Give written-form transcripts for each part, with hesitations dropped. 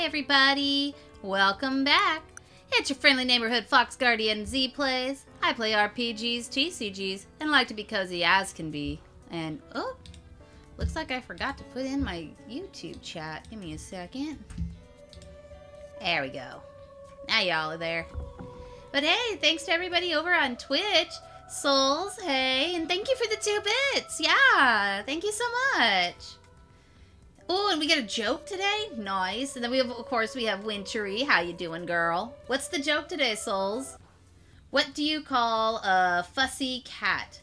everybody! Welcome back! It's your friendly neighborhood Fox Guardian Szeplays. I play RPGs, TCGs, and like to be cozy as can be. And, oh, looks like I forgot to put in my YouTube chat. Give me a second. There we go. Now y'all are there. But hey, thanks to everybody over on Twitch. Souls, hey, and thank you for the 2 bits. Yeah, thank you so much. Oh, and we get a joke today? Nice. And then we have, of course, we have Wintry. How you doing, girl? What's the joke today, Souls? What do you call a fussy cat?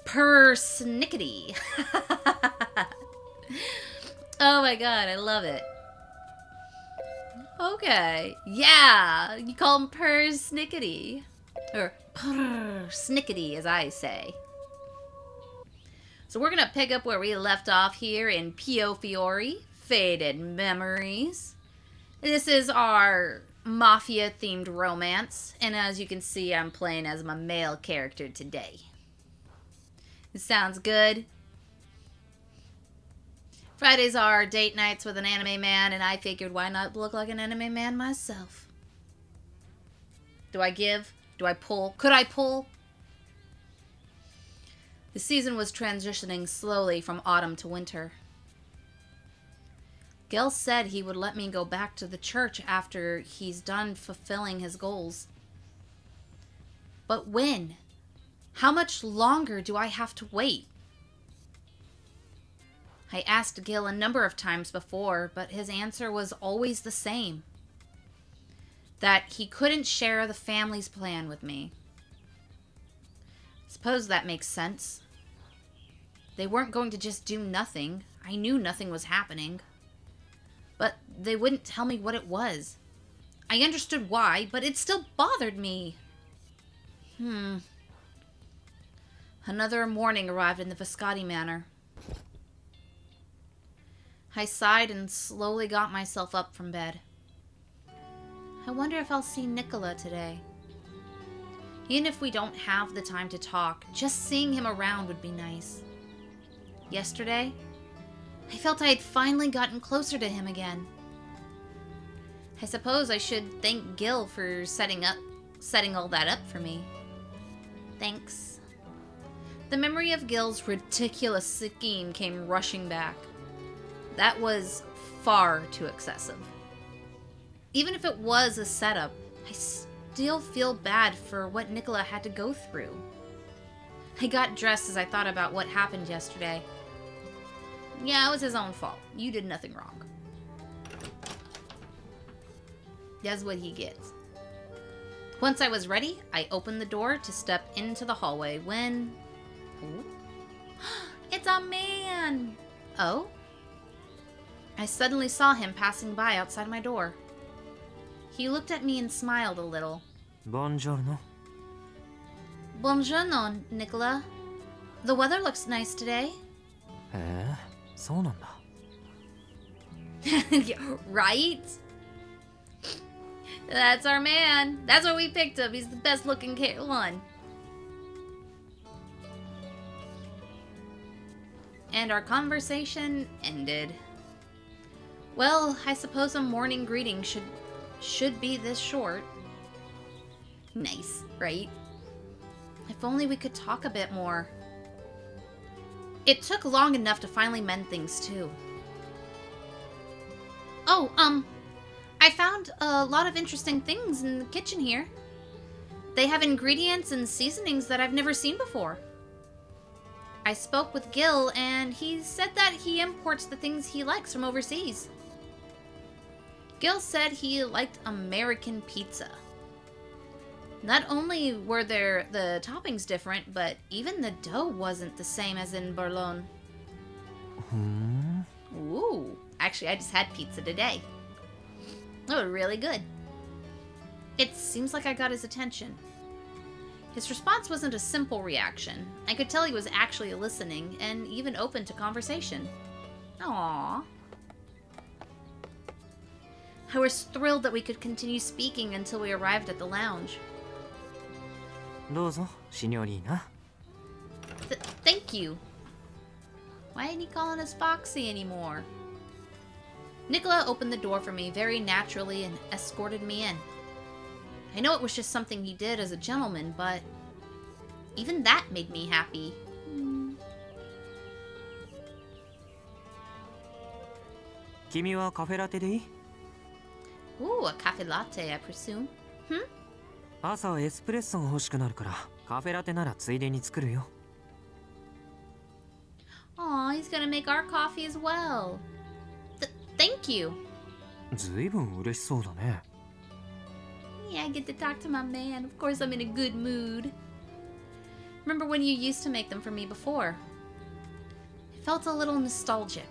Persnickety. Oh my god, I love it. Okay. Yeah, you call them persnickety. Or persnickety, as I say. So we're going to pick up where we left off here in Piofiore, Faded Memories. This is our mafia-themed romance, and as you can see, I'm playing as my male character today. It sounds good. Fridays are date nights with an anime man, and I figured why not look like an anime man myself? Do I give? Do I pull? Could I pull? The season was transitioning slowly from autumn to winter. Gil said he would let me go back to the church after he's done fulfilling his goals. But when? How much longer do I have to wait? I asked Gil a number of times before, but his answer was always the same. That he couldn't share the family's plan with me. Suppose that makes sense. They weren't going to just do nothing. I knew nothing was happening. But they wouldn't tell me what it was. I understood why, but it still bothered me. Another morning arrived in the Viscotti manor. I sighed and slowly got myself up from bed. I wonder if I'll see Nicola today. Even if we don't have the time to talk, just seeing him around would be nice. Yesterday, I felt I had finally gotten closer to him again. I suppose I should thank Gil for setting all that up for me. Thanks. The memory of Gil's ridiculous scheme came rushing back. That was far too excessive. Even if it was a setup, I still feel bad for what Nicola had to go through. I got dressed as I thought about what happened yesterday. Yeah, it was his own fault. You did nothing wrong. That's what he gets. Once I was ready, I opened the door to step into the hallway when... Ooh. It's a man! Oh? I suddenly saw him passing by outside my door. He looked at me and smiled a little. Buongiorno. Buongiorno, Nicola. The weather looks nice today. そうなんだ。 Right? That's our man. That's why we picked him. He's the best looking one. And our conversation ended. Well, I suppose a morning greeting should be this short. Nice, right? If only we could talk a bit more. It took long enough to finally mend things, too. Oh, I found a lot of interesting things in the kitchen here. They have ingredients and seasonings that I've never seen before. I spoke with Gil, and he said that he imports the things he likes from overseas. Gil said he liked American pizza. Not only were the toppings different, but even the dough wasn't the same as in Berlin. Ooh, actually I just had pizza today. It was really good. It seems like I got his attention. His response wasn't a simple reaction. I could tell he was actually listening and even open to conversation. Aww. I was thrilled that we could continue speaking until we arrived at the lounge. どうぞ、シニョリーナ。 Thank you. Why ain't he calling us Foxy anymore? Nicola opened the door for me very naturally and escorted me in. I know it was just something he did as a gentleman, but even that made me happy. 君はカフェラテでいい？ Ooh, a cafe latte, I presume. Hmm? 朝はエスプレッソが欲しくなるからカフェラテならついでに作るよ。 Aw, he's gonna make our coffee as well. Thank you. ずいぶん嬉しそうだね。 Yeah, I get to talk to my man. Of course, I'm in a good mood. Remember when you used to make them for me before? It felt a little nostalgic.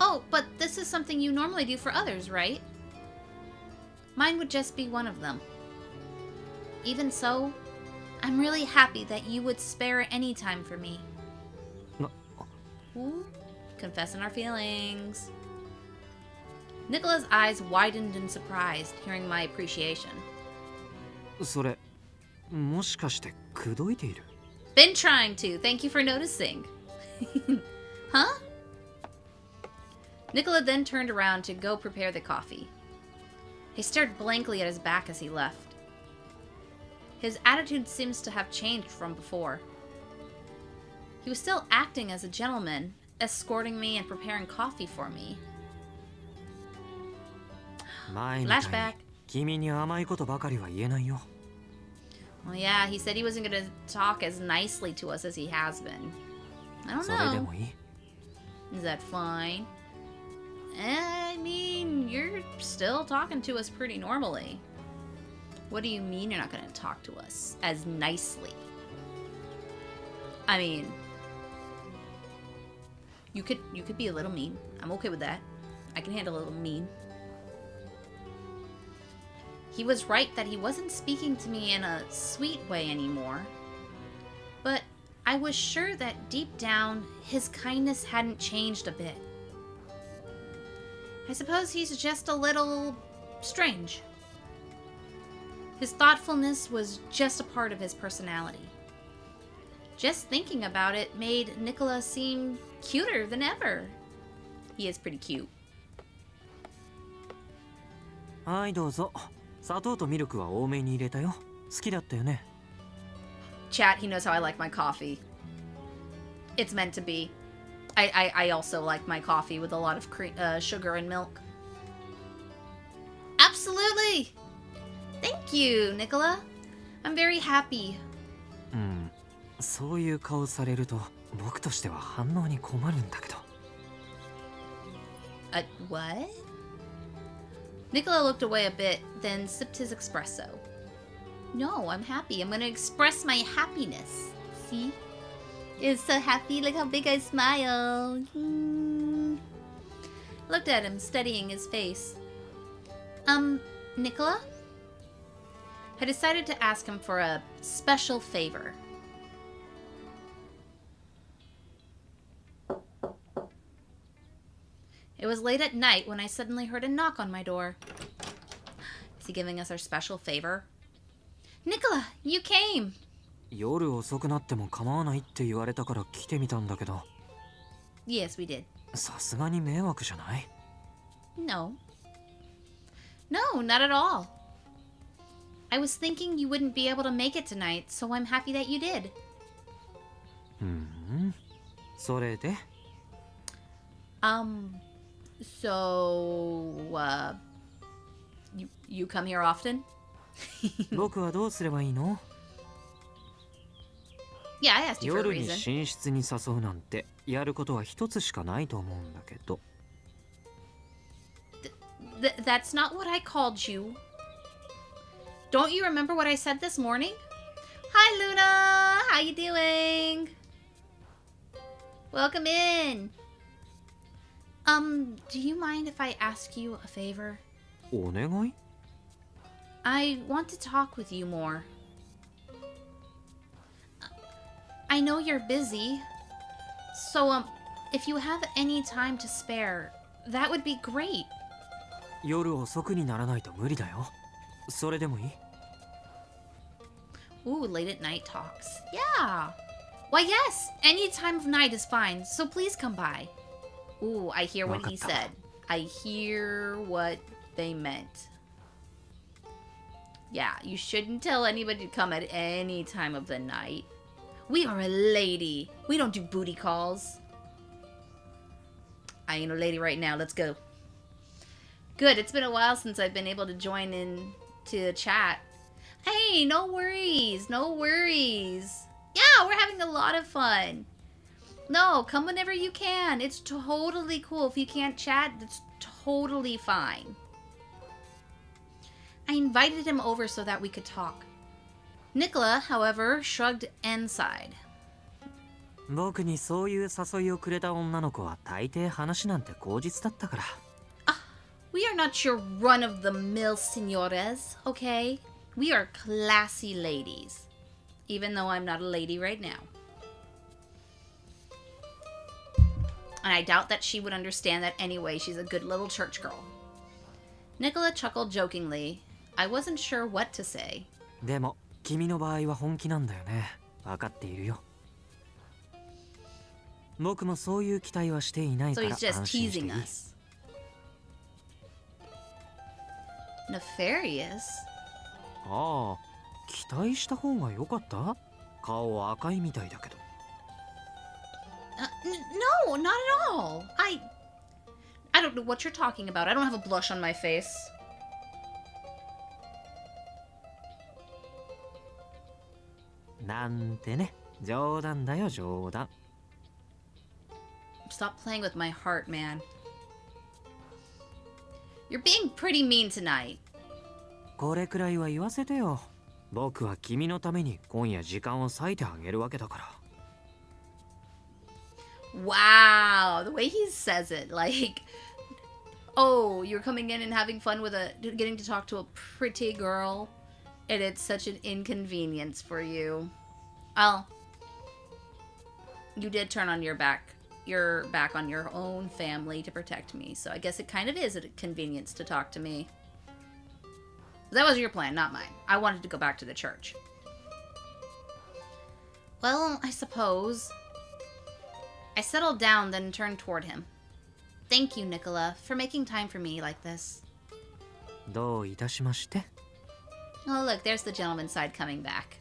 Oh, but this is something you normally do for others, right? Mine would just be one of them. Even so, I'm really happy that you would spare any time for me. Ooh, confessing our feelings. Nicola's eyes widened in surprise, hearing my appreciation. それ、もしかして口説いている？ Been trying to. Thank you for noticing. Huh? Nicola then turned around to go prepare the coffee. He stared blankly at his back as he left. His attitude seems to have changed from before. He was still acting as a gentleman, escorting me and preparing coffee for me. 前みたいに Flashback. 君に甘いことばかりは言えないよ。 Well, yeah, he said he wasn't going to talk as nicely to us as he has been. I don't それで know. もいい？ Is that fine? I mean, you're still talking to us pretty normally. What do you mean you're not going to talk to us as nicely? I mean, you could be a little mean. I'm okay with that. I can handle a little mean. He was right that he wasn't speaking to me in a sweet way anymore. But I was sure that deep down, his kindness hadn't changed a bit. I suppose he's just a little strange. His thoughtfulness was just a part of his personality. Just thinking about it made Nicola seem cuter than ever. He is pretty cute. はい、どうぞ。砂糖とミルクは多めに入れたよ。好きだったよね。 Chat, he knows how I like my coffee. It's meant to be. I also like my coffee with a lot of sugar and milk. Absolutely! Thank you, Nicola. I'm very happy. うん、そういう顔されると僕としては反応に困るんだけど。What? Nicola looked away a bit, then sipped his espresso. No, I'm happy. I'm gonna express my happiness. See? It's so happy. Look how big I smile. Looked at him, studying his face. Nicola? I decided to ask him for a special favor. It was late at night when I suddenly heard a knock on my door. Is he giving us our special favor? Nicola, you came! 夜遅くなっても構わないって言われたから来てみたんだけど。 Yes, we did. さすがに迷惑じゃない？ No. No, not at all. I was thinking you wouldn't be able to make it tonight, so I'm happy that you did. それで？ So, you come here often? 僕はどうすればいいの？ Yeah, I asked you for a 夜に reason. 寝室に誘うなんてやることは一つしかないと思うんだけど。 That's not what I called you. Don't you remember what I said this morning? Hi, Luna! How you doing? Welcome in. Do you mind if I ask you a favor? お願い？ I want to talk with you more. I know you're busy, so, if you have any time to spare, that would be great. 夜遅くにならないと無理だよ。それでもいい？ Ooh, late at night talks. Yeah. Why, yes, any time of night is fine, so please come by. Ooh, I hear what he わかった。 said. I hear what they meant. Yeah, you shouldn't tell anybody to come at any time of the night. We are a lady. We don't do booty calls. I ain't a lady right now. Let's go. Good. It's been a while since I've been able to join in to chat. Hey, no worries. No worries. Yeah, we're having a lot of fun. No, come whenever you can. It's totally cool. If you can't chat, it's totally fine. I invited him over so that we could talk. Nicola, however, shrugged and sighed. 僕にそういう誘いをくれた女の子は大抵話なんて口実だったから。 We are not your run-of-the-mill señores, okay? We are classy ladies. Even though I'm not a lady right now. And I doubt that she would understand that anyway. She's a good little church girl. Nicola chuckled jokingly. I wasn't sure what to say. でも君の場合は本気なんだよね。分かっているよ。僕もそういう期待はしていないか So ら he's just 安心してい teasing い。 us. Nefarious? ああ、期待した方が良かった？顔赤いみたいだけど。No, not at all. I don't know what you're talking about. I don't have a blush on my face. なんてね、冗談だよ冗談。 Stop playing with my heart, man. You're being pretty mean tonight. これくらいは言わせてよ。僕は君のために今夜時間を割いてあげるわけだから。 Wow, the way he says it, like, oh, you're coming in and having fun with getting to talk to a pretty girl, and it's such an inconvenience for you. Oh, you did turn on your back on your own family to protect me, so I guess it kind of is a convenience to talk to me. That was your plan, not mine. I wanted to go back to the church. Well, I suppose. I settled down, then turned toward him. Thank you, Nicola, for making time for me like this. どういたしまして。 Oh, look, there's the gentleman's side coming back.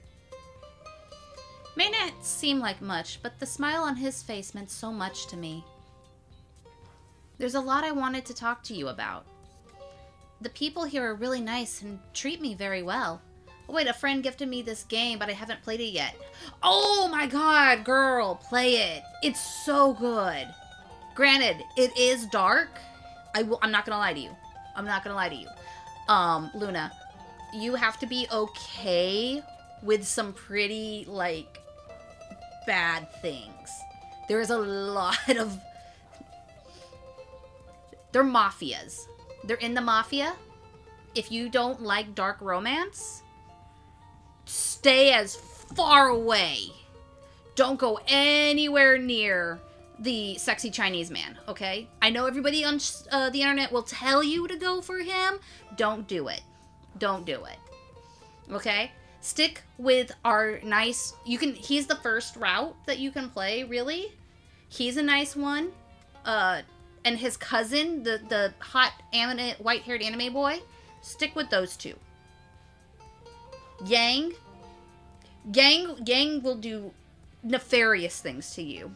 May not seem like much, but the smile on his face meant so much to me. There's a lot I wanted to talk to you about. The people here are really nice and treat me very well. Oh, wait, a friend gifted me this game, but I haven't played it yet. Oh my god, girl, play it. It's so good. Granted, it is dark. I'm not gonna lie to you. I'm not gonna lie to you. Luna, you have to be okay with some pretty, like, bad things. There is a lot of... They're mafias. They're in the mafia. If you don't like dark romance, stay as far away. Don't go anywhere near the sexy Chinese man, okay? I know everybody on the internet will tell you to go for him. Don't do it. Don't do it. Okay? Stick with our nice... He's the first route that you can play, really. He's a nice one. And his cousin, the hot white-haired anime boy, stick with those two. Yang will do nefarious things to you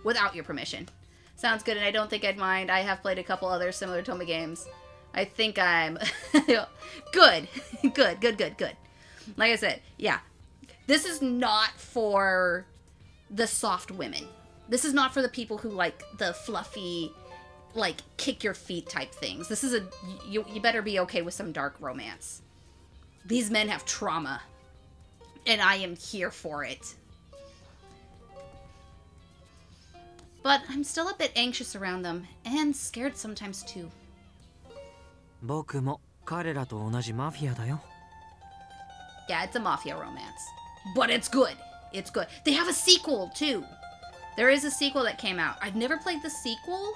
without your permission. Sounds good, and I don't think I'd mind. I have played a couple other similar Toma games. I think I'm good. Good. Like I said, yeah. This is not for the soft women. This is not for the people who like the fluffy, like, kick your feet type things. This is you better be okay with some dark romance. These men have trauma, and I am here for it. But I'm still a bit anxious around them, and scared sometimes too. 僕も彼らと同じマフィアだよ。 Yeah, it's a mafia romance. But it's good. It's good. They have a sequel, too. There is a sequel that came out. I've never played the sequel.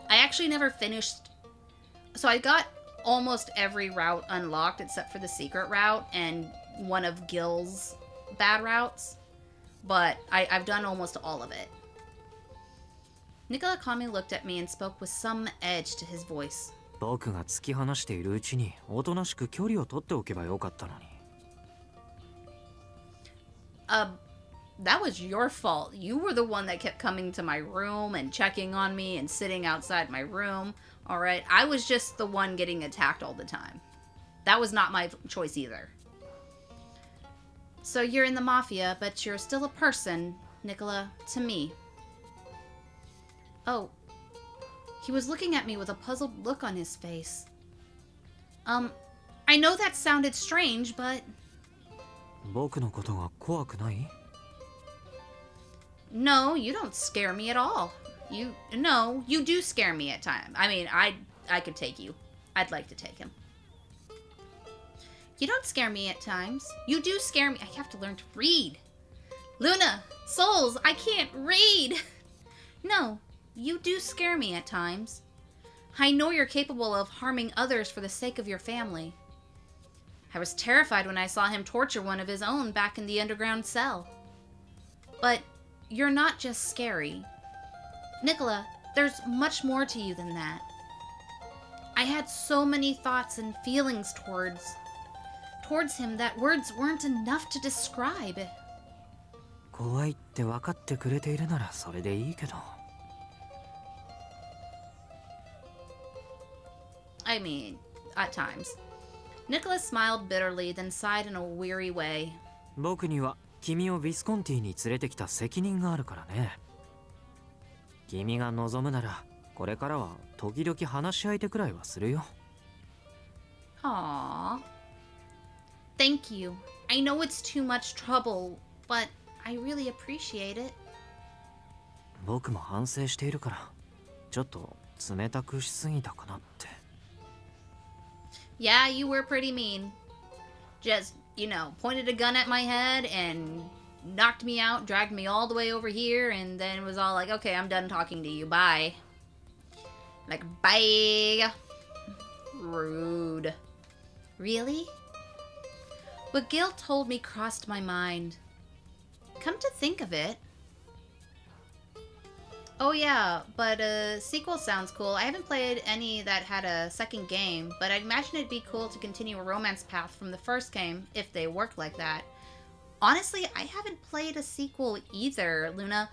I actually never finished. So I got almost every route unlocked except for the secret route and one of Gil's bad routes. But I've done almost all of it. Nicola calmly looked at me and spoke with some edge to his voice. 僕が突き放しているうちにおとなしく距離を取っておけばよかったのに。That was your fault. You were the one that kept coming to my room and checking on me and sitting outside my room. Alright? I was just the one getting attacked all the time. That was not my choice either. So you're in the Mafia, but you're still a person, Nicola, to me. Oh. He was looking at me with a puzzled look on his face. I know that sounded strange, but... 僕のことが怖くない？ No, you don't scare me at all. You do scare me at times. I mean, I could take you. I'd like to take him. You don't scare me at times. You do scare me. I have to learn to read. Luna, Souls, I can't read. No, you do scare me at times. I know you're capable of harming others for the sake of your family. I was terrified when I saw him torture one of his own back in the underground cell. But you're not just scary. Nicola, there's much more to you than that. I had so many thoughts and feelings towards him that words weren't enough to describe. 怖いって分かってくれているならそれでいいけど。I mean, at times. Nicholas smiled bitterly, then sighed in a weary way. 僕には君をビスコンティに連れてきた責任があるからね。君が望むならこれからは時々話し相手くらいはするよ。Aww. Thank you. I know it's too much trouble, but I really appreciate it. 僕も反省しているからちょっと冷たくしすぎたかなって。Yeah, you were pretty mean. Just, pointed a gun at my head and knocked me out, dragged me all the way over here, and then was all like, okay, I'm done talking to you. Bye. Like, bye. Rude. Really? What Gil told me crossed my mind. Come to think of it. Oh yeah, but a sequel sounds cool. I haven't played any that had a second game, but I'd imagine it'd be cool to continue a romance path from the first game, if they worked like that. Honestly, I haven't played a sequel either, Luna.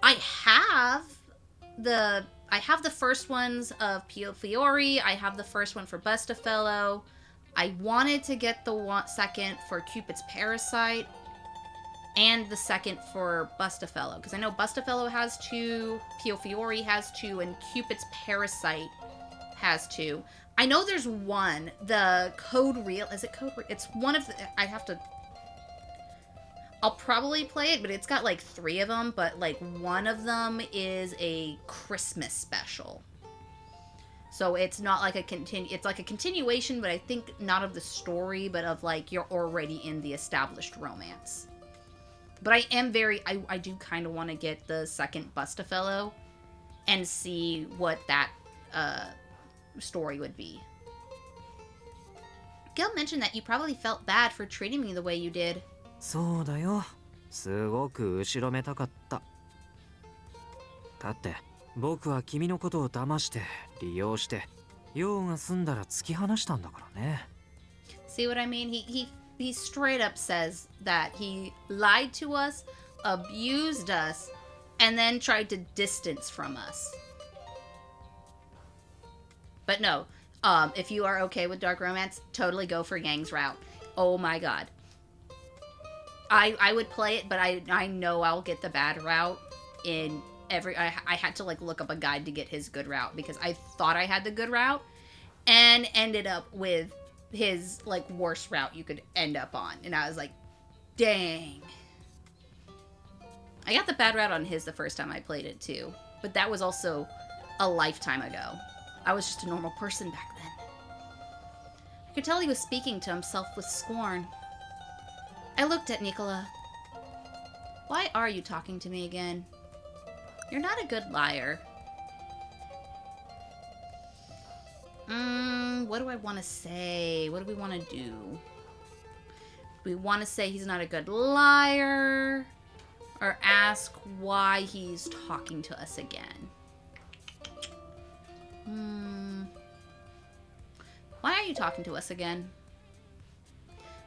I have the first ones of Piofiore, I have the first one for Bustafellow. I wanted to get the second for Cupid's Parasite, and the second for Bustafellow, because I know Bustafellow has 2, Piofiore has 2, and Cupid's Parasite has 2. I know there's one, the Code Real, is it Code Real? It's one of the, I'll probably play it, but it's got like 3 of them, but like one of them is a Christmas special. So it's not like it's like a continuation, but I think not of the story, but of like you're already in the established romance. But I am I do kind of want to get the second Bustafellow and see what that story would be. Gil mentioned that you probably felt bad for treating me the way you did. そうだよ。すごく後ろめたかった。だって僕は君のことを騙して利用して用が済んだら突き放したんだからね。See what I mean? He straight up says that he lied to us, abused us, and then tried to distance from us. But no, if you are okay with dark romance, totally go for Gang's route. Oh my god. I would play it, but I know I'll get the bad route in every... I had to like look up a guide to get his good route because I thought I had the good route and ended up with his like worst route you could end up on, and I was like, dang. I got the bad route on his the first time I played it too, but that was also a lifetime ago. I was just a normal person back then. I could tell he was speaking to himself with scorn. I looked at Nicola. Why are you talking to me again? You're not a good liar. What do I want to say? What do we want to do? We want to say he's not a good liar, or ask why he's talking to us again. Hmm. Why are you talking to us again?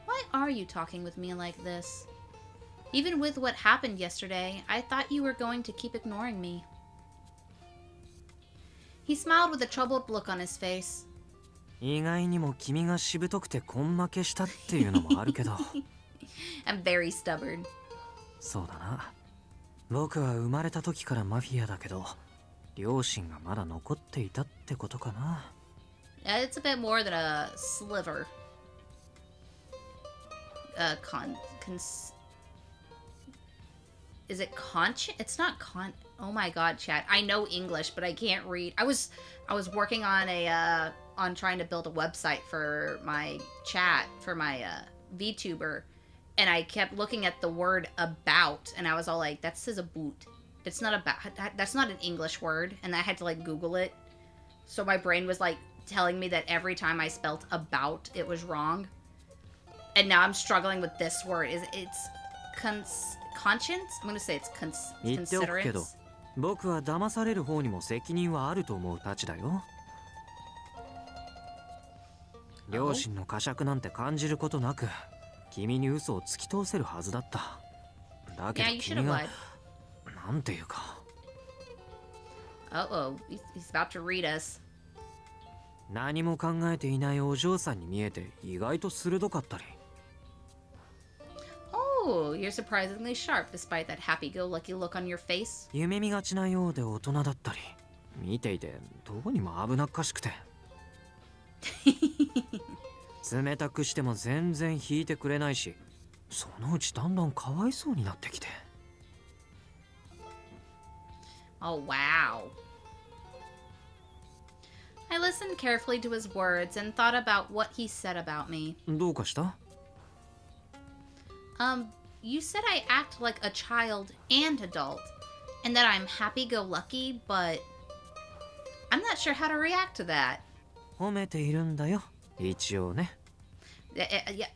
Why are you talking with me like this? Even with what happened yesterday, I thought you were going to keep ignoring me. He smiled with a troubled look on his face. 意外にも君がしぶとくて根負けしたっていうのもあるけど I'm very stubborn. そうだな。僕は生まれた時からマフィアだけど、両親がまだ残っていたってことかな。It's a bit more than a sliver. Is it conscience? It's not Oh my god, chat. I know English, but I can't read. I was working on on trying to build a website for my chat for my VTuber, and I kept looking at the word about, and I was all like, that says a boot. It's not about. That's not an English word, and I had to like Google it. So my brain was like telling me that every time I spelled about, it was wrong. And now I'm struggling with this word. It's conscience? I'm gonna say it's 言っておくけど considerate. 僕は騙される方にも責任はあると思うたちだよ。両親の呵責なんて感じることなく君に嘘を突き通せるはずだった。だけど Yeah, you should 君 have が lied. なんていうか Uh-oh. He's about to read us. 何も考えていないお嬢さんに見えて意外と鋭かったり。 Oh, you're surprisingly sharp despite that happy-go-lucky look on your face. 夢見がちなようで大人だったり、見ていてどうにも危なっかしくて冷たくしても全然引いてくれないし、そのうちだんだんかわいそうになってきて。 Oh, wow. I listened carefully to his words and thought about what he said about me. どうかした？ You said I act like a child and adult, and that I'm happy-go-lucky, but I'm not sure how to react to that. 褒めているんだよ、一応ね。Yeah,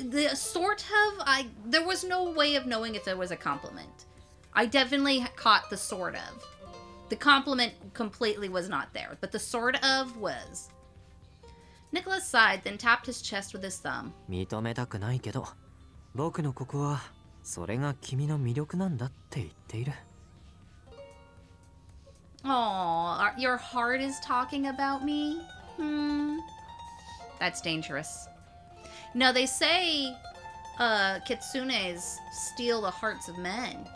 the sort of. There was no way of knowing if it was a compliment. I definitely caught the sort of. The compliment completely was not there, but the sort of was. Nicholas sighed, then tapped his chest with his thumb. 認めたくないけど、僕のここはそれが君の魅力なんだって言っている。 Aw, your heart is talking about me? That's dangerous. You know, they say kitsunes steal the hearts of men.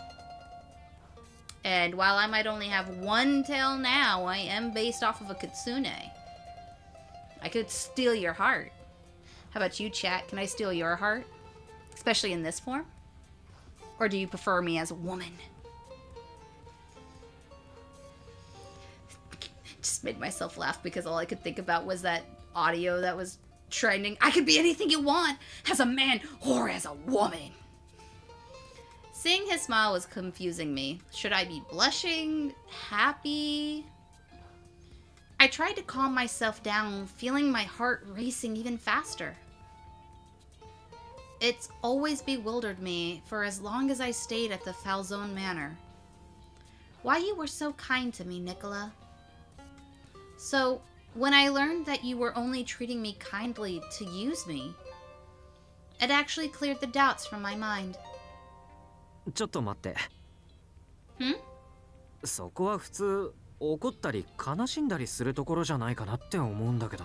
And while I might only have one tail now, I am based off of a kitsune. I could steal your heart. How about you, chat? Can I steal your heart? Especially in this form? Or do you prefer me as a woman? Just made myself laugh because all I could think about was that audio that was trending. I could be anything you want, as a man or as a woman. Seeing his smile was confusing me. Should I be blushing? Happy? I tried to calm myself down, feeling my heart racing even faster. It's always bewildered me for as long as I stayed at the Falzone Manor. Why you were so kind to me, Nicola. So, when I learned that you were only treating me kindly to use me, it actually cleared the doubts from my mind. ちょっと待って。 Hmm? そこは普通怒ったり悲しんだりするところじゃないかなって思うんだけど。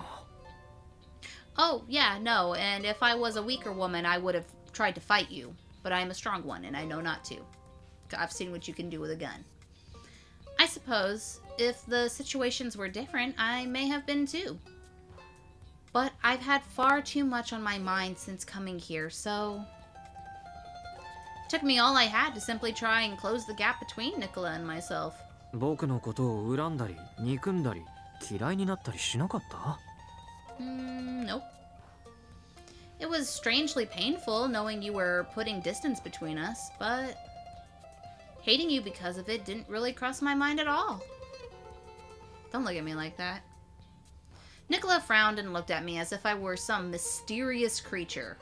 Oh, yeah, no, and if I was a weaker woman, I would have tried to fight you. But I am a strong one, and I know not to. I've seen what you can do with a gun. I suppose, if the situations were different, I may have been too. But I've had far too much on my mind since coming here, so... It took me all I had to simply try and close the gap between Nicola and myself. 僕のことを恨んだり憎んだり嫌いになったりしなかった？ Nope. It was strangely painful knowing you were putting distance between us, but hating you because of it didn't really cross my mind at all. Don't look at me like that. Nicola frowned and looked at me as if I were some mysterious creature.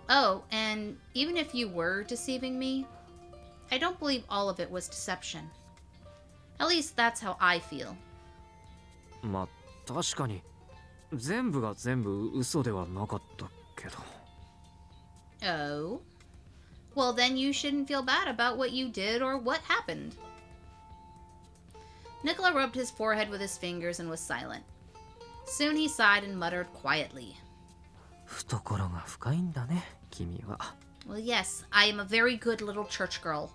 Oh, and even if you were deceiving me, I don't believe all of it was deception. At least that's how I feel. まあ確かに全部が全部嘘ではなかったけど。 Oh? Well, then you shouldn't feel bad about what you did or what happened. Nicola rubbed his forehead with his fingers and was silent. Soon he sighed and muttered quietly. 懐が深いんだね、君は。 Well, yes, I am a very good little church girl.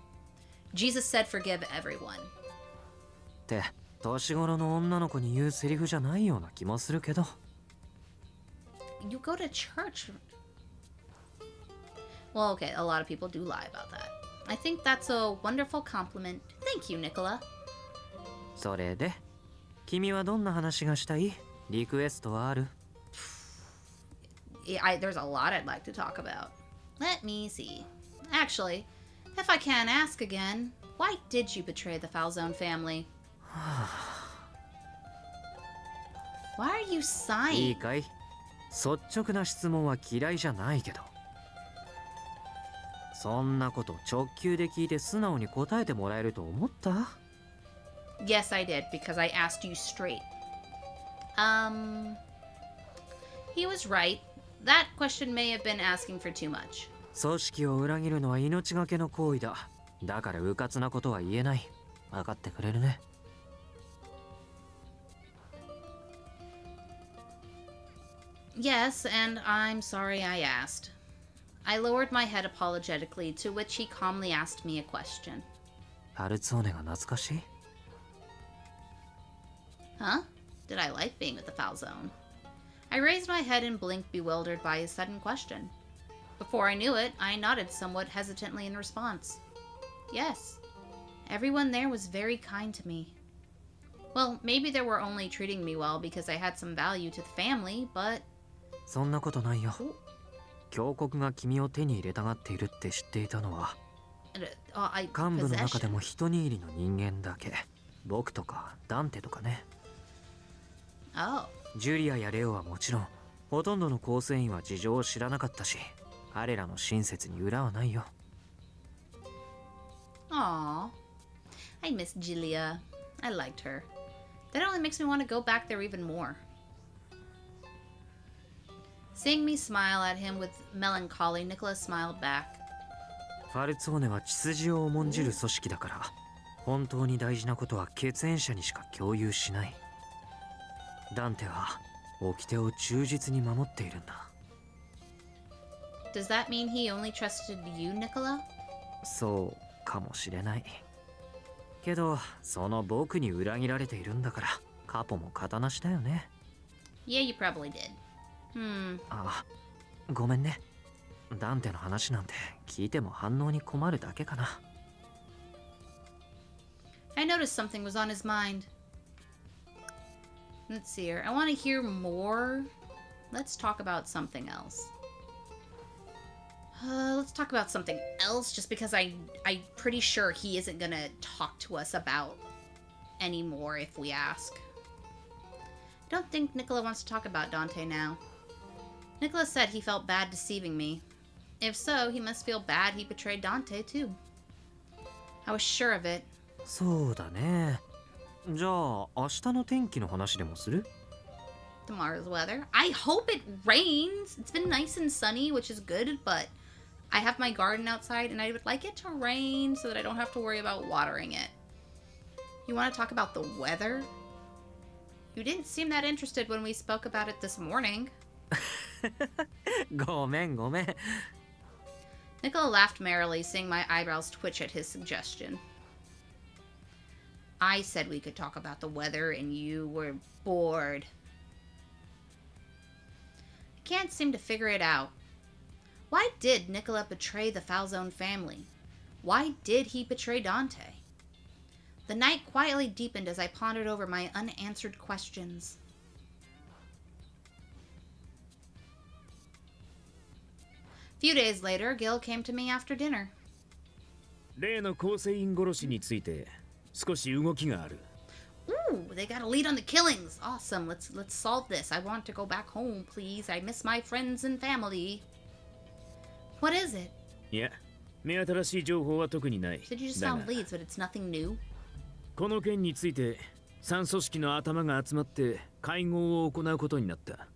Jesus said forgive everyone. って年頃の女の子に言うセリフじゃないような気もするけど。 You go to church? Well, okay, a lot of people do lie about that. I think that's a wonderful compliment. Thank you, Nicola. それで君はどんな話がしたい？リクエストはある？ There's a lot I'd like to talk about. Let me see. Actually, if I can ask again, why did you betray the Falzone family? Why are you いい sighing? かい？率直な質問は嫌いじゃないけど。そんなこと直球で聞いて素直に答えてもらえると思った？ Yes, I did, because I asked you straight. He was right. That question may have been asking for too much. 組織を裏切るのは命がけの行為だ。だから迂闊なことは言えない。分かってくれるね。 Yes, and I'm sorry I asked. I lowered my head apologetically, to which he calmly asked me a question. ハルツォーネが懐かしい？ Huh? Did I like being with the Falzone? I raised my head and blinked, bewildered by his sudden question. Before I knew it, I nodded somewhat hesitantly in response. Yes. Everyone there was very kind to me. Well, maybe they were only treating me well because I had some value to the family, but... そんなことないよ。教国が君を手に入れたがっているって知っていたのは、幹部の中でも一握りの人間だけ。僕とかダンテとかね。 Oh. ジュリアやレオはもちろん、ほとんどの構成員は事情を知らなかったし、彼らの親切に裏はないよ。 Aw. I miss Giulia. I liked her. That only makes me want to go back there even more. Seeing me smile at him with melancholy, Nicholas smiled back. ファルツォーネは血筋を重んじる組織だから、本当に大事なことは血縁者にしか共有しない。ダンテは掟を忠実に守っているんだ。 Does that mean he only trusted you, Nicola? そうかもしれない。けど、その僕に裏切られているんだから、カポも型なしだよね。 Yeah, you probably did. あ、ごめんね。ダンテの話なんて聞いても反応に困るだけかな。 I noticed something was on his mind. Let's see here. I want to hear more. Let's talk about something else. Let's talk about something else, just because I'm pretty sure he isn't gonna talk to us about anymore if we ask. I don't think Nicola wants to talk about Dante now. Nicola said he felt bad deceiving me. If so, he must feel bad he betrayed Dante too. I was sure of it. そうだね。じゃあ明日の天気の話でもする？ Tomorrow's weather. I hope it rains. It's been nice and sunny, which is good, but I have my garden outside and I would like it to rain so that I don't have to worry about watering it. You want to talk about the weather? You didn't seem that interested when we spoke about it this morning. ごめんごめん。 Nicola laughed merrily, seeing my eyebrows twitch at his suggestion. I said we could talk about the weather and you were bored. I can't seem to figure it out. Why did Nicola betray the Falzone family? Why did he betray Dante? The night quietly deepened as I pondered over my unanswered questions. A few days later, Gil came to me after dinner. 例の構成員殺しについて少し動きがある。 Ooh, they got a lead on the killings. Awesome. Let's solve this. I want to go back home, please. I miss my friends and family. What is it? いや、目新しい情報は特にない。 Said you just だが found leads, but it's nothing new. この件について3組織の頭が集まって会合を行うことになった。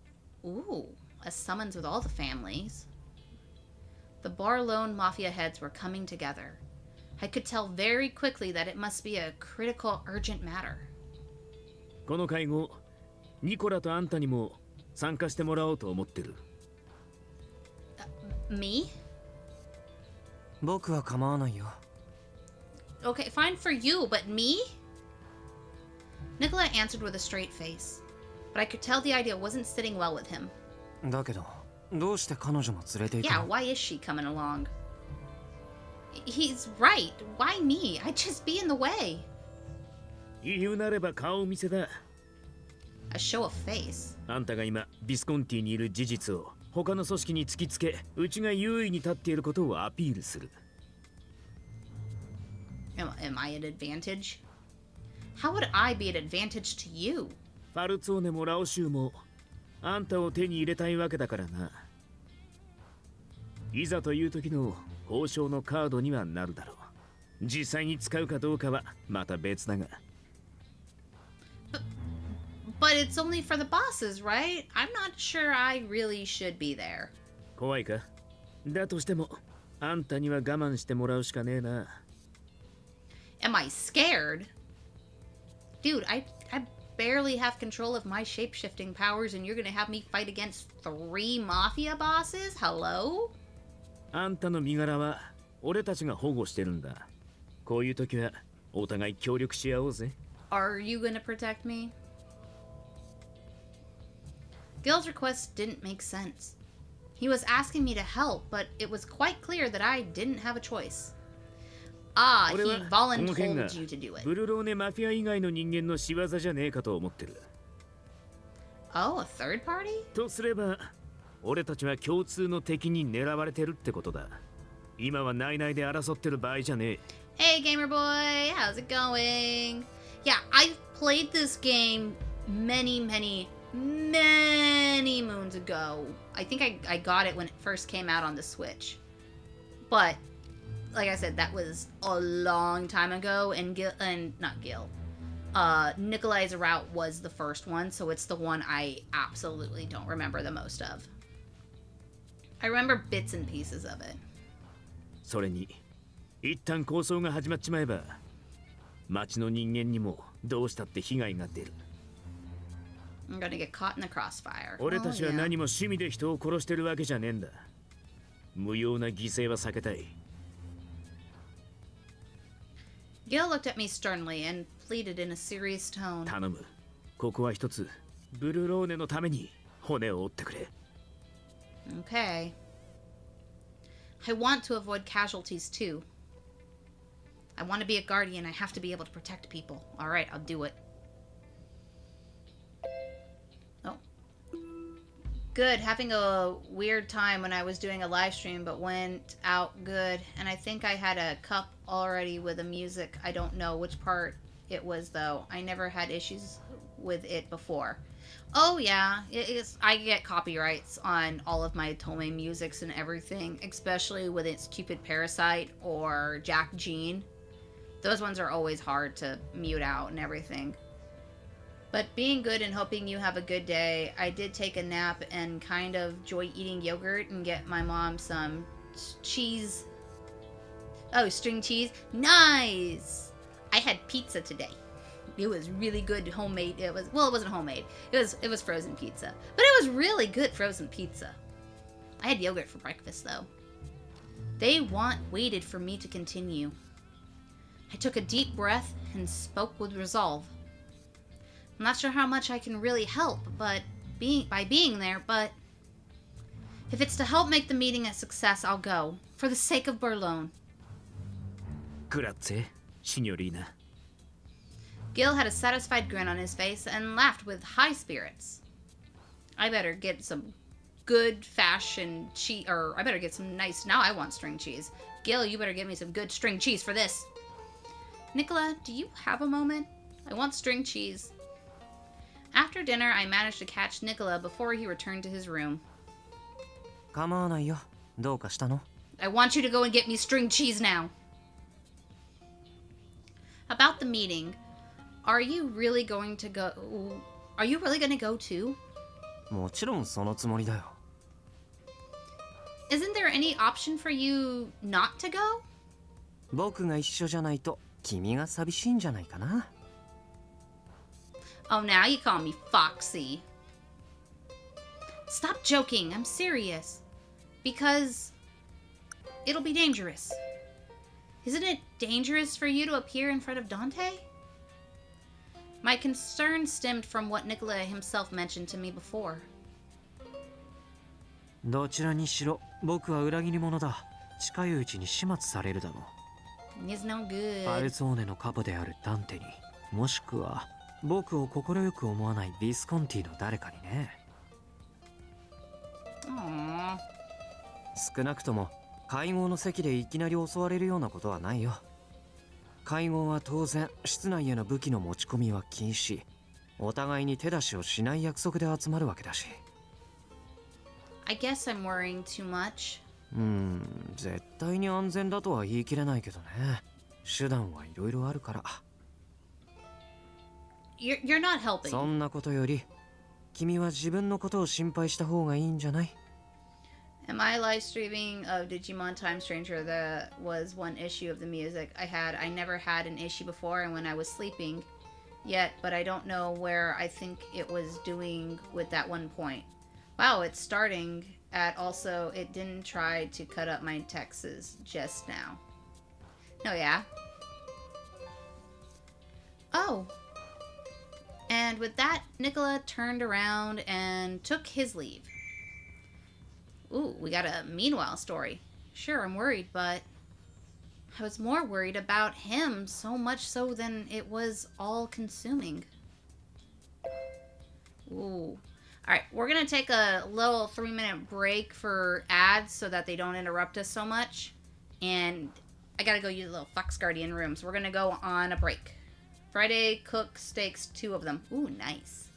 Ooh, a summons with all the families. The Barlone Mafia heads were coming together. I could tell very quickly that it must be a critical, urgent matter. この会合、ニコラとあんたにも参加してもらおうと思ってる。Me? 僕は構わないよ。 Okay, fine for you, but me? Nicola answered with a straight face, but I could tell the idea wasn't sitting well with him. だけど、どうして彼女も連れて行く Yeah, の？ why is she coming along? He's right. Why me? I'd just be in the way. 言うなれば顔見せだ。 A show of face. あんたが今ビスコンティにいる事実を他の組織に突きつけ、うちが優位に立っていることをアピールする。 Am I an advantage? How would I be an advantage to you? ファルツォーネもラオシューもあんたを手に入れたいわけだからな。いざという時の交渉のカードにはなるだろう。実際に使うかどうかはまた別だが。 But it's only for the bosses, right? I'm not sure I really should be there. 怖いか？だとしてもあんたには我慢してもらうしかねえな。 Am I scared? Dude, I barely have control of my shape-shifting powers and you're gonna have me fight against 3 mafia bosses? Hello? あんたの身柄は俺たちが保護してるんだ。こういう時はお互い協力し合おうぜ。 Are you gonna protect me? Gil's request didn't make sense. He was asking me to help, but it was quite clear that I didn't have a choice. Ah, he 俺はこの件 volunteered が you to do it. ブルローネマフィア以外の人間の仕業じゃねえかと思ってる。 Oh, a third party? とすれば俺たちは共通の敵に狙われてるってことだ。今は内々で争ってる場合じゃねえ。 Hey, gamer boy, how's it going? Yeah, I've played this game many moons ago. I think I got it when it first came out on the Switch. But, like I said, that was a long time ago, and Nikolai's route was the first one, so it's the one I absolutely don't remember the most of. I remember bits and pieces of it. それに一旦抗争が始まっちまえば町の人間にもどうしたって被害が出る。 I'm gonna get caught in the crossfire. 俺たちは Oh, yeah. 何も趣味で人を殺してるわけじゃねえんだ。無用な犠牲は避けたい。 Gil looked at me sternly and pleaded in a serious tone. 頼む。ここは一つブルローネのために骨を折ってくれ。 Okay. I want to avoid casualties too. I want to be a guardian. I have to be able to protect people. All right, I'll do it. Oh. Good. Having a weird time when I was doing a live stream, but went out good. And I think I had a cup already with the music. I don't know which part it was, though. I never had issues with it before. Oh, yeah. I get copyrights on all of my Tomei musics and everything, especially with its Cupid Parasite or Jack Jean. Those ones are always hard to mute out and everything. But being good and hoping you have a good day, I did take a nap and kind of enjoy eating yogurt and get my mom some cheese. Oh, string cheese. Nice! I had pizza today. It was really good homemade. It wasn't homemade. It was frozen pizza. But it was really good frozen pizza. I had yogurt for breakfast though. They waited for me to continue. I took a deep breath and spoke with resolve. I'm not sure how much I can really help, by being there, but if it's to help make the meeting a success, I'll go. For the sake of Barlone. Grazie, signorina. Gil had a satisfied grin on his face and laughed with high spirits. I better get some good fashion cheese, or I better get some nice, now I want string cheese. Gil, you better give me some good string cheese for this. Nicola, do you have a moment? I want string cheese. After dinner, I managed to catch Nicola before he returned to his room. 構わないよ。どうかしたの？ I want you to go and get me string cheese now. About the meeting, Are you really going to go? Are you really going to go too? もちろんそのつもりだよ。 Isn't there any option for you not to go? 僕が一緒じゃないと君が寂しいんじゃないかな。 Oh, now you call me Foxy. Stop joking. I'm serious. Because it'll be dangerous. Isn't it dangerous for you to appear in front of Dante? My concern stemmed from what Nicola himself mentioned to me before. どちらにしろ僕は裏切り者だ。近いうちに始末されるだろう。 He's no パル good. ツォーネのカポであるダンテに、もしくは僕を快く思わないビスコンティの誰かにね。 Aww. 少なくとも会合の席でいきなり襲われるようなことはないよ。会合は当然室内への武器の持ち込みは禁止。お互いに手出しをしない約束で集まるわけだし。 I guess I'm worrying too much. 絶対に安全だとは言い切れないけどね。手段はいろいろあるから。 You're not helping. そんなことより君は自分のことを心配した方がいいんじゃない？ In my live streaming of Digimon Time Stranger, there was one issue of the music I never had an issue before, and when I was sleeping yet, but I don't know where I think it was doing with that one point. Wow, it's starting at also, it didn't try to cut up my texts just now. Oh, yeah? Oh. And with that, Nicola turned around and took his leave. Ooh, we got a meanwhile story. Sure, I'm worried, but I was more worried about him, so much so than it was all-consuming. Ooh. Alright, we're gonna take a little 3-minute break for ads so that they don't interrupt us so much. And I gotta go use the little Fox Guardian room, so we're gonna go on a break. Friday cook steaks, 2 of them. Ooh, nice.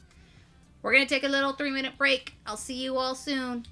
We're gonna take a little 3-minute break. I'll see you all soon.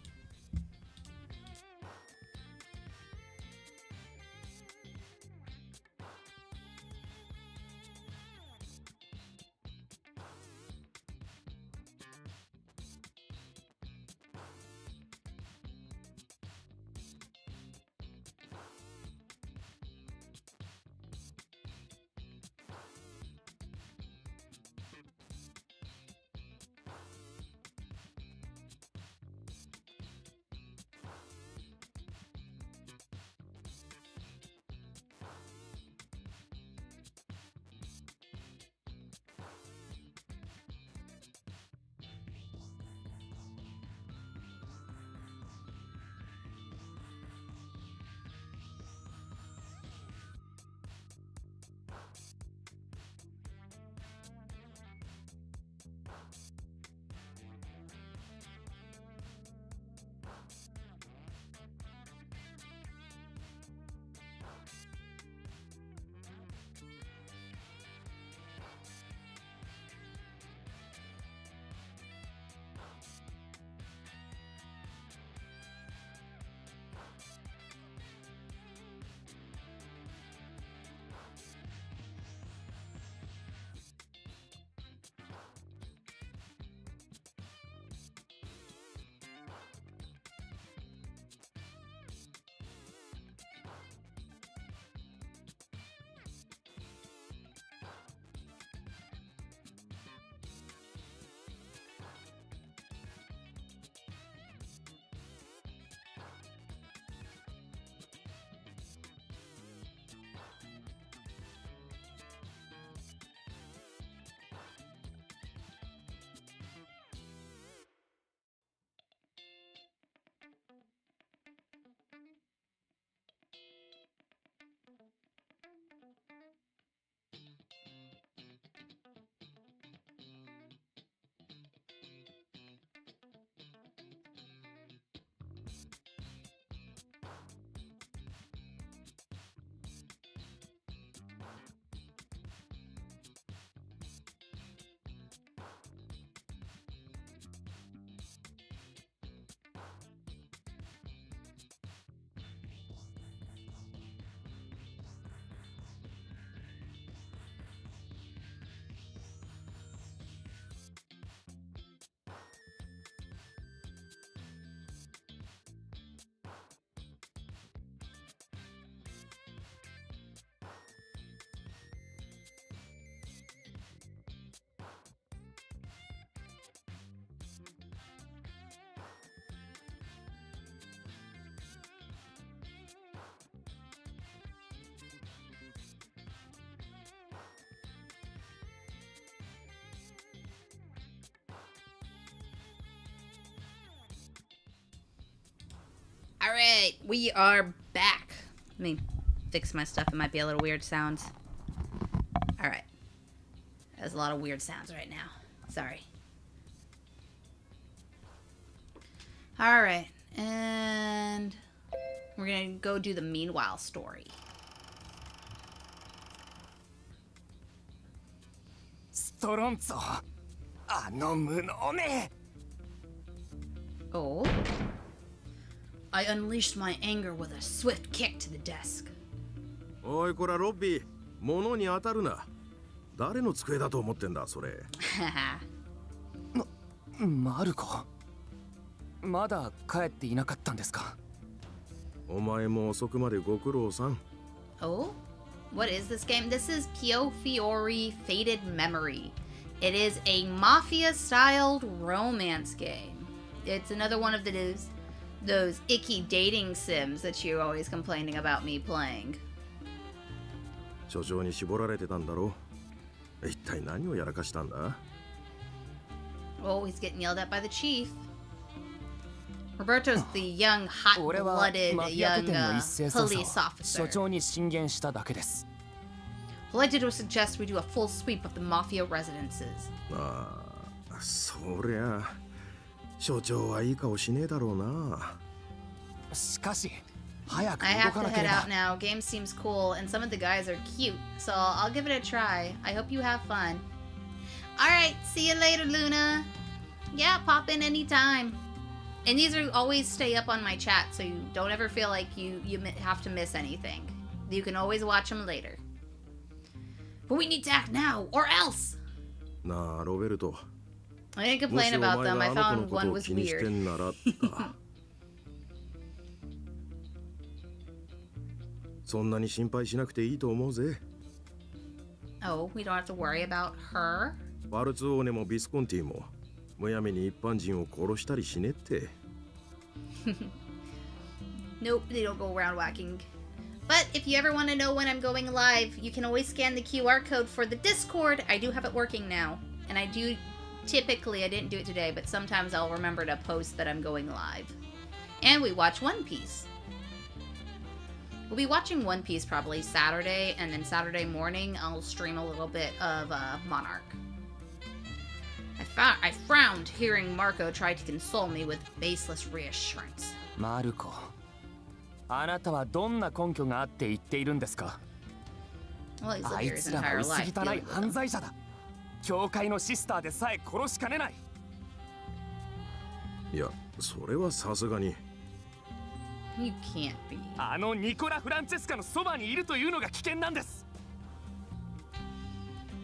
right, we are back. Let me fix my stuff. It might be a little weird sounds. All right. There's a lot of weird sounds right now. Sorry. All right, and we're gonna go do the meanwhile story. Stronzo, anomune. Oh. I unleashed my anger with a swift kick to the desk. おいこらロッビー、物に当たるな。誰の机だと思ってんだそれ。マルコ、まだ帰っていなかったんですか？お前も遅くまでご苦労さん。Oh? What is this game? This is Piofiore Faded Memory. It is a mafia-styled romance game. It's another one of those icky dating sims that you're always complaining about me playing. 所長に絞られてたんだろう。一体何をやらかしたんだ？ Oh, he's getting yelled at by the chief. Roberto's the young, hot-blooded young police 所 officer. 長に進言しただけです。 All I did was suggest we do a full sweep of the mafia residences. ああ、そりゃ所長はいい顔しねえだろうな。しかし、早く I 動 have か to なけ head れば out。now. Game seems cool, and some of the guys are cute, so I'll give it a try. I hope you have fun. Alright, see you later, Luna. Yeah, pop in anytime. And these are always stay up on my chat, so you don't ever feel like you have to miss anything. You can always watch them later. But we need to act now, or else! なあロベルト。 I didn't も complain しお about 前 them. が I あの子の found こ one とを was 気にして weird. んならそんなに心配しなくていいと思うぜ。 Oh, we don't have to worry about her? バルツオーネもビスコンティもむやみに一般人を殺したりしねって。 Nope, they don't go around whacking. But if you ever want to know when I'm going live, you can always scan the QR code for the Discord. I do have it working now. And I do, typically, I didn't do it today, but sometimes I'll remember to post that I'm going live. And we watch One Piece. We'll be watching One Piece probably Saturday, and then Saturday morning I'll stream a little bit of Monarch. I frowned hearing Marco try to console me with baseless reassurance. マルコ、あなたはどんな根拠があって言っているんですか？ Well, he's あ lived い here his つらは entire 薄 life 汚 dealing い with 犯 them. 罪者だ。教会のシスターでさえ殺しかねない。いや、それはさすがに。 You can't be. あのニコラ・フランチェスカのそばにいるというのが危険なんです。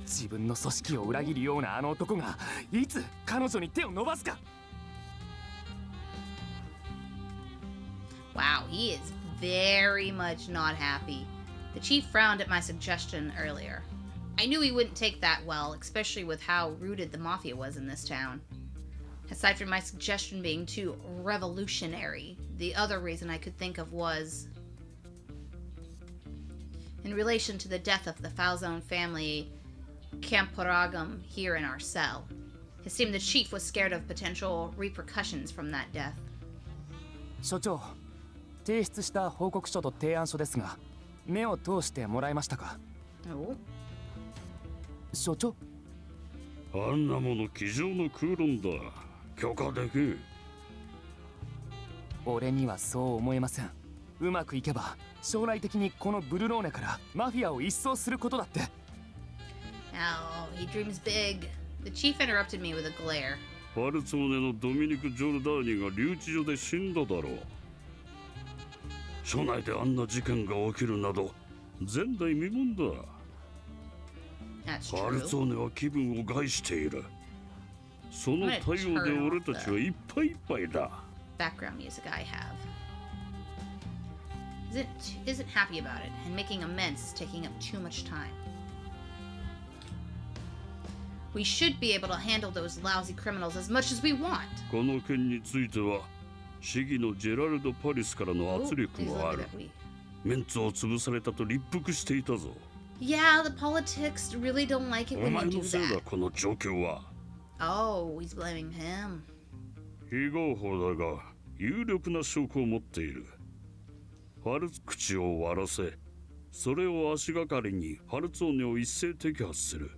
自分の組織を裏切るようなあの男がいつ彼女に手を伸ばすか。 Wow, he is very much not happy. The chief frowned at my suggestion earlier. I knew he wouldn't take that well, especially with how rooted the mafia was in this town. Aside from my suggestion being too revolutionary, the other reason I could think of was in relation to the death of the Falzone family Camporagum here in our cell. It seemed the chief was scared of potential repercussions from that death. 所長、提出した報告書と提案書ですが、目を通してもらえましたか？ Oh? 所長、あんなもの机上の空論だ。許可できん。俺にはそう思えません。うまくいけば将来的にこのブルローネからマフィアを一掃することだって。 Oh, he dreams big. The chief interrupted me with a glare. パルツォーネのドミニク・ジョルダーニが留置所で死んだだろう。署内であんな事件が起きるなど前代未聞だ。 That's パル true. ツォーネは気分を害している。その対応で俺たちはいっぱいいっぱいだ。 Background music I have. Isn't happy about it, and making amends is taking up too much time. We should be able to handle those lousy criminals as much as we want. この件については市議のジェラルド・パリスからの Oh, 圧力 he's もあ looking る。 at me. メンツを潰されたと立腹していたぞ。 Yeah, the politics really don't like it お when 前 they の do せいだ that. この状況は。 Oh, he's blaming him. 非合法だが有力な証拠を持っている。ファルツ口を割らせ、それを足がかりにファルツォーネを一斉摘発する。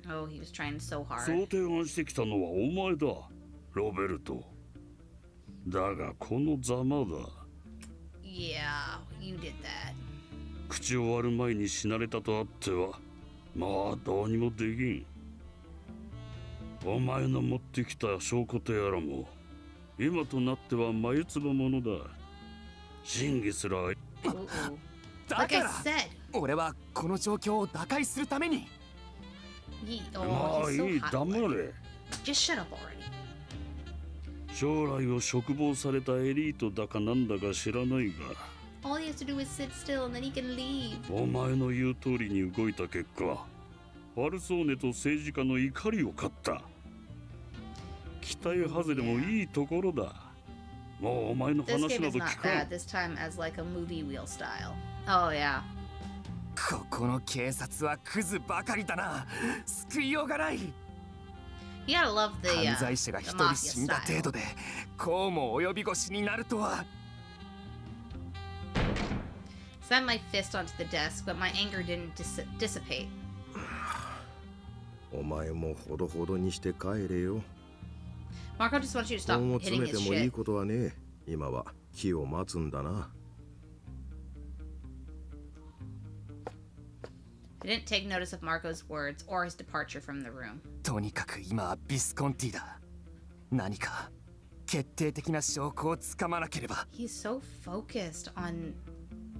Oh, he was trying so そ hard. う提案してきたのはお前だ、ロベルト。だがこのざまだ。Yeah, you did that. 口を割る前に死なれたとあっては、まあどうにもできん。お前の持ってきた証拠とやらも、今となっては眉唾者だ。真偽すら。Ooh. だ Like か I ら said. 俺はこの状況を打開するために Oh, まあ he's so いい、 hot. 黙れ。 Just shut up already. 将来を嘱望されたエリートだかなんだか知らないが、 All he has to do is sit still and then he can leave. お前の言う通りに動いた結果、ファルソーネと政治家の怒りを買った。期待外れもいいところだ。もうお前の This 話 game な is ど not 聞か bad ん。 this time as like a movie wheel style. Oh yeah. ここの警察はクズばかりだな。救いようがない。 You gotta love the 犯罪者が the 一人 mafia 死んだ style. 程度でこうも及び腰になるとは。 Slammed my fist onto the desk, but my anger didn't dissipate. お前もほどほどにして帰れよ。 Marco just wants you to 本 stop を詰 hitting め his てもいい shit. ことはねえ。今は木を待つんだな。I didn't take notice of Marco's words or his departure from the room. とにかく今はビスコンティだ。何か決定的な証拠をつかまなければ。 He's so focused on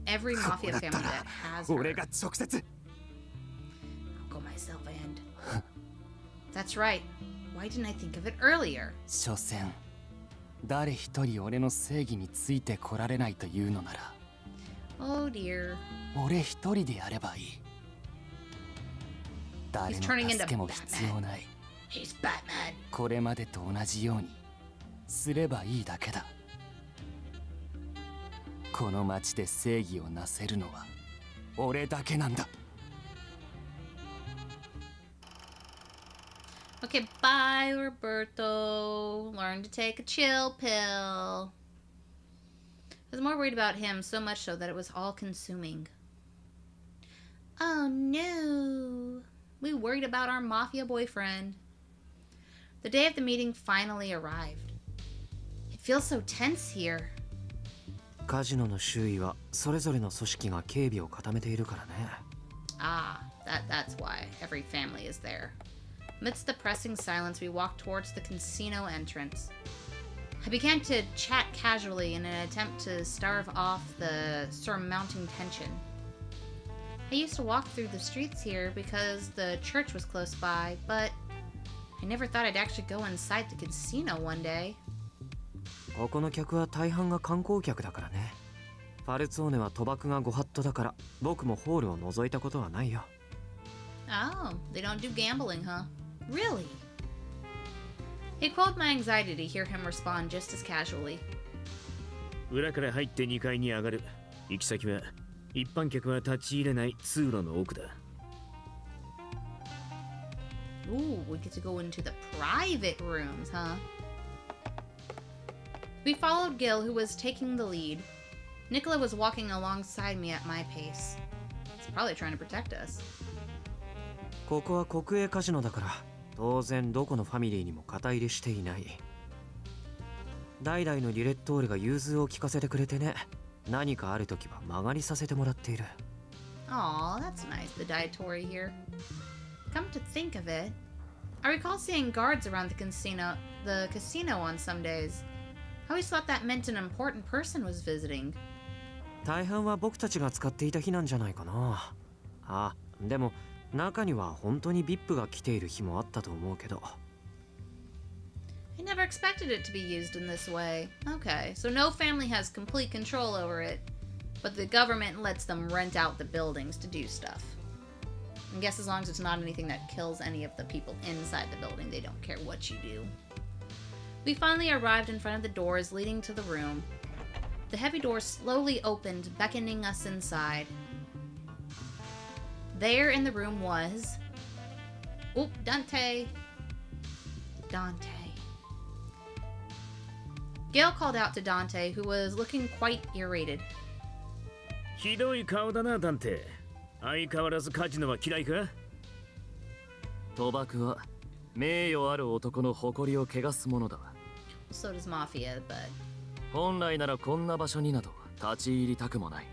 every こう mafia だった family ら that has her. 俺が直接。 I'll go myself and. That's right. Why didn't I think of it earlier? 所詮誰一人俺の正義についてこられないというのなら Oh dear. 俺一人でやればいい。誰 He's turning の into 助けも必要ない。 He's Batman. これまでと同じようにすればいいだけだ。この町で正義をなせるのは俺だけなんだ。 Okay, bye, Roberto. Learn to take a chill pill. I was more worried about him, so much so that it was all consuming. Oh no. We worried about our mafia boyfriend. The day of the meeting finally arrived. It feels so tense here. カジノの周囲はそれぞれの組織が警備を固めているからね。 Ah, that's why every family is there. Amidst the pressing silence, we walked towards the casino entrance. I began to chat casually in an attempt to starve off the surmounting tension. I used to walk through the streets here because the church was close by, but I never thought I'd actually go inside the casino one day. ここの客は大半が観光客だからね。ファルツォーネは賭博がご法度だから僕もホールを覗いたことはないよ。 Oh, they don't do gambling, huh? Really? It quelled my anxiety to hear him respond just as casually. 裏から入って2階に上がる。行き先は一般客は立ち入れない通路の奥だ。 Ooh, we get to go into the private rooms, huh? We followed Gil, who was taking the lead. Nicola was walking alongside me at my pace. He's probably trying to protect us. ここは国営カジノだから当然どこのファミリーにも肩入れしていない。代々のリレットールが融通を聞かせてくれてね。何かあるときは曲がりさせてもらっている。 Aw, that's nice, the dietary here. Come to think of it, I recall seeing guards around the casino on some days. I always thought that meant an important person was visiting. 大半は僕たちが使っていた日なんじゃないかな。あ、でも中には本当に VIP が来ている日もあったと思うけど。 I never expected it to be used in this way. Okay, so no family has complete control over it, but the government lets them rent out the buildings to do stuff. I guess as long as it's not anything that kills any of the people inside the building, they don't care what you do. We finally arrived in front of the doors leading to the room. The heavy door slowly opened, beckoning us inside. There in the room was... Oh, Dante. Dante. Gale called out to Dante, who was looking quite irritated. ひどい顔だな、ダンテ。相変わらずカジノは嫌いか？賭博は名誉ある男の誇りを汚すものだ。 So does Mafia, but 本来ならこんな場所になど立ち入りたくもない。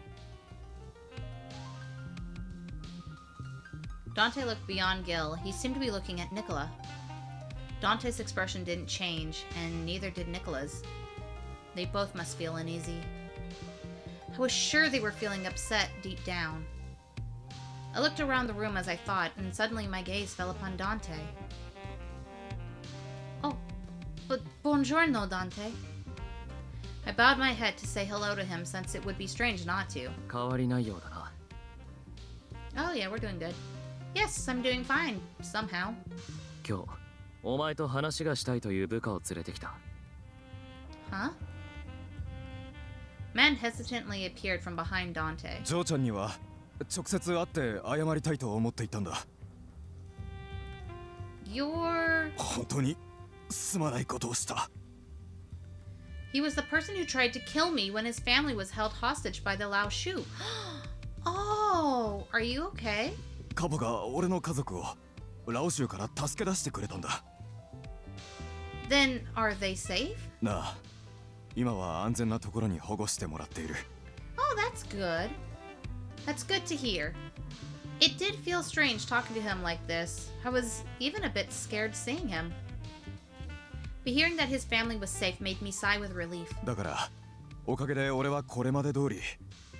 Dante looked beyond Gil. He seemed to be looking at Nicola. Dante's expression didn't change, and neither did Nicola's. They both must feel uneasy. I was sure they were feeling upset deep down. I looked around the room as I thought, and suddenly my gaze fell upon Dante. Oh, but buongiorno, Dante. I bowed my head to say hello to him, since it would be strange not to. 変わりないようだな。 Oh yeah, we're doing good. Yes, I'm doing fine, somehow. 今日お前と話がしたいという部下を連れてきた。 Huh? Man hesitantly appeared from behind Dante. ジョーちゃんには直接会って謝りたいと思っていたんだ。 You're... 本当にすまないことをした。 He was the person who tried to kill me when his family was held hostage by the Lao Shu. Oh, are you okay? カボが俺の家族をラオ州から助け出してくれたんだ。 Then are they safe? なあ、今は安全なところに保護してもらっている。 Oh, that's good. That's good to hear. It did feel strange talking to him like this. I was even a bit scared seeing him. But hearing that his family was safe made me sigh with relief. だからおかげで俺はこれまで通り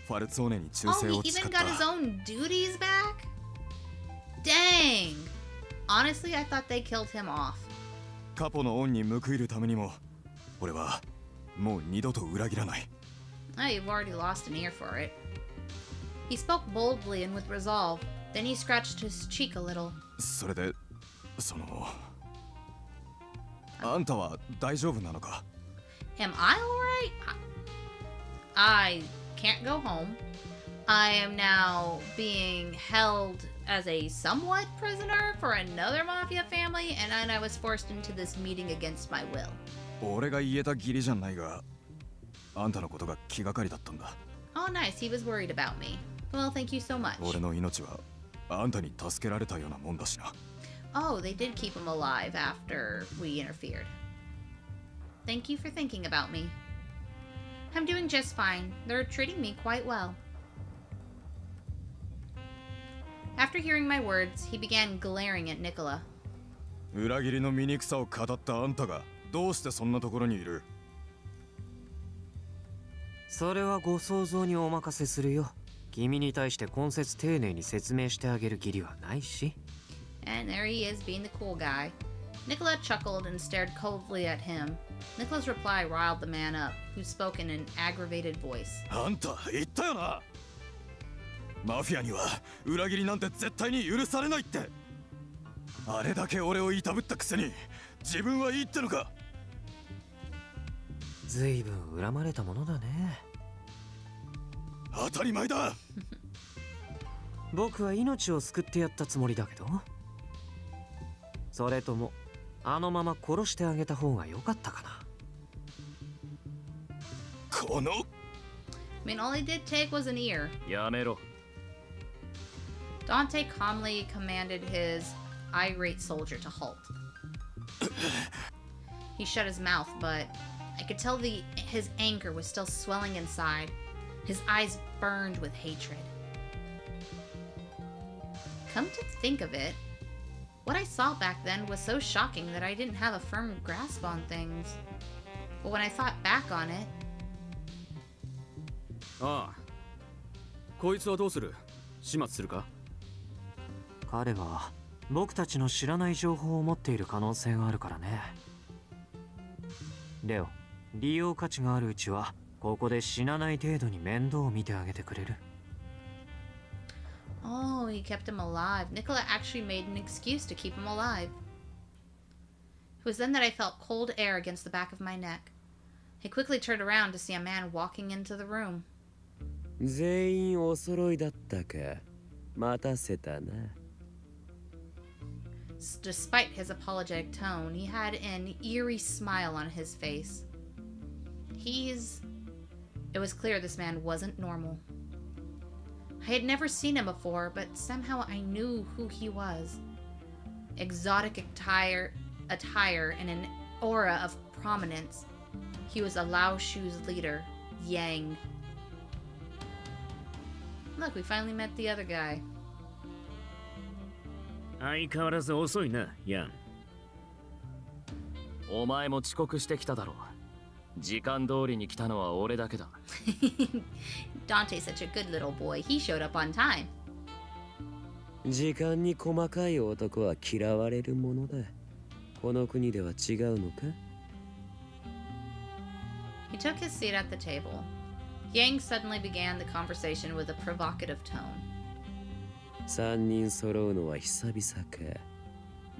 ファルツォーネに忠 Oh, 誠 he を誓 even っ got his た。 own duties back? Dang. Honestly, I thought they killed him off. カポの恩に報いるためにも俺はもう二度と裏切らない。 Oh, you've already lost an ear for it. He spoke boldly and with resolve. Then he scratched his cheek a little. それでそのあんたは大丈夫なのか？ Am I alright? I can't go home. I am now being held as a somewhat prisoner for another mafia family, and then I was forced into this meeting against my will. 俺が言えた義理じゃないが、あんたのことが気がかりだったんだ。 Oh, nice. He was worried about me. Well, thank you so much. 俺の命はあんたに助けられたようなもんだしな。 Oh, they did keep him alive after we interfered. Thank you for thinking about me. I'm doing just fine. They're treating me quite well. After hearing my words, he began glaring at Nicola. 裏切りの醜さを語ったあんたがどうしてそんなところにいる？それはご想像にお任せするよ。君に対して今節丁寧に説明してあげる義理はないし。 And there he is being the cool guy. Nicola chuckled and stared coldly at him. Nicola's reply riled the man up, who spoke in an aggravated voice. あんた言ったよな。マフィアには裏切りなんて絶対に許されないって。あれだけ俺をいたぶったくせに自分はいいってのか。ずいぶん恨まれたものだね。当たり前だ。僕は命を救ってやったつもりだけど。それともあのまま殺してあげた方が良かったかな。この I mean, all he did take was an ear. やめろ。 Dante calmly commanded his irate soldier to halt. He shut his mouth, but I could tell his anger was still swelling inside. His eyes burned with hatred. Come to think of it, what I saw back then was so shocking that I didn't have a firm grasp on things. But when I thought back on it... ああ、こいつはどうする？始末するか？彼は僕たちの知らない情報を持っている可能性があるからね。レオ、利用価値があるうちはここで死なない程度に面倒を見てあげてくれる。 Oh, he kept him alive. Nicola actually made an excuse to keep him alive. It was then that I felt cold air against the back of my neck. I quickly turned around to see a man walking into the room. 全員お揃いだったか。待たせたな。Despite his apologetic tone, he had an eerie smile on his face. It was clear this man wasn't normal. I had never seen him before, but somehow I knew who he was. Exotic attire and an aura of prominence. He was a Lao Shu's leader, Yang. Look, we finally met the other guy. 相変わらず遅いな、ヤン。お前も遅刻してきただろう。時間通りに来たのは俺だけだ。Dante's such a good little boy. He showed up on time. 時間に細かい男は嫌われるものだ。この国では違うのか？ He took his seat at the table. Yang suddenly began the conversation with a provocative tone. 三人揃うのは久々か。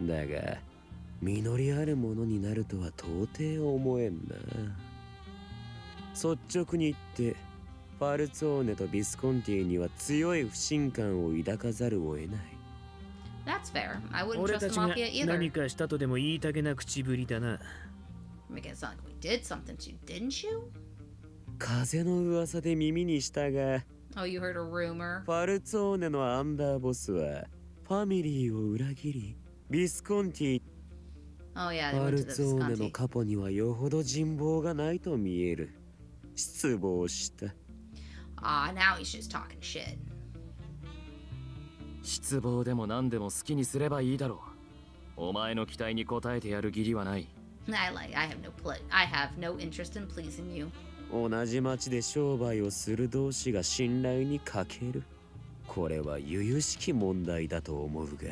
だが、実りあるものになるとは到底思えんな。率直に言って、ファルツォーネとビスコンティには強い不信感を抱かざるを得ない。That's fair. I wouldn't 俺 trust た the ちが mafia either. 何かしたとでも言いたげな口ぶりだな。Make it sound like we did something to you, didn't you? 風の噂で耳にしたが、 Oh, you heard a rumor? ファルツォーネのアンダーボスはファミリーを裏切り、ビスコンティ Oh yeah, フ they ァ went ル to the ツォーネの Visconti. 過去にはよほど人望がないと見える。失望した。Ah, now he's just talking shit. 失望でも何でも好きにすればいいだろう。お前の期待に応えてやる義理はない。I have no interest in pleasing you. 同じ町で商売をする同士が信頼に欠ける。これは由々しき問題だと思うが。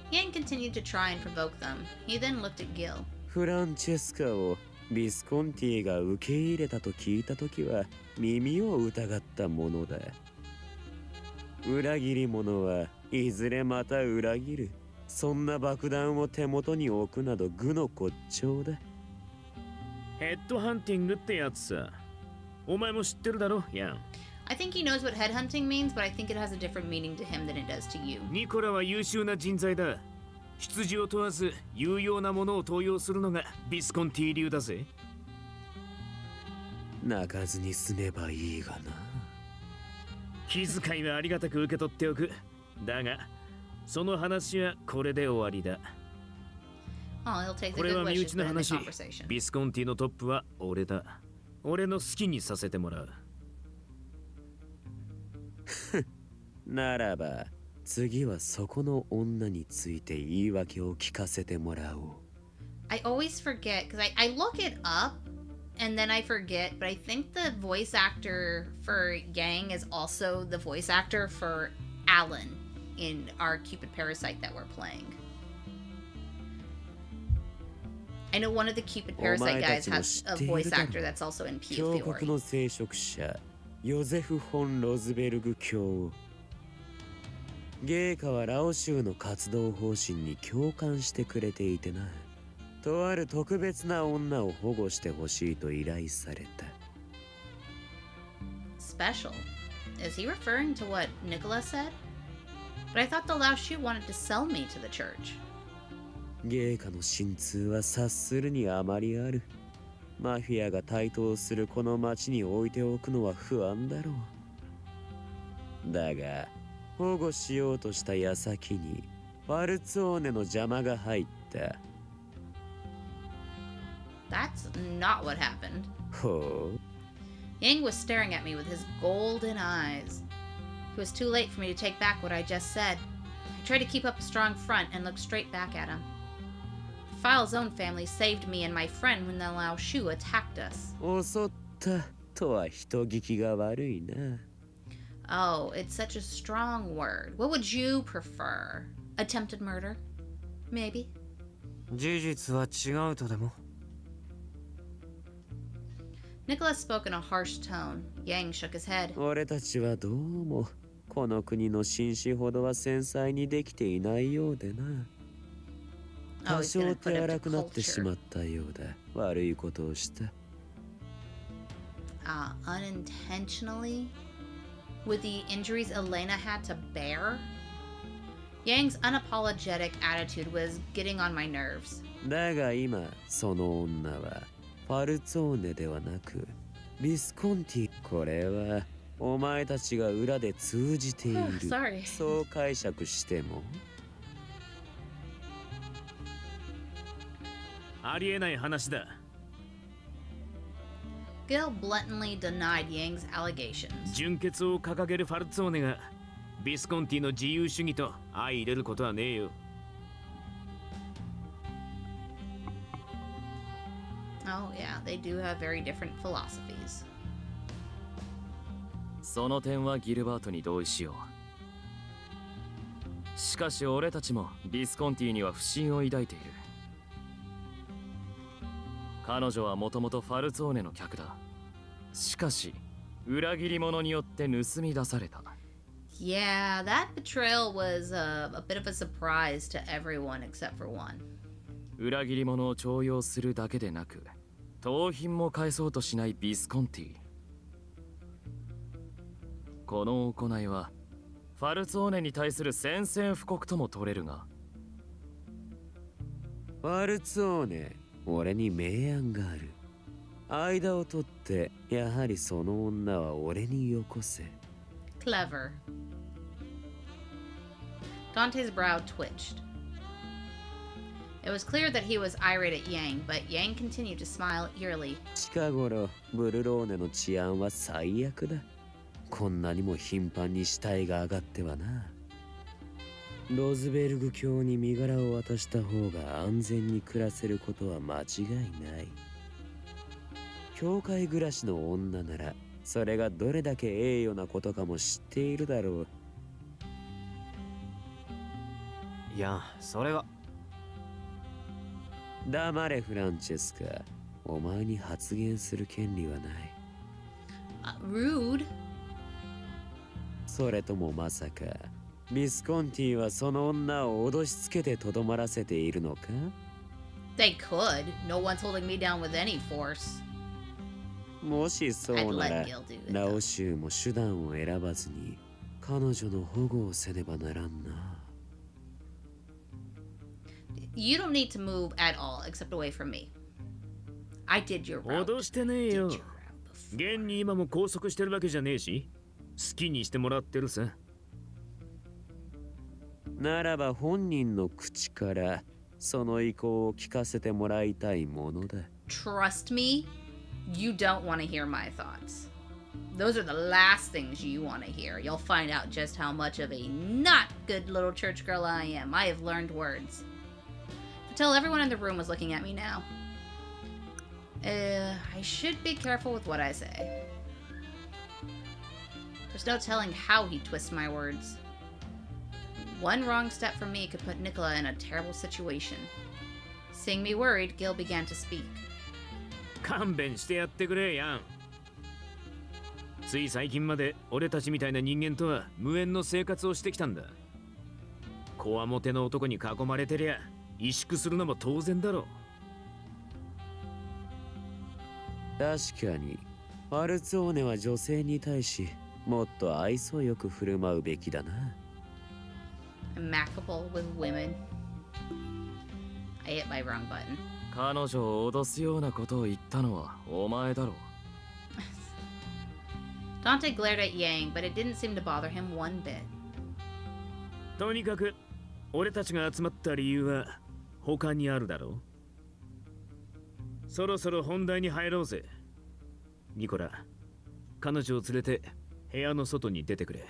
Yang continued to try and provoke them. He then looked at Gil. フランチェスカをビスコンティが受け入れたと聞いたときは耳を疑ったものだ。裏切り者はいずれまた裏切る。そんな爆弾を手元に置くなど愚の骨頂だ。ヘッドハンティングってやつさ。お前も知ってるだろ、ヤン。I think he knows what headhunting means, but I think it has a different meaning to him than it does to you. ニコラは優秀な人材だ。出自を問わず有用なものを登用するのがビスコンティ流だぜ。泣かずに済めばいいがな。気遣いはありがたく受け取っておく。だが、その話はこれで終わりだ。Oh, he'll take the これ good は身 wishes, 内の but in the 話。 conversation. ビスコンティのトップは俺だ。俺の好きにさせてもらう。ならば次はそこの女について言い訳を聞かせてもらおう。 I always forget, because I look it up, and then I forget, but I think the voice actor for Yang is also the voice actor for Alan in our Cupid Parasite that we're playing. I know one of the Cupid Parasite guys has a voice actor that's also in 峡谷 Piofiore. の聖職者ヨゼフ・フォン・ロズベルグ卿。ゲーカはラオ州の活動方針に共感してくれていてな。とある特別な女を保護してほしいと依頼された。Special? Is he referring to what Nicola said? But I thought the Lao Shu wanted to sell me to the church. ゲーカの心痛は察するにあまりある。マフィアが台頭するこの町に置いておくのは不安だろう。だが保護しようとした矢先にファルツォーネの邪魔が入った。That's not what happened. ほう。 Yang was staring at me with his golden eyes. It was too late for me to take back what I just said. I tried to keep up a strong front and looked straight back at him. File's own family saved me and my friend when the Lao Shu attacked us. 襲ったとは人聞きが悪いな。Oh, it's such a strong word. What would you prefer? Attempted murder? Maybe. 事実は違うとでも。 Nicholas spoke in a harsh tone. Yang shook his head. 俺たちはどうもこの国の紳士ほどは繊細にできていないようでな。 Oh, 多 he's 少 gonna put 手 it 荒 to くなってしま culture. ったようだ。悪いことをした。Unintentionally? With the injuries Elena had to bear? Yang's unapologetic attitude was getting on my nerves. だが今その女はファルツォーネではなくビスコンティ、これはお前たちが裏で通じている Sorry. そう解釈してもありえない話だ。 Gil blatantly denied Yang's allegations. 純潔を掲げるファルツォーネがビスコンティの自由主義と相入れることはねえよ。 Oh, yeah, they do have very different philosophies. その点はギルバートに同意しよう。しかし俺たちもビスコンティには不信を抱いている。彼女はもともとファルツォーネの客だ。しかし裏切り者によって盗み出された。 Yeah, that betrayal was a bit of a surprise to everyone except for one. 裏切り者を重用するだけでなく盗品も返そうとしないビスコンティ。この行いはファルツォーネに対する宣戦布告とも取れるが。ファルツォーネ、俺に明暗がある。間を取ってやはりその女は俺によこせ。 Clever. Dante's brow twitched. It was clear that he was irate at Yang, but Yang continued to smile eerily. 近頃ブルローネの治安は最悪だ。こんなにも頻繁に死体が上がってはな。ロズベルグ卿に身柄を渡した方が安全に暮らせることは間違いない。教会暮らしの女ならそれがどれだけ栄誉なことかも知っているだろう。いや、それは。黙れフランチェスカ。お前に発言する権利はない。Rude. それともまさかビスコンティはその女を脅しつけてとどまらせているのか？ They could. No one's holding me down with any force. もしそう I'd な let ら Gil do it. ラ though. オシュウも手段を選ばずに彼女の保護をせねばならんな。You don't need to move at all except away from me. I did your route. 脅してねえ Did よ。 your route before. 現に今も拘束してるわけじゃねえし、好きにしてもらってるさ。ならば本人の口からその意向を聞かせてもらいたいものだ。 Trust me, you don't want to hear my thoughts. Those are the last things you want to hear. You'll find out just how much of a not good little church girl I am. I have learned words. Until everyone in the room was looking at me now. I should be careful with what I say. There's no telling how he twists my words. One wrong step from me could put Nicola in a terrible situation. Seeing me worried, Gil began to speak. 勘弁してやってくれやん。つい最近まで俺たちみたいな人間とは無縁の生活をしてきたんだ。こわもての男に囲まれてりゃ萎縮するのも当然だろう。確かにファルツォーネは女性に対しもっと愛想よく振る舞うべきだな。Amicable with women. I hit my wrong button. 彼女を脅すようなことを言ったのはお前だろう。Dante glared at Yang, but it didn't seem to bother him one bit. とにかく俺たちが集まった理由は他にあるだろう。そろそろ本題に入ろうぜ。ニコラ、彼女を連れて部屋の外に出てくれ。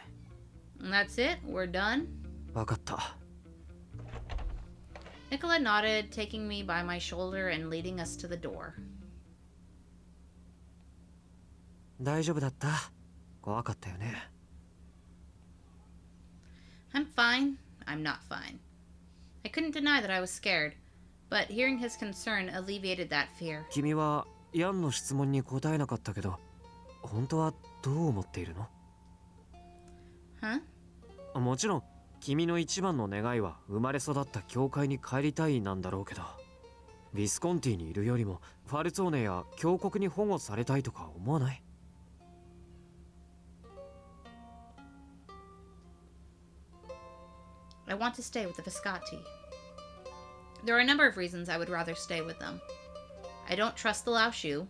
And that's it? We're done? わかった。Nicola nodded, taking me by my shoulder and leading us to the door. 大丈夫だった？怖かったよね。I'm fine. I'm not fine. I couldn't deny that I was scared, but hearing his concern alleviated that fear. 君はヤンの質問に答えなかったけど、本当はどう思っているの？ Huh? もちろん君の一番の願いは生まれ育った教会に帰りたいなんだろうけど、ビスコンティにいるよりもファルツォーネや教国に保護されたいとか思わない？ I want to stay with the Visconti. There are a number of reasons I would rather stay with them. I don't trust the Lao Shu.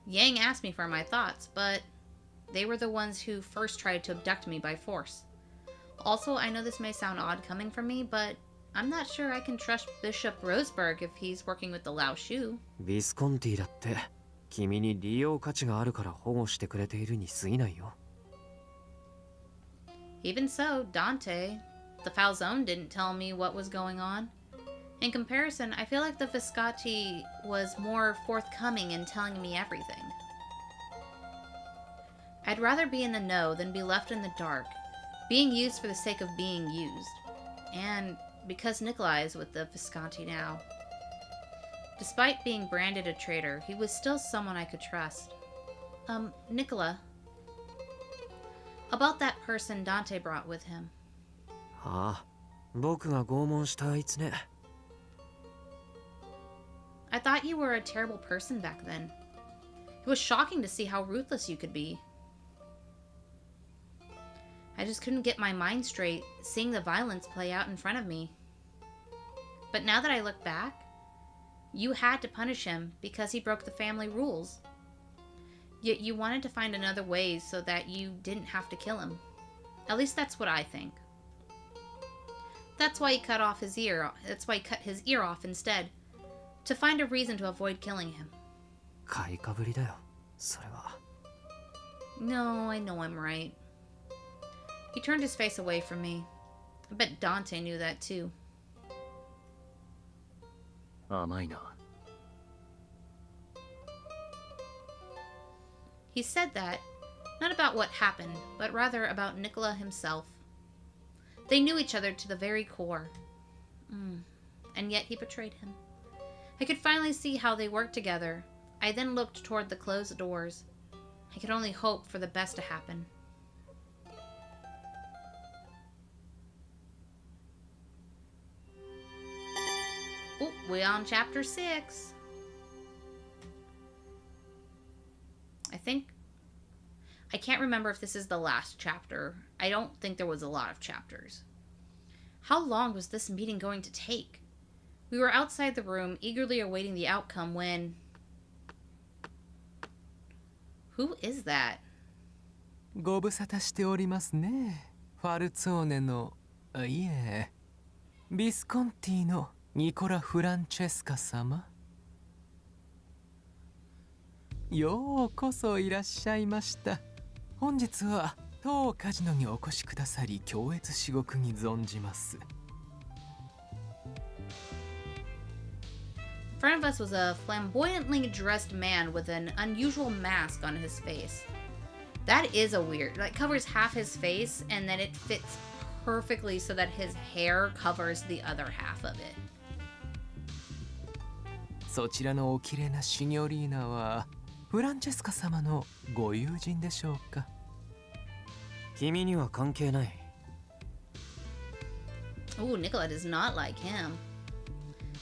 Yang asked me for my thoughts, but they were the ones who first tried to abduct me by force. Also, I know this may sound odd coming from me, but I'm not sure I can trust Bishop Roseberg if he's working with the Lao Shu. ビスコンティだって君に利用価値があるから保護してくれているに過ぎないよ。 Even so, Dante, the Falzone didn't tell me what was going on. In comparison, I feel like the Viscotti was more forthcoming in telling me everything. I'd rather be in the know than be left in the dark, being used for the sake of being used. And because Nikolai is with the Visconti now. Despite being branded a traitor, he was still someone I could trust. Nicola. About that person Dante brought with him. ああ、僕が拷問したあいつね。 I thought you were a terrible person back then. It was shocking to see how ruthless you could be. I just couldn't get my mind straight, seeing the violence play out in front of me. But now that I look back, you had to punish him because he broke the family rules. Yet you wanted to find another way so that you didn't have to kill him. At least that's what I think. That's why he cut off his ear. That's why he cut his ear off instead. To find a reason to avoid killing him. 買いかぶりだよ、それは。 No, I know I'm right. He turned his face away from me. I bet Dante knew that too. 甘いな。 He said that, not about what happened, but rather about Nicola himself. They knew each other to the very core. And yet he betrayed him. I could finally see how they worked together. I then looked toward the closed doors. I could only hope for the best to happen. Oh, we're on chapter 6. I can't remember if this is the last chapter. I don't think there was a lot of chapters. How long was this meeting going to take? We were outside the room, eagerly awaiting the outcome when... Who is that? ご無沙汰しておりますね。ファルツォーネの、いえ、ビスコンティのニコラ・フランチェスカ様。ようこそいらっしゃいました。本日は当カジノにお越しくださり、恐悦至極に存じます。In front of us was a flamboyantly dressed man with an unusual mask on his face. That is a weird, like, covers half his face and then it fits perfectly so that his hair covers the other half of it. そちらのお綺麗なシニョリーナはフランチェスカ様のご友人でしょうか。君には関係ない。 Ooh, Nicola does not like him.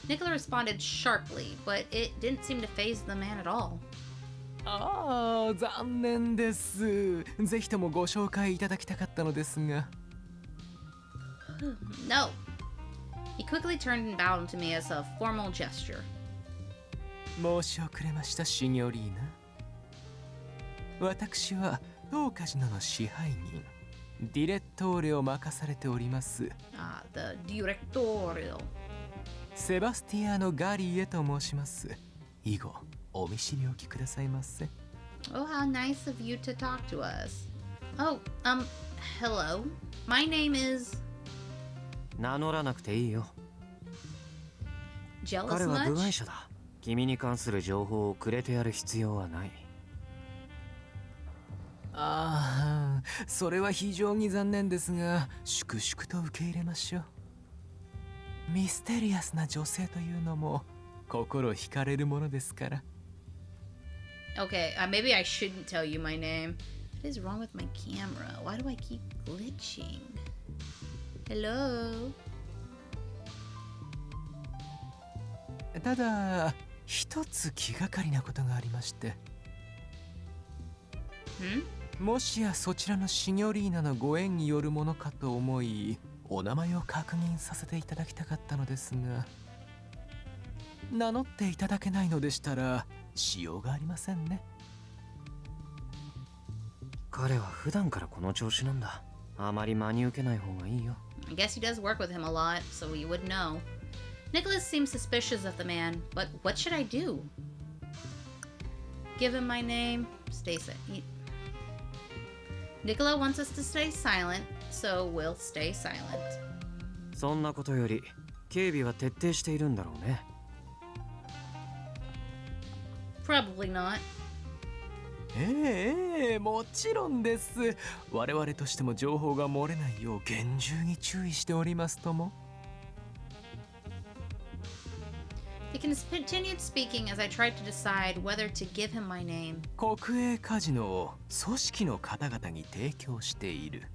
Nicola responded sharply, but it didn't seem to faze the man at all. ああ、残念です。ぜひともご紹介いただきたかったのですが。No. He quickly turned and bowed to me as a formal gesture. 申し遅れました、シニョリーナ。私は当カジノの支配人、ディレットーレを任されております。Ah, the directorio. セバスティアーノ・ガリエと申します。以後、お見知りおきくださいませ。Oh, how nice of you to talk to us. Oh, hello. My name is... 名乗らなくていいよ。 Jealous 彼は部外 much? 者だ。君に関する情報をくれてやる必要はない。ああ、それは非常に残念ですが、粛々と受け入れましょう。ミステリアスな女性というのも心惹かれるものですから。Okay, maybe I shouldn't tell you my name. What is wrong with my camera? Why do I keep glitching? Hello? ただ、一つ気がかりなことがありまして。もしやそちらのシニョリーナのご縁によるものかと思い、お名前を確認させていただきたかったのですが、名乗っていただけないのでしたらしようがありませんね。彼は普段からこの調子なんだ。あまり真に受けない方がいいよ。I guess he does work with him a lot, so you would know. Nicholas seems suspicious of the man, but what should I do? Give him my name. Stay silent. Nicola wants us to stay silent, so we'll stay silent. そんなことより警備は徹底しているんだろうね。Probably not. もちろんです。我々としても情報が漏れないよう厳重に注意しておりますとも。He continued speaking as I tried to decide whether to give him my name. 国営カジノを組織の方々に提供している。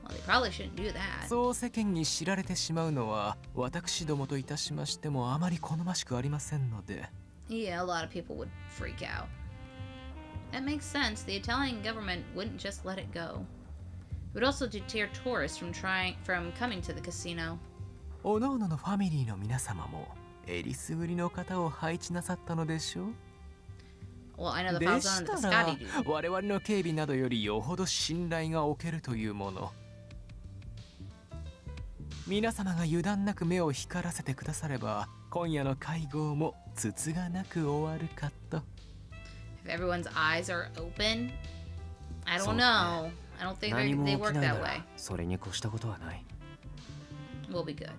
Well, they probably shouldn't do that. そう世間に知られてしまうのは私どもといたしましてもあまり好ましくありませんので。Yeah, a lot of people would freak out. That makes sense. The Italian government wouldn't just let it go. It would also deter tourists from coming to the casino. おのおののファミリーの皆様もえりすぐりの方を配置なさったのでしょう。 Well, I know the で Falcon し and the たら Scotty do. 我々の警備などよりよほど信頼がおけるというもの。皆様が油断なく目を光らせてくだされば今夜の会合もつつがなく終わるかと。 If everyone's eyes are open, I そう don't ね。 know. I don't think 何 they も起き work ないな that ら way. それに越したことはない。 We'll be good.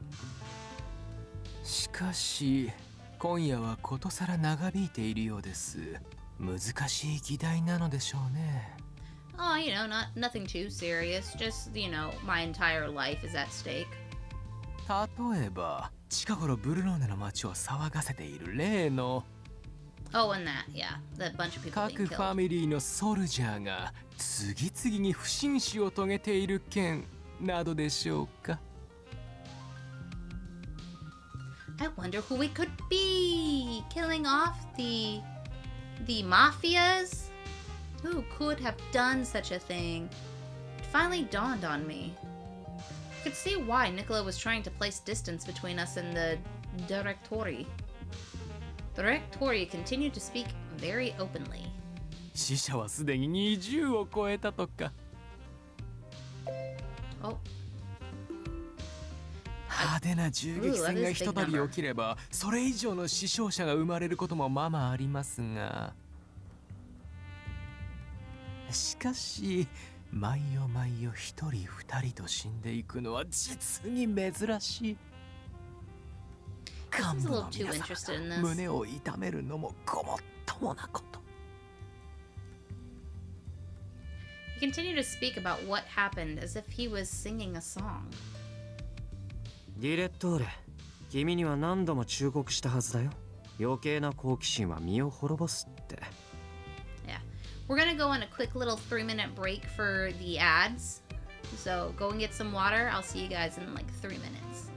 しかし今夜はことさら長引いているようです。難しい議題なのでしょうね。 Oh, nothing too serious. Just, my entire life is at stake. 例えば近頃ブルローネの街を騒がせている例の Oh, and that, yeah. That bunch of people 各 being ファ killed. ミリーのソルジャーが次々に不審死を遂げている件などでしょうか。 I wonder who it could be. Killing off the mafias? Who could have done such a thing? It finally dawned on me. I could see why Nicola was trying to place distance between us and the Directori. The Directori continued to speak very openly. 死者はすでに20を超えたとか。 Oh, 派手な銃撃戦がひとたび起きればそれ以上の死傷者が生まれることもままありますが、しかし毎夜毎夜一人二人と死んでいくのは実に珍しい。 幹部の皆様が胸を痛めるのもごもっともなこと。 he continued to speak about what happened as if he was singing a song. ディレットーレ、君には何度も忠告したはずだよ。余計な好奇心は身を滅ぼすって。 Yeah. We're gonna go on a quick little 3-minute break for the ads. So go and get some water. I'll see you guys in like 3 minutes.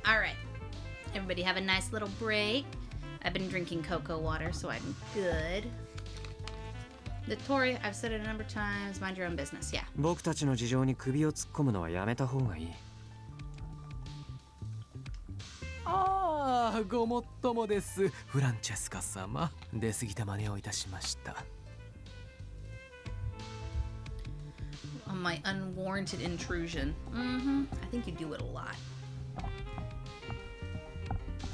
All right. Everybody have a nice little break. I've been drinking cocoa water, so I'm good. The Tori, I've said it a number of times. Mind your own business. Yeah. 僕たちの事情に首を突っ込むのはやめた方がいい。ああ、ごもっともです。フランチェスカ様。出過ぎた真似をいたしました。On my unwarranted intrusion. I think you do it a lot.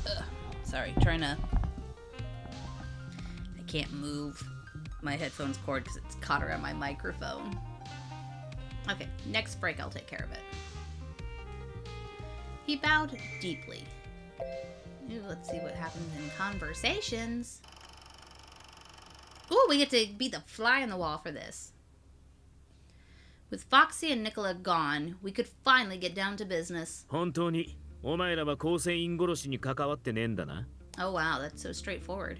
Ugh. Sorry, trying to... I can't move my headphones cord because it's caught around my microphone. Okay, next break I'll take care of it. He bowed deeply. Ooh, let's see what happens in conversations. Ooh, we get to be the fly on the wall for this. With Foxy and Nicola gone, we could finally get down to business. 本当にお前らは構成員殺しに関わってねえんだな。Oh wow, that's so straightforward.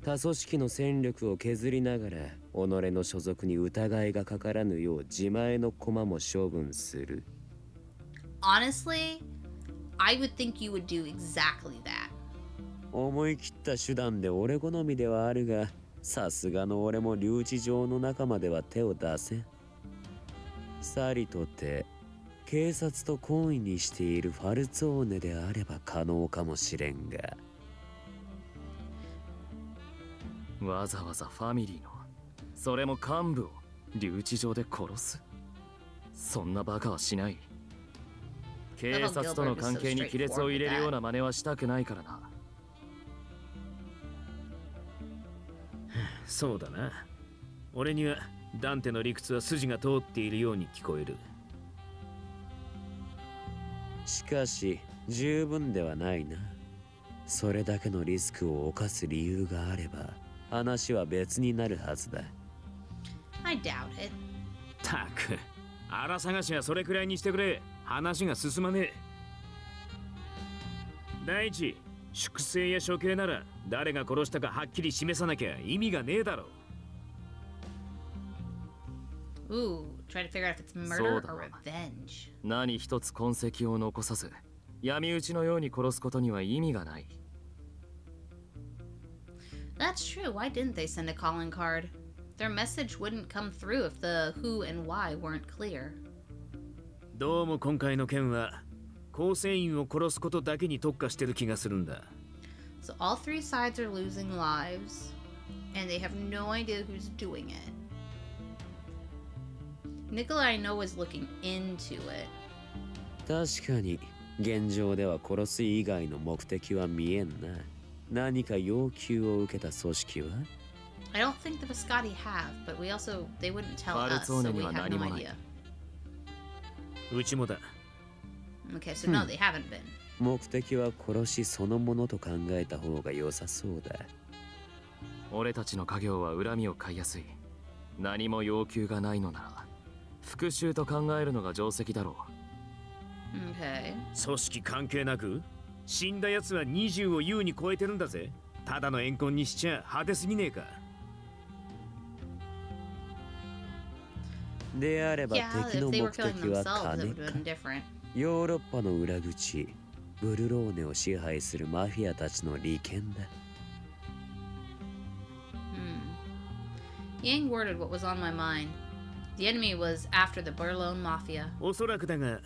他組織の戦力を削りながら己の所属に疑いがかからぬよう自前の駒も処分する。 Honestly, I would think you would do exactly that. 思い切った手段で俺好みではあるが、さすがの俺も留置場の中までは手を出せん。さりとて警察と懇意にしているファルツォーネであれば可能かもしれんが。わざわざファミリーの、それも幹部を留置場で殺す。そんなバカはしない。警察との関係に亀裂を入れるような真似はしたくないからな。そうだな。俺にはダンテの理屈は筋が通っているように聞こえる。しかし十分ではないな。それだけのリスクを冒す理由があれば話は別になるはずだ。 I doubt it. たく、荒探しはそれくらいにしてくれ。話が進まねえ。第一、粛清や処刑なら誰が殺したかはっきり示さなきゃ意味がねえだろ。 Ooh, try to figure out if it's murder or revenge. 何一つ痕跡を残さず闇討ちのように殺すことには意味がない。 That's true. Why didn't they send a calling card? Their message wouldn't come through if the who and why weren't clear. どうも今回の件は構成員を殺すことだけに特化してる気がするんだ。 So all three sides are losing lives, and they have no idea who's doing it. Nicola, I know, is looking into it. 確かに現状では殺す以外の目的は見えんな。何か要求を受けた組織は I don't think the Viscotti have, but they wouldn't tell us, so we have no idea. うちもだ。 Okay, so no, they haven't been. 目的は殺しそのものと考えた方が良さそうだ。俺たちの家業は恨みを買いやすい。何も要求がないのなら復讐と考えるのが定石だろう。 Okay. 組織関係なく死んだ奴は20を優に超えてるんだぜ。ただの怨恨にしちゃ派手すぎねえか。であれば Yeah, 敵 if の they 目 were killing 的は themselves, 金 it would か。 have been different. ヨーロッパの裏口ブルローネを支配するマフィアたちの利権だ。Yang worded what was on my mind. The enemy was after the Burlone Mafia. おそらくだが、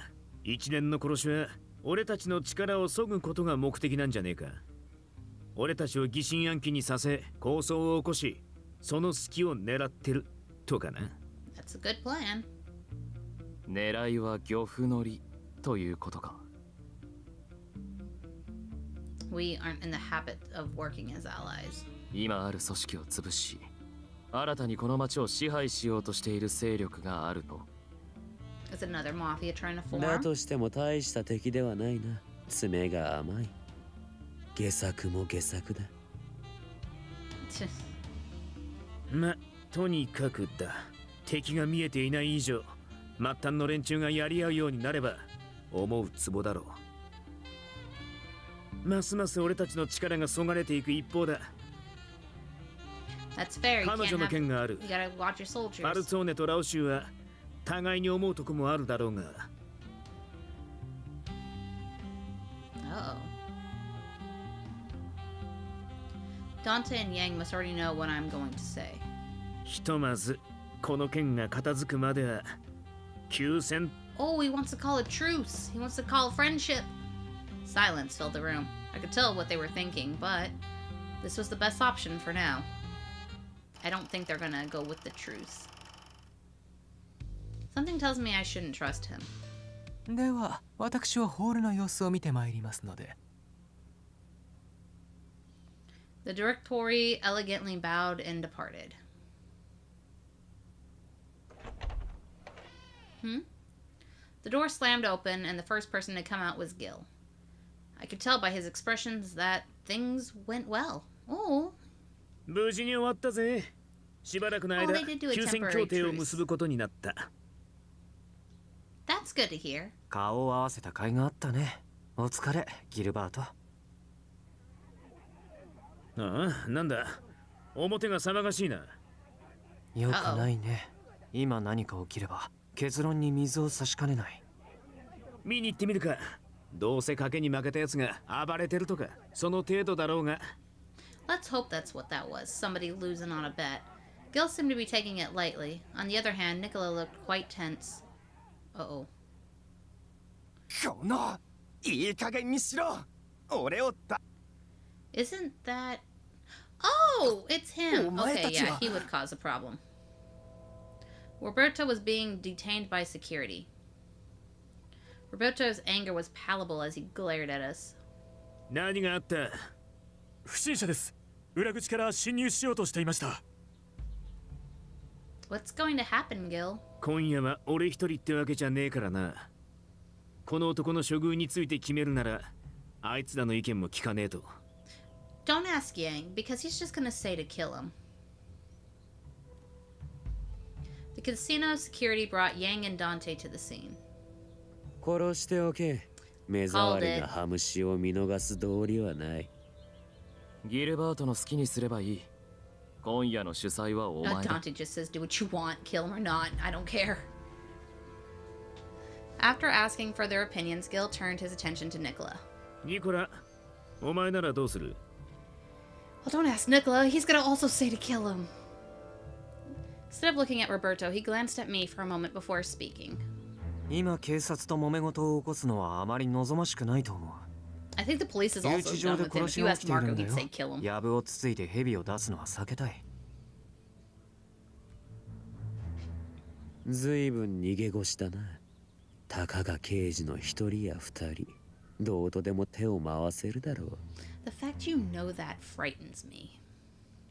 一連の殺しは俺たちの力を削ぐことが目的なんじゃねえか。俺たちを疑心暗鬼にさせ、抗争を起こし、その隙を狙ってるとかな。That's a good plan. 狙いは漁夫の利ということか。We aren't in the habit of working as allies. 今ある組織を潰し、新たにこの町を支配しようとしている勢力があると。Is another mafia trying to だ form? としても大した敵ではないな。爪が甘い。下作も下作だ。ま、とにかくだ。敵が見えていない以上、末端の連中がやり合うようになれば、思うツボだろう。ますます俺たちの力がそがれていく一方だ。That's fair. You 彼女 can't の have. 件がある。 You gotta watch your バル soldiers. ツォーネとラオシュは互いに思うとこもあるだろうが、Dante and Yang must already know what I'm going to say. ひとまずこの件が片付くまでは休戦。 Oh, he wants to call a truce. He wants to call friendship. Silence filled the room. I could tell what they were thinking, but this was the best option for now. I don't think they're gonna go with the truce. Something tells me I shouldn't trust him. では私はホールの様子を見てまいりますので。 The directory elegantly bowed and departed. The door slammed open, and the first person to come out was Gil. I could tell by his expressions that things went well. Oh, 無事に終わったぜ。しばらくの間、 they did do a 休戦 temporary 協定を結ぶことになった。 that's good to hear. 顔を合わせた甲斐があったね。お疲れ、ギルバート。ああ、なんだ。表が騒がしいな。よくないね。今何か起きれば結論に水を差しかねない。見に行ってみるか。どうせ賭けに負けたやつが暴れてるとか、その程度だろうが。 Let's hope that's what that was. Somebody losing on a bet. Gil seemed to be taking it lightly. On the other hand, Nicola looked quite tense. Uh-oh. このいい加減にしろ。俺をだ。 Isn't that... Oh, it's him. Oh, Okay, yeah, お前たちは。 he would cause a problem. Roberto was being detained by security. Roberto's anger was palpable as he glared at us. 何があった？不審者です。裏口から侵入しようとしていました。 What's going to happen, Gil? 今夜は俺一人ってわけじゃねえからな。この男の処遇について決めるなら、あいつらの意見も聞かねえと。 Don't ask Yang, because he's just gonna say to kill him. The casino security brought Yang and Dante to the scene. 殺しておけ。目障りなハムシを見逃す道理はない。ギルバートの好きにすればいい。今夜の主催はお前だ。 Dante just says, do what you want, kill him or not, I don't care. After asking for their opinions, Gil turned his attention to Nicola. ニコラ、お前ならどうする？ Well, don't ask Nicola, he's gonna also say to kill him. Instead of looking at Roberto, he glanced at me for a moment before speaking. 今警察と揉め事を起こすのはあまり望ましくないと思う。 I think the police is 留 also 置場 done で with him. 殺 If し you が起 asked きている Marco, んだ he'd よ。 say kill him. やぶをつついて蛇を出すのは避けたい。ずいぶん逃げ腰だな。たかが刑事の一人や二人、どうとでも手を回せるだろう。 The fact you know that frightens me.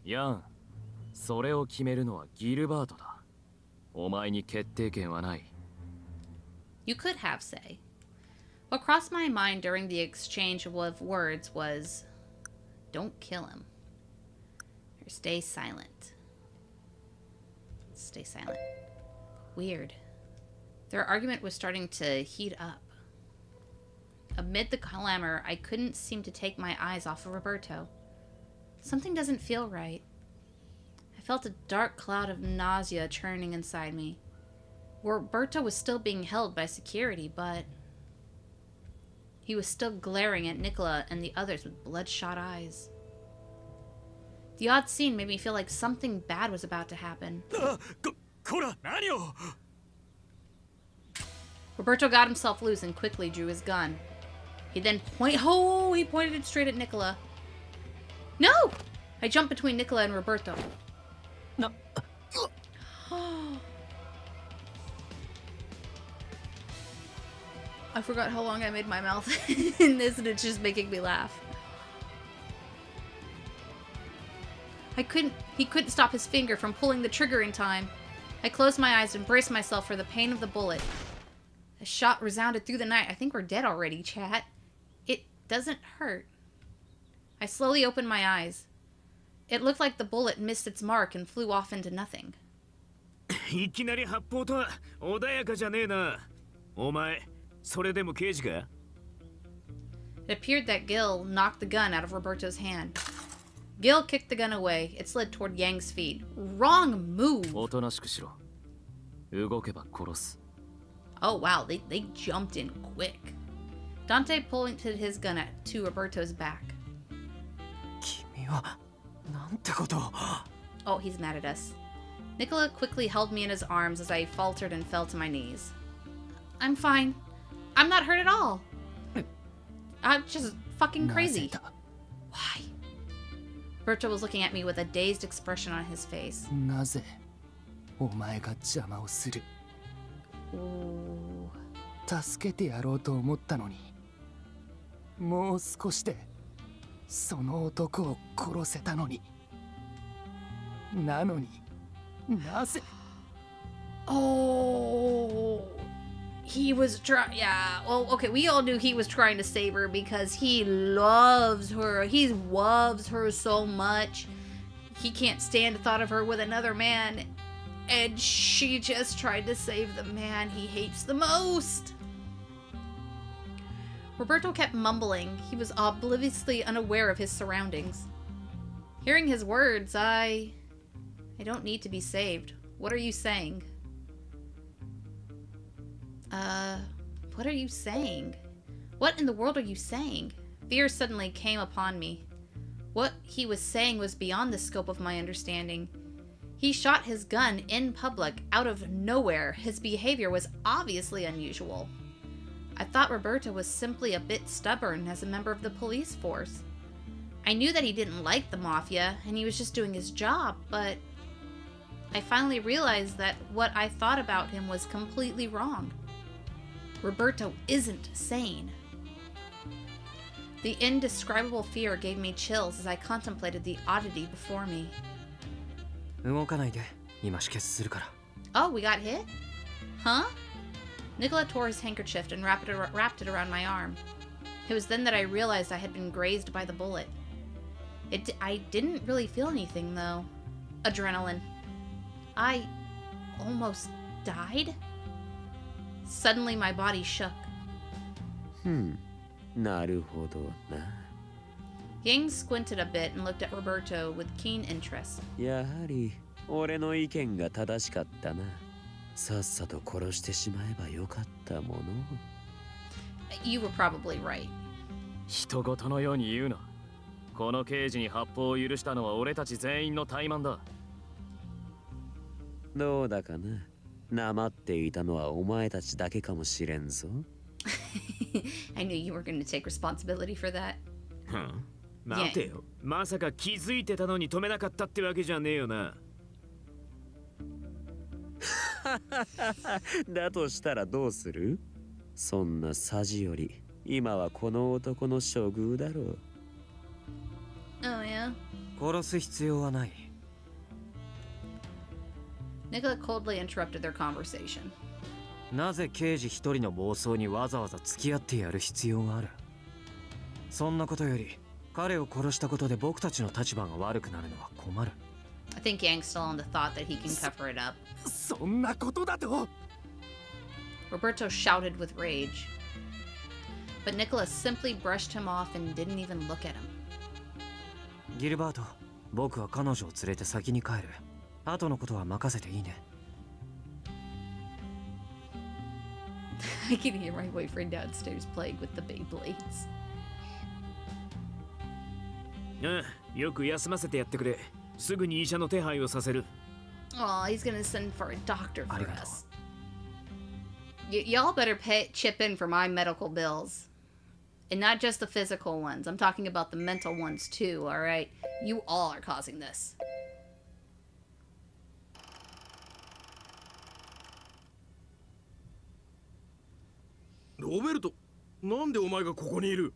ヤン、それを決めるのはギルバートだ。お前に決定権はない。 You could have say. What crossed my mind during the exchange of words was, don't kill him. Or stay silent. Stay silent. Weird. Their argument was starting to heat up. Amid the clamor, I couldn't seem to take my eyes off of Roberto. Something doesn't feel right. I felt a dark cloud of nausea churning inside me. Roberto was still being held by security, but he was still glaring at Nicola and the others with bloodshot eyes. The odd scene made me feel like something bad was about to happen. こら、何を。 Roberto got himself loose and quickly drew his gun. He then he pointed it straight at Nicola. No! I jumped between Nicola and Roberto. No. I forgot how long I made my mouth in this, and it's just making me laugh. He couldn't stop his finger from pulling the trigger in time. I closed my eyes and braced myself for the pain of the bullet. A shot resounded through the night. I think we're dead already, chat. It doesn't hurt. I slowly opened my eyes. It looked like the bullet missed its mark and flew off into nothing. いきなり発砲とは穏やかじゃねえな。お前、それでも刑事か？ It appeared that Gil knocked the gun out of Roberto's hand. Gil kicked the gun away. It slid toward Yang's feet. Wrong move! おとなしくしろ。動けば殺す。 Oh wow, they jumped in quick. Dante pointed his gun to Roberto's back. 君はなんてことを。 Oh, he's mad at us. Nicola quickly held me in his arms as I faltered and fell to my knees. I'm fine. I'm not hurt at all. I'm just fucking crazy. Why? Roberto was looking at me with a dazed expression on his face. なぜお前が邪魔をする。 Ooh. 助けてやろうと思ったのに、もう少しでその男を殺せたのに。なのになぜ。 Oh, he was trying. Yeah. Well, okay. We all knew he was trying to save her because he loves her. He loves her so much. He can't stand the thought of her with another man. And she just tried to save the man he hates the most. Roberto kept mumbling. He was obliviously unaware of his surroundings. Hearing his words, I don't need to be saved. What are you saying? What are you saying? What in the world are you saying? Fear suddenly came upon me. What he was saying was beyond the scope of my understanding. He shot his gun in public, out of nowhere. His behavior was obviously unusual. I thought Roberto was simply a bit stubborn as a member of the police force. I knew that he didn't like the mafia, and he was just doing his job, but I finally realized that what I thought about him was completely wrong. Roberto isn't sane. The indescribable fear gave me chills as I contemplated the oddity before me. 動かないで。今止血するから。 Oh, we got hit? Huh? Nicola tore his handkerchief and wrapped it around my arm. It was then that I realized I had been grazed by the bullet. I didn't really feel anything, though. Adrenaline. I almost died? Suddenly my body shook. なるほどな。 Yang squinted a bit and looked at Roberto with keen interest. やはり俺の意見が正しかったな。さっさと殺してしまえばよかったもの。 You were probably right. 人事のように言うな。この刑事に発砲を許したのは俺たち全員の怠慢だ。どうだかな。なまっていたのはお前たちだけかもしれんぞ。I knew you were going to take responsibility for that. 待てよ。まさか気づいてたのに止めなかったってわけじゃねえよな。だとしたらどうする？そんなさじより今はこの男の処遇だろう。 Oh, yeah? 殺す必要はない。 Nicola coldly interrupted their conversation. なぜ刑事一人の暴走にわざわざ付き合ってやる必要がある？そんなことより彼を殺したことで僕たちの立場が悪くなるのは困る。 I think Yang's still on the thought that he can cover it up. そんなことだと。 Roberto shouted with rage. But Nicola simply brushed him off and didn't even look at him. ギルバート、僕は彼女を連れて先に帰る。後のことは任せていいね。I can hear my boyfriend downstairs playing with the Beyblades. よく休ませてやってくれ。すぐに医者の手配をさせる。 Oh, he's gonna send for a doctor for ありがとう。 us. Y'all better chip in for my medical bills. And not just the physical ones. I'm talking about the mental ones too, alright? You all are causing this. ロベルト、なんでお前がここにいる？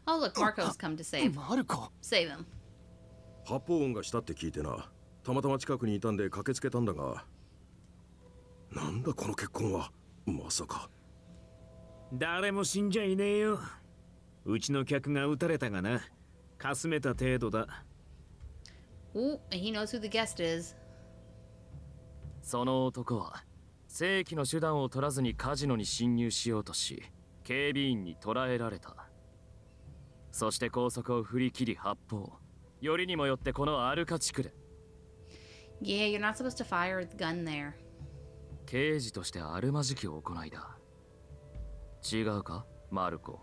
Oh, look, Marco's come to save. マルコ。 Save him. 発砲音がしたって聞いてな。たまたま近くにいたんで駆けつけたんだが。なんだこの血痕は。まさか。誰も死んじゃいねえよ。うちの客が撃たれたがな。かすめた程度だ。Ooh, and he knows who the guest is. その男は正規の手段を取らずにカジノに侵入しようとし、警備員に捕らえられた。そして高速を振り切り発砲。よりにもよってこのアルカ地区で。Yeah, you're not supposed to fire the gun there. 刑事としてあるまじき行いだ。違うか、マルコ。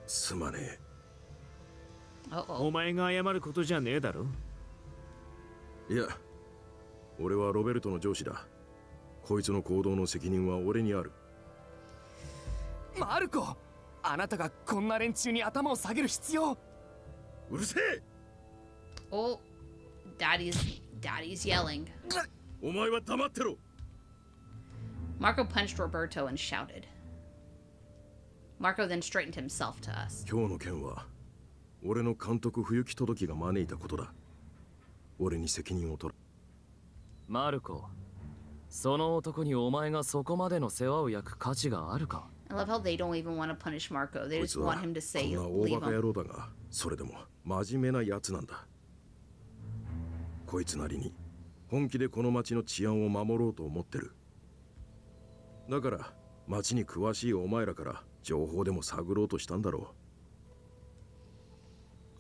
すまねえ。お前が謝ることじゃねえだろ。いや、俺はロベルトの上司だ。こいつの行動の責任は俺にある。マルコ、あなたがこんな連中に頭を下げる必要。うるせえ。 Oh, Daddy's yelling. お前は黙ってろ。 Marco punched Roberto and shouted. Marco then straightened himself to us. 今日の件は俺の監督不行き届きが招いたことだ。俺に責任を取る。マルコ、その男にお前がそこまでの世話を焼く価値があるか？ I love how they don't even want to punish Marco. They こい just つは want him to こ say んな leave 大バカ野 him. 郎だが、それでも真面目なやつなんだ。こいつなりに本気でこの町の治安を守ろうと思ってる。だから町に詳しいお前らから情報でも探ろうとしたんだろ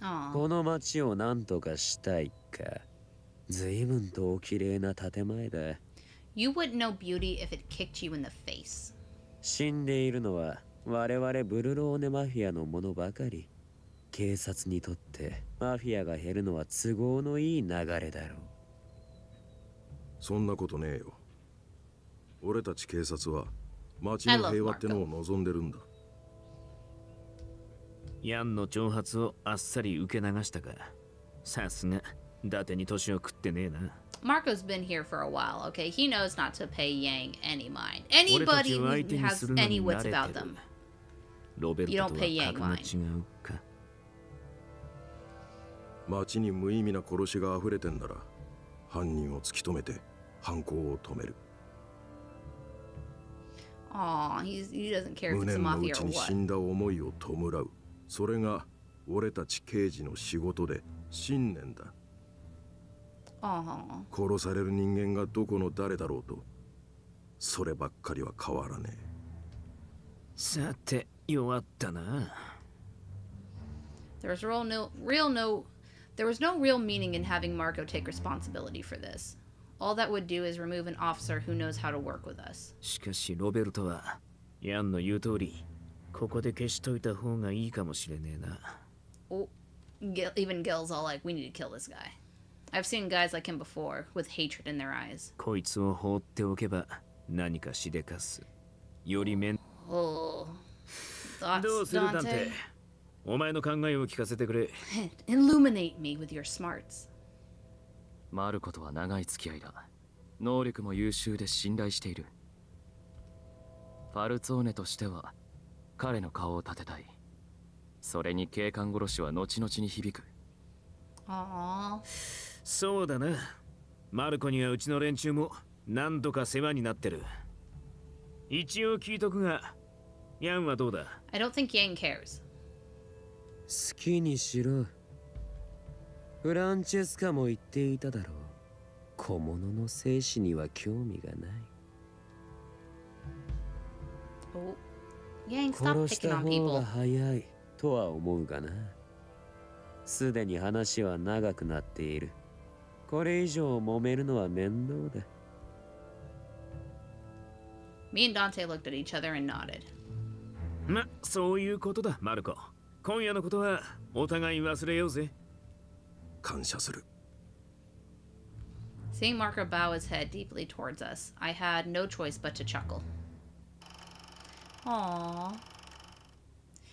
Aw. この町を何とかしたいか。随分とお綺麗な建前だ。 You wouldn't know beauty if it kicked you in the face. 死んでいるのは我々ブルローネマフィアのものばかり。警察にとってマフィアが減るのは都合のいい流れだろう。そんなことねえよ。俺たち警察は町の平和ってのを望んでるんだ。ヤンの挑発をあっさり受け流したか。さすが伊達に年を食ってねえな。 Marco's been here for a while, okay? He knows not to pay Yang any mind. 俺た Anybody ちを相手 who に has するの any に wits 慣れ about てる them. ロベル You ト don't とは pay Yang 格が mind. 違うか。町に無意味な殺しが溢れてんなら犯人を突き止めて犯行を止める。 Aw, he doesn't care if 無 it's a 念のう mafia ち or に死 what. んだ思いを弔う。それが俺たち刑事の仕事で信念だ。 Aw. 殺される人間がどこの誰だろうとそればっかりは変わらねえ。さて弱ったな。 There was there was no real meaning in having Marco take responsibility for this. All that would do is remove an officer who knows how to work with us. しかしロベルトはヤンの言う通りここで消しといた方がいいかもしれねえな。 Oh, even Gil's all like, we need to kill this guy. I've seen guys like him before, with hatred in their eyes. こいつを放っておけば何かしでかす。より面 Oh. ど Thoughts, うするだん Dante? て。お前の考えを聞かせてくれ。 Illuminate me with your smarts. マルコとは長い付き合いだ。能力も優秀で信頼している。ファルツォーネとしては彼の顔を立てたい。それに警官殺しは後々に響く。 Aww. そうだな。マルコにはうちの連中も何度か世話になってる。一応聞いとくが、ヤンはどうだ？ I don't think Yang cares. 好きにしろ。フランチェスカも言っていただろう。小物の生死には興味がない。 Oh. Yang, stop 殺し picking た on 方 people. が早いとは思うがな。すでに話は長くなっている。これ以上揉めるのは面倒だ。 Me and Dante looked at each other and nodded. ま、そういうことだ、マルコ。今夜のことはお互い忘れようぜ。感謝する。 Seeing Marco bow his head deeply towards us, I had no choice but to chuckle. Aww.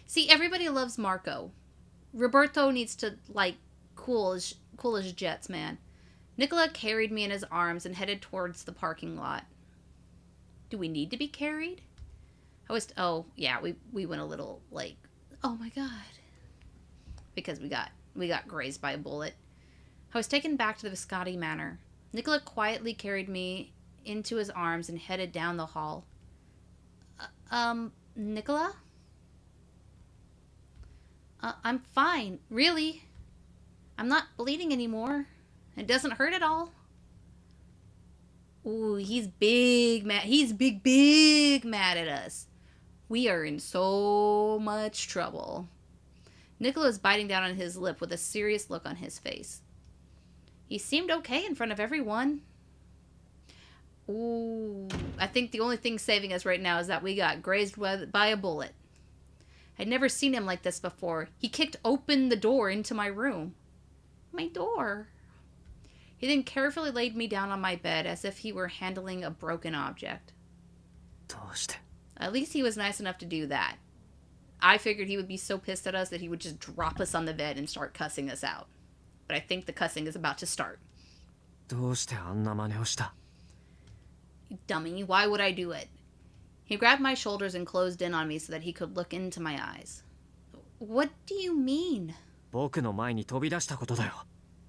See, everybody loves Marco. Roberto needs to, like, cool his jets, man. Nicola carried me in his arms and headed towards the parking lot. Do we need to be carried? Oh, yeah, we went a little, like, oh my god. Because we got grazed by a bullet. I was taken back to the Viscotti Manor. Nicola quietly carried me into his arms and headed down the hall. Nicola? I'm fine, really. I'm not bleeding anymore. It doesn't hurt at all. Ooh, he's big mad. He's big mad at us. We are in so much trouble. Nicola is biting down on his lip with a serious look on his face. He seemed okay in front of everyone. Ooh, I think the only thing saving us right now is that we got grazed by a bullet. I'd never seen him like this before. He kicked open the door into my room. My door. He then carefully laid me down on my bed as if he were handling a broken object. どうして At least he was nice enough to do that. I figured he would be so pissed at us that he would just drop us on the bed and start cussing us out. But I think the cussing is about to start. どうしてあんな真似をした You dummy, why would I do it? He grabbed my shoulders and closed in on me so that he could look into my eyes. What do you mean? 僕の前に飛び出したことだよ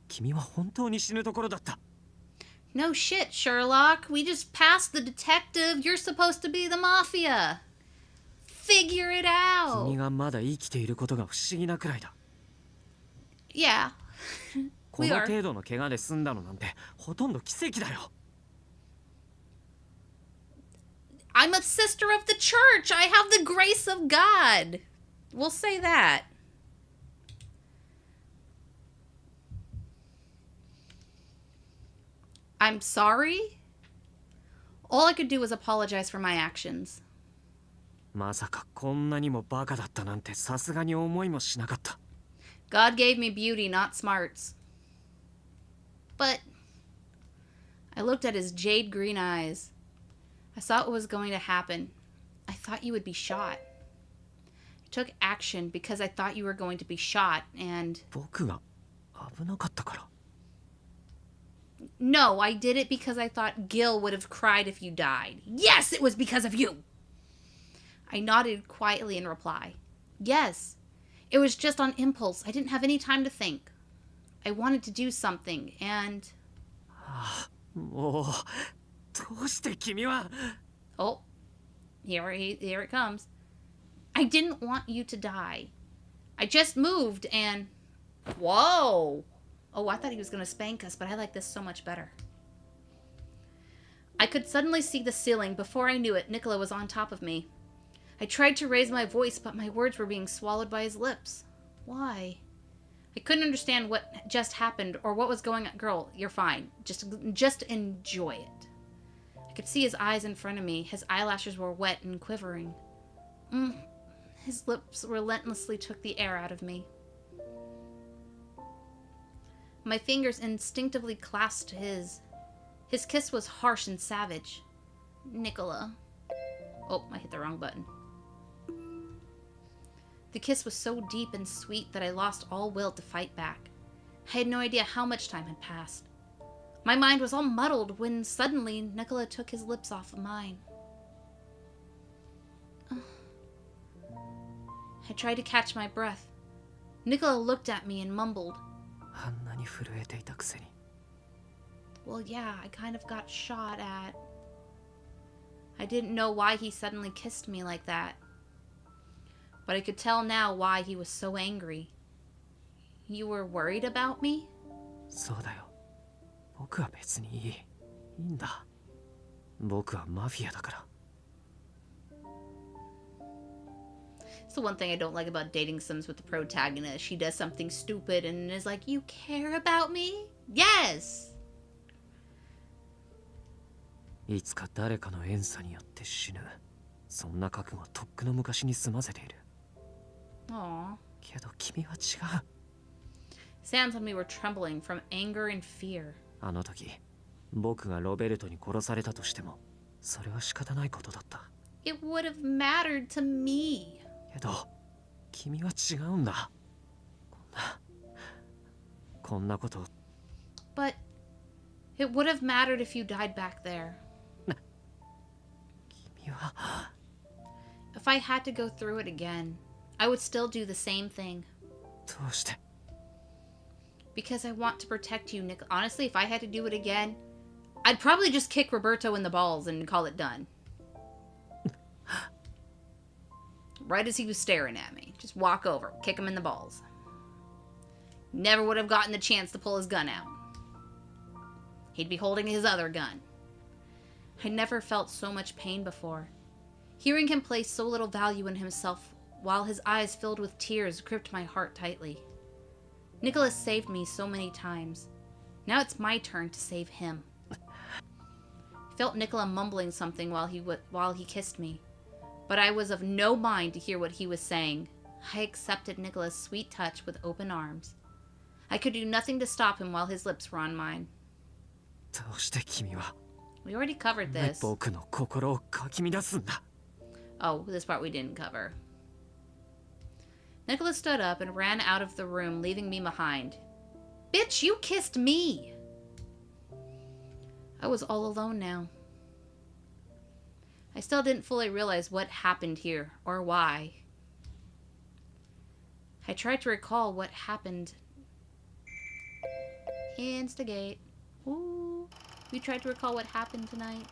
君は本当に死ぬところだった No shit, Sherlock. We just passed the detective. You're supposed to be the mafia. Figure it out. 君がまだ生きていることが不思議なくらいだ Yeah. こ We の are. 程度の怪我で済んだのなんてほとんど奇跡だよ I'm a sister of the church. I have the grace of God. We'll say that. I'm sorry? All I could do was apologize for my actions. まさかこんなにもバカだったなんてさすがに思いもしなかった God gave me beauty, not smarts. But I looked at his jade green eyes. I saw what was going to happen. I thought you would be shot. I took action because I thought you were going to be shot, and 僕が危なかったから no, I did it because I thought Gil would have cried if you died. Yes, it was because of you. I nodded quietly in reply. Yes, it was just on impulse. I didn't have any time to think. I wanted to do something, and もうどうして君は oh, here it comes. I didn't want you to die. I just moved and whoa. Oh, I thought he was going to spank us, but I like this so much better. I could suddenly see the ceiling. Before I knew it, Nicola was on top of me. I tried to raise my voice, but my words were being swallowed by his lips. Why? I couldn't understand what just happened or what was going on. Girl, you're fine. Just enjoy it. I could see his eyes in front of me. His eyelashes were wet and quivering. His lips relentlessly took the air out of me. My fingers instinctively clasped his. His kiss was harsh and savage. Nicola. Oh, I hit the wrong button. The kiss was so deep and sweet that I lost all will to fight back. I had no idea how much time had passed. My mind was all muddled when suddenly Nicola took his lips off of mine. I tried to catch my breath. Nicola looked at me and mumbled, あんなに震えていたくせに well, yeah, I kind of got shot at. I didn't know why he suddenly kissed me like that. But I could tell now why he was so angry. You were worried about me? そうだよ僕は別にいいんだ僕はマフィアだから It's the one thing I don't like about dating Sims with the protagonist. She does something stupid and is like, you care about me? Yes! いつか誰かの怨嗟によって死ぬそんな覚悟はとっくの昔に済ませている Aww. けど君は違う Sands and me were trembling from anger and fear. あの時僕がロベルトに殺されたとしてもそれは仕方ないことだった It would have mattered to me. けど君は違うんだこんなこと But it would have mattered if you died back there. 君は If I had to go through it again, I would still do the same thing. どうして Because I want to protect you, Nick. Honestly, if I had to do it again, I'd probably just kick Roberto in the balls and call it done. Right as he was staring at me. Just walk over, kick him in the balls. Never would have gotten the chance to pull his gun out. He'd be holding his other gun. I never felt so much pain before. Hearing him place so little value in himself while his eyes filled with tears gripped my heart tightly. Nicholas saved me so many times. Now it's my turn to save him. I felt Nicola mumbling something while he kissed me, but I was of no mind to hear what he was saying. I accepted Nicola's sweet touch with open arms. I could do nothing to stop him while his lips were on mine. どうして君は We already covered this. 僕の心をかき乱すんだ Oh, this part we didn't cover. Nicholas stood up and ran out of the room, leaving me behind. Bitch, you kissed me! I was all alone now. I still didn't fully realize what happened here, or why. I tried to recall what happened. Instigate. Ooh. We tried to recall what happened tonight.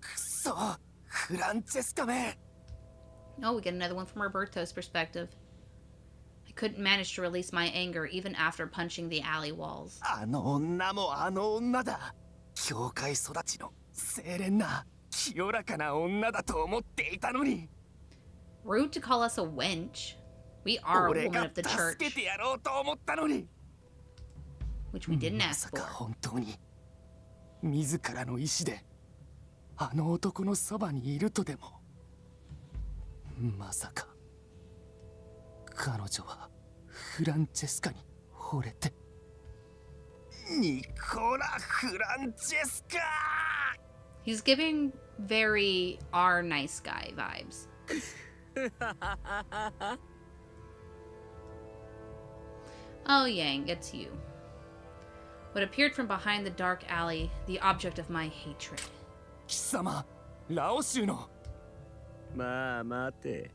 くそ、フランチェスカめ。 Oh, we get another one from Roberto's perspective. I couldn't manage to release my anger even after punching the alley walls. あの女もあの女だ。教会育ちの清廉な清らかな女だと思っていたのに。 Rude to call us a wench. We are a 俺 woman が of the 助 church, けてやろうと思ったのに。 which we didn't ま ask さ for. か本当に自らの意志であの男のそばにいるとでも。まさか彼女はフランチェスカに惚れて。ニコラ・フランチェスカ He's giving very our nice guy vibes. Oh, Yang, it's you. What appeared from behind the dark alley, the object of my hatred. 貴様ラオ州の。まあ待て。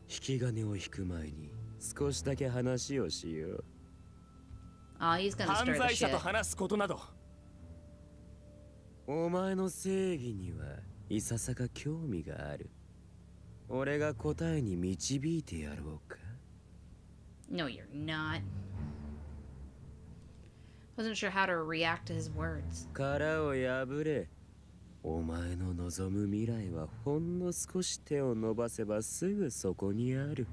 引き金を引く前に少しだけ話をしよう。 Oh, he's gonna 犯 stir the 罪者 shit. と話すことなど。お前の正義にはいささか興味がある。俺が答えに導いてやろうか。 No, you're not. Wasn't sure how to react to his words. 殻を破れ。お前の望む未来はほんの少し手を伸ばせばすぐそこにある。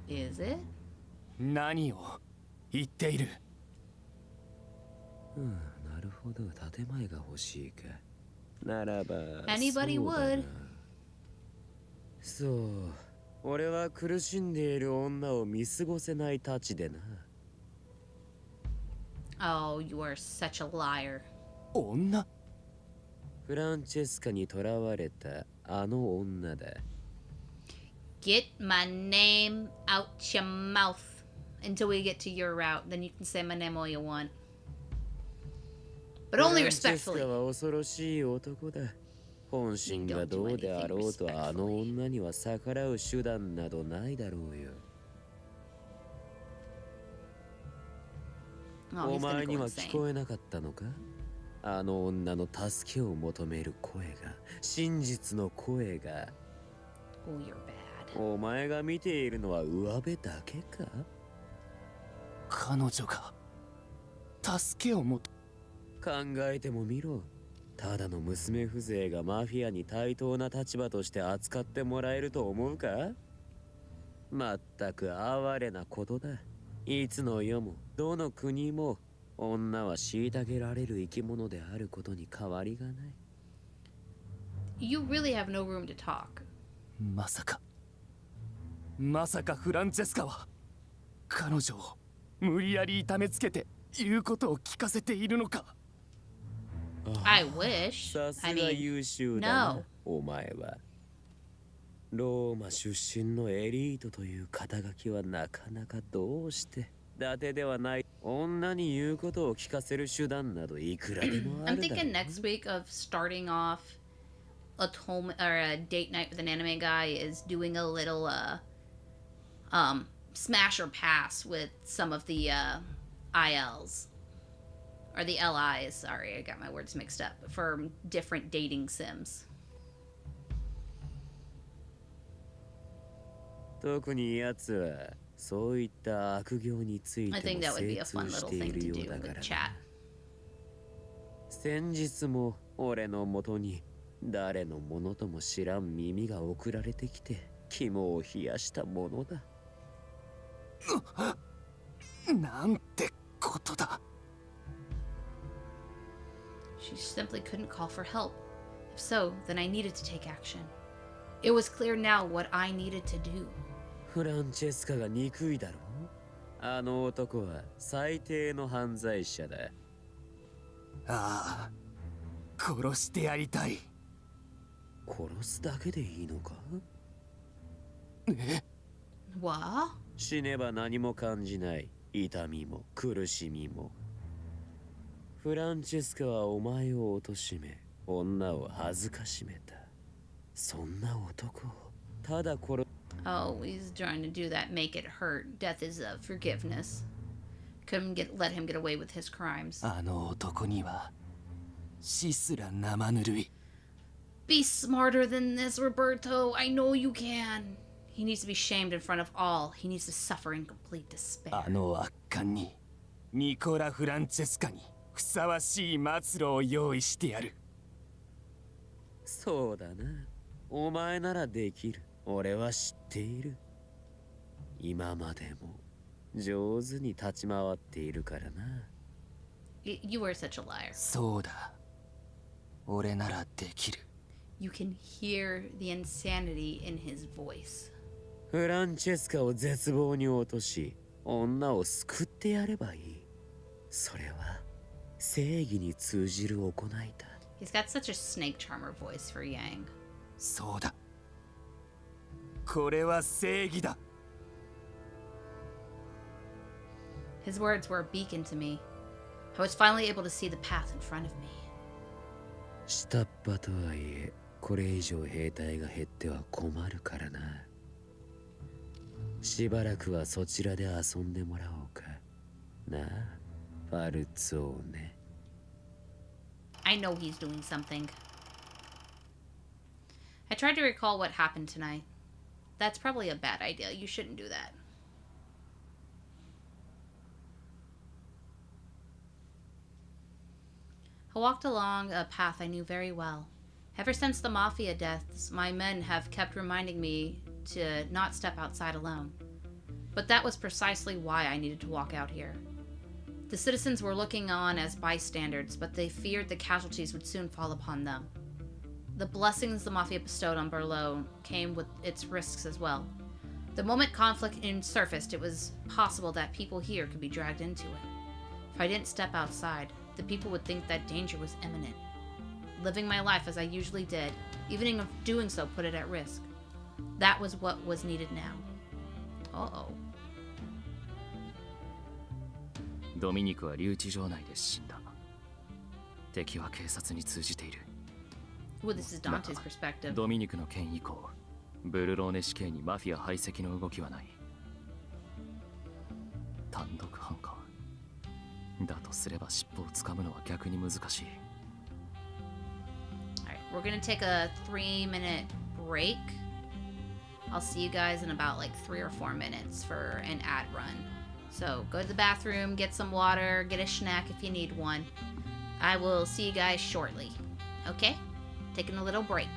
Is it? 何を言っている。なるほど、建前が欲しいか。ならば、 Anybody そうだな would. そう、俺は苦しんでいる女を見過ごせないたちでな。 Oh, you are such a liar. 女。フランチェスカに囚われたあの女だ。 Get my name out your mouth until we get to your route. Then you can say my name all you want. But only フランチェス respectfully. カは恐ろしい男だ。本心がどうであろうとあの女には逆らう手段などないだろうよ。 Oh, お he's gonna 前に go は聞 insane. こえなかったのか？あの女の助けを求める声が、真実の声が。 Oh, you're bad. お前が見ているのは上辺だけか？彼女が助けを求考えてもみろ。ただの娘風情がマフィアに対等な立場として扱ってもらえると思うか？まったく哀れなことだ。いつの世もどの国も女は虐げられる生き物であることに変わりがない。 You really have no room to talk. まさかフランチェスカは彼女を無理やり痛めつけて言うことを聞かせているのか。 I wish. さす I が mean, 優秀だな、 no. お前は。ローマ出身のエリートという肩書きはなかなかどうして伊達ではない。女に言うことを聞かせる手段などいくらでもあ I'm るだろう。 thinking next week of starting off a date night with an anime guy is doing a little smash or pass with some of the ILs or the LIs. Sorry, I got my words mixed up for different dating sims. 特に奴はそういった悪行につい I て think も that would be 精 a fun 通し little てい thing る to よう do だ in から the な。 chat. 先日も俺のもとに誰のものとも知らん耳が送られてきて肝を冷やしたものだ。なんてことだ。 She simply couldn't call for help. If so, then I needed to take action. It was clear now what I needed to do. フランチェスカが憎いだろう。あの男は最低の犯罪者だ。ああ、殺してやりたい。殺すだけでいいのか？え？ What? 死ねば何も感じない。痛みも苦しみも。フランチェスカはお前を貶め、女を恥ずかしめた。そんな男をただ殺 Oh, he's trying to do that, make it hurt. Death is a forgiveness. Let him get away with his crimes. あの男には死すら生ぬるい。 Be smarter than this, Roberto. I know you can. He needs to be shamed in front of all. He needs to suffer in complete despair. あの悪漢にニコラ・フランチェスカにふさわしい末路を用意してやる。そうだな。お前ならできる。俺は知っている。今までも上手に立ち回っているからな。You were such a liar. そうだ。俺ならできる。 You can hear the insanity in his voice. フランチェスカを絶望に落とし、女を救ってやればいい。それは正義に通じる行いだ。He's got such a snake charmer voice for Yang. そうだ。これは正義だ。 His words were a beacon to me. I was finally able to see the path in front of me. 下っ端とはいえ、これ以上兵隊が減っては困るからな。しばらくはそちらで遊んでもらおうか。なあ、ファルツォーネ。I know he's doing something. I tried to recall what happened tonight. That's probably a bad idea. You shouldn't do that. I walked along a path I knew very well. Ever since the Mafia deaths, my men have kept reminding me to not step outside alone. But that was precisely why I needed to walk out here. The citizens were looking on as bystanders, but they feared the casualties would soon fall upon them. The blessings the Mafia bestowed on Berlot came with its risks as well. The moment conflict surfaced, it was possible that people here could be dragged into it. If I didn't step outside, the people would think that danger was imminent. Living my life as I usually did, even if doing so put it at risk. That was what was needed now. Uh-oh. ドミニクは留置場内で死んだ。敵は警察に通じている。 Ooh, this is Dante's perspective. ドミニクの件以降、ブルローネ死刑にマフィア排斥の動きはない。単独犯か。だとすれば尻尾をつかむのは逆に難しい。Alright, we're gonna take a 3-minute break. I'll see you guys in about like 3 or 4 minutes for an ad run. So go to the bathroom, get some water, get a snack if you need one. I will see you guys shortly. Okay? Taking a little break.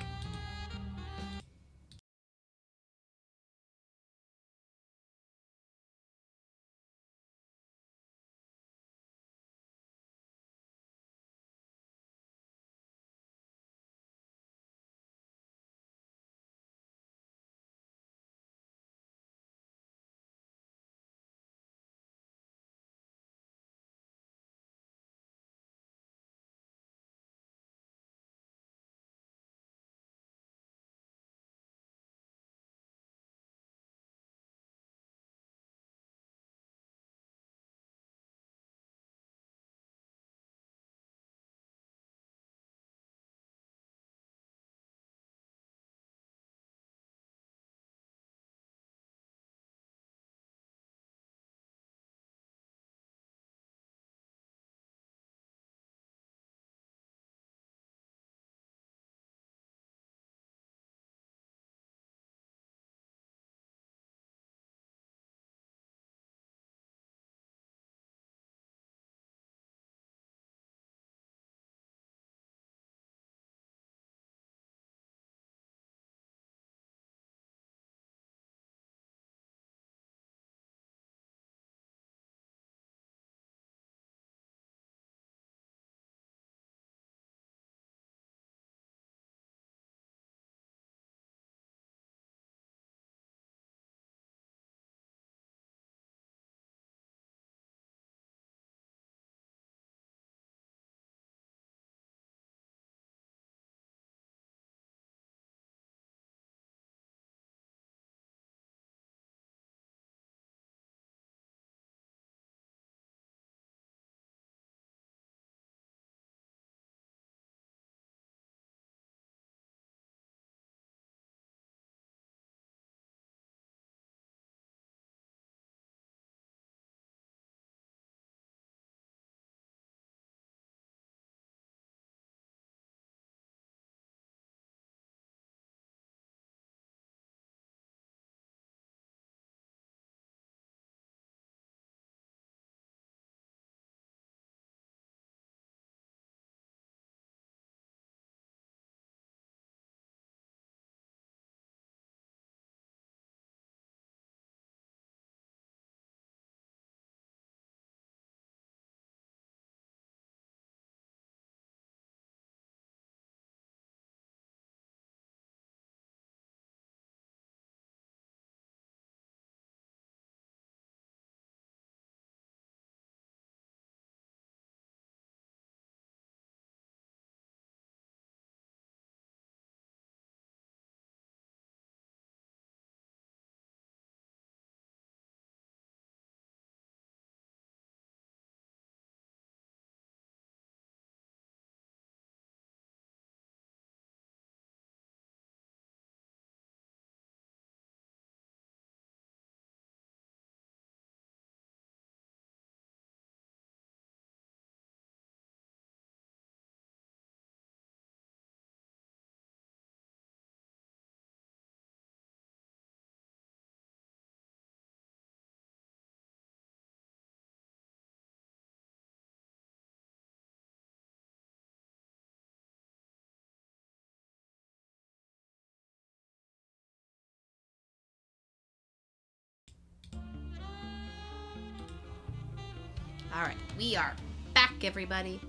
Alright, we are back, everybody.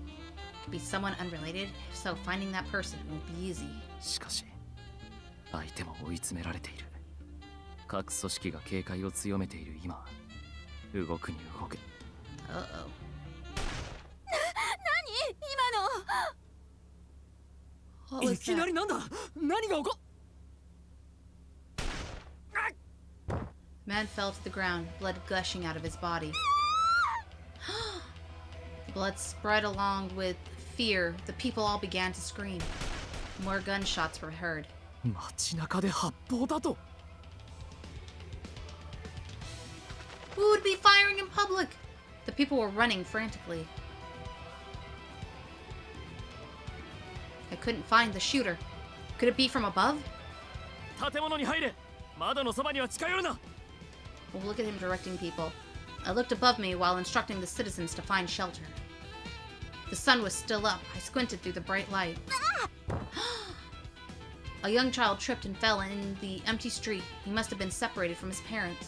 Be someone unrelated? If so, finding that person won't be easy. しかし相手も追い詰められている。各組織が警戒を強めている今、動くに動け。Uh-oh. 何 What い was きな that? りなんだ何が起こ Man fell to the ground, blood gushing out of his body. The blood spread along with fear. The people all began to scream. More gunshots were heard. 街中で発砲だと Who would be firing in public? The people were running frantically. I couldn't find the shooter. Could it be from above? 建物に入れ。窓のそばには近寄るな。 Well, look at him directing people. I looked above me while instructing the citizens to find shelter. The sun was still up. I squinted through the bright light. A young child tripped and fell in the empty street. He must have been separated from his parents.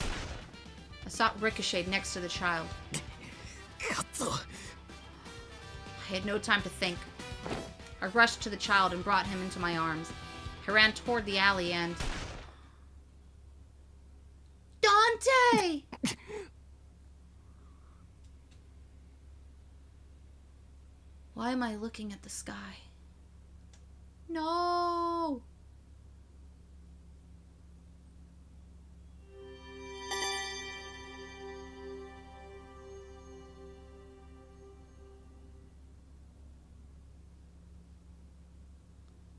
A shot ricocheted next to the child. カッツォ I had no time to think. I rushed to the child and brought him into my arms. I ran toward the alley and... Dante! Why am I looking at the sky? No!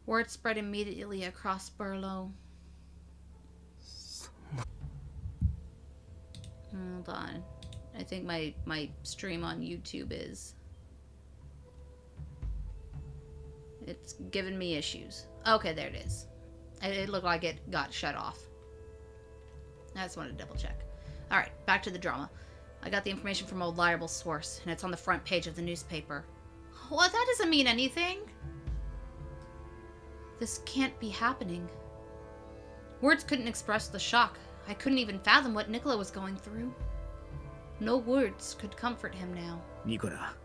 Word spread immediately across Burlo. Hold on. I think my stream on YouTube is... It's giving me issues. Okay, there it is. It looked like it got shut off. I just wanted to double check. Alright, back to the drama. I got the information from a reliable source, and it's on the front page of the newspaper. Well, that doesn't mean anything. This can't be happening. Words couldn't express the shock. I couldn't even fathom what Nicola was going through. No words could comfort him now. ニコラ、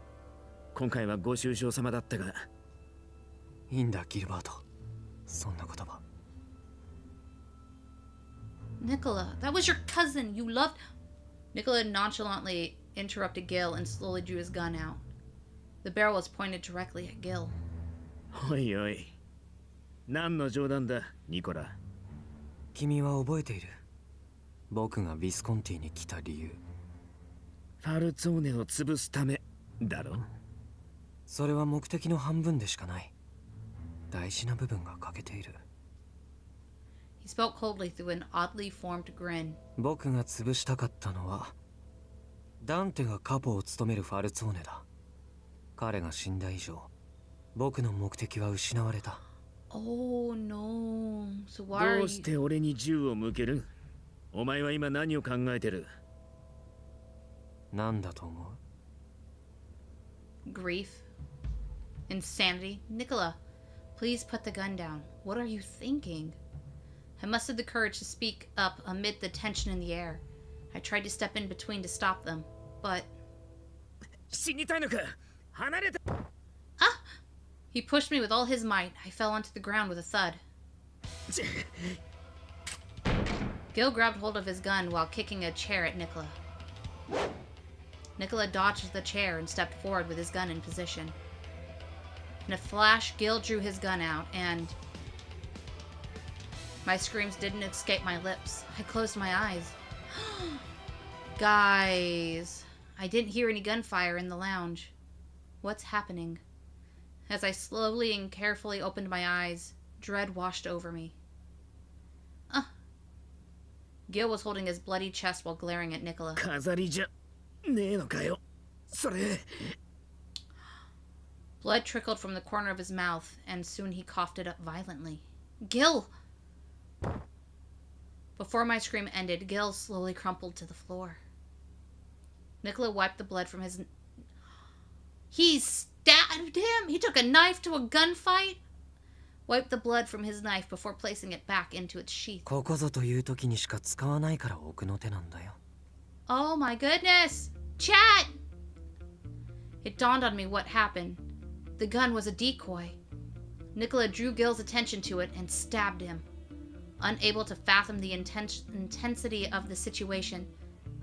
今回はご愁傷様だったが。いいんだギルバートそんな言葉 Nicola, that was your cousin. You loved... Nicola nonchalantly interrupted Gil and slowly drew his gun out. The barrel was pointed directly at Gil. おいおい。何の冗談だ、ニコラ。君は覚えている僕がビスコンティに来た理由ファルツォーネを潰すためだろ。それは目的の半分でしかない大事な部分が欠けている He spoke coldly through an oddly formed grin. 僕が潰したかったのはダンテがカポを務めるファルツォーネだ彼が死んだ以上僕の目的は失われた Oh no. So why are ど you... うして俺に銃を向ける？お前は今何を考えてる？なんだと思う Grief? Insanity? Nicola, please put the gun down. What are you thinking? I mustered the courage to speak up amid the tension in the air. I tried to step in between to stop them, but... 死にたいのか？離れて。Ah! He pushed me with all his might. I fell onto the ground with a thud. Gil grabbed hold of his gun while kicking a chair at Nicola. Nicola dodged the chair and stepped forward with his gun in position. In a flash, Gil drew his gun out, and... My screams didn't escape my lips. I closed my eyes. Guys, I didn't hear any gunfire in the lounge. What's happening? As I slowly and carefully opened my eyes, dread washed over me. Gil was holding his bloody chest while glaring at Nicola. 飾りじゃねえのかよ。それ。Blood trickled from the corner of his mouth, and soon he coughed it up violently. Gil! Before my scream ended, Gil slowly crumpled to the floor. Nicola wiped the blood from his... He stabbed him! He took a knife to a gunfight? Wiped the blood from his knife before placing it back into its sheath. ここぞという時にしか使わないから奥の手なんだよ Oh my goodness! Chat! It dawned on me what happened. The gun was a decoy. Nicola drew Gil's attention to it and stabbed him. Unable to fathom the intensity of the situation,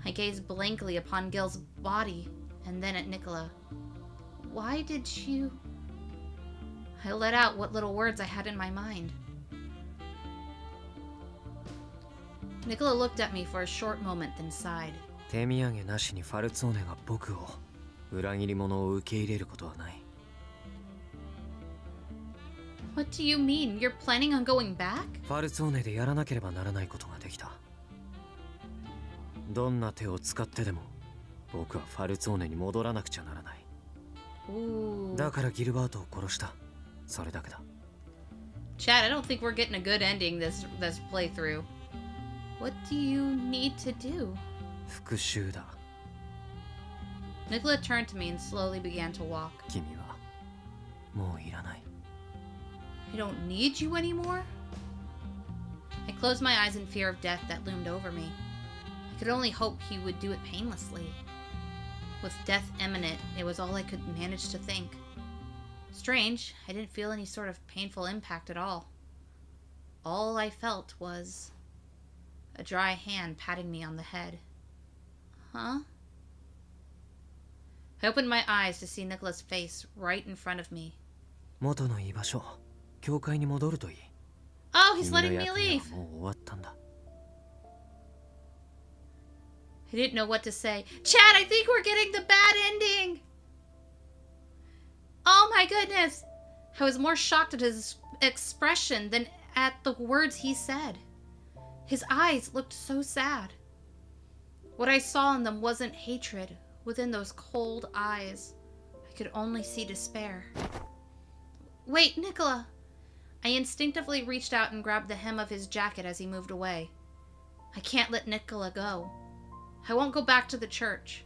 I gazed blankly upon Gil's body and then at Nicola. Why did you... I let out what little words I had in my mind. Nicola looked at me for a short moment, then sighed. 手土産なしにファルツォーネが僕を裏切り者を受け入れることはない。 What do you mean? You're planning on going back? ファルツォーネでやらなければならないことができた。どんな手を使ってでも僕はファルツォーネに戻らなくちゃならない。 Ooh. だからギルバートを殺した。それだけだ。 Chad, I don't think we're getting a good ending this playthrough. What do you need to do? 復讐だ。 Nicola turned to me and slowly began to walk. 君はもういらない。 I don't need you anymore? I closed my eyes in fear of death that loomed over me. I could only hope he would do it painlessly. With death imminent, it was all I could manage to think. Strange, I didn't feel any sort of painful impact at all. All I felt was a dry hand patting me on the head. Huh? I opened my eyes to see Nicola's face right in front of me. 元の居場所、教会に戻るといい。 Oh, he's 君の letting me 役目 leave. はもう終わったんだ。 I didn't know what to say. Chad, I think we're getting the bad ending. Oh my goodness. I was more shocked at his expression than at the words he said. His eyes looked so sad. What I saw in them wasn't hatred. Within those cold eyes, I could only see despair. Wait, Nicola! I instinctively reached out and grabbed the hem of his jacket as he moved away. I can't let Nicola go. I won't go back to the church.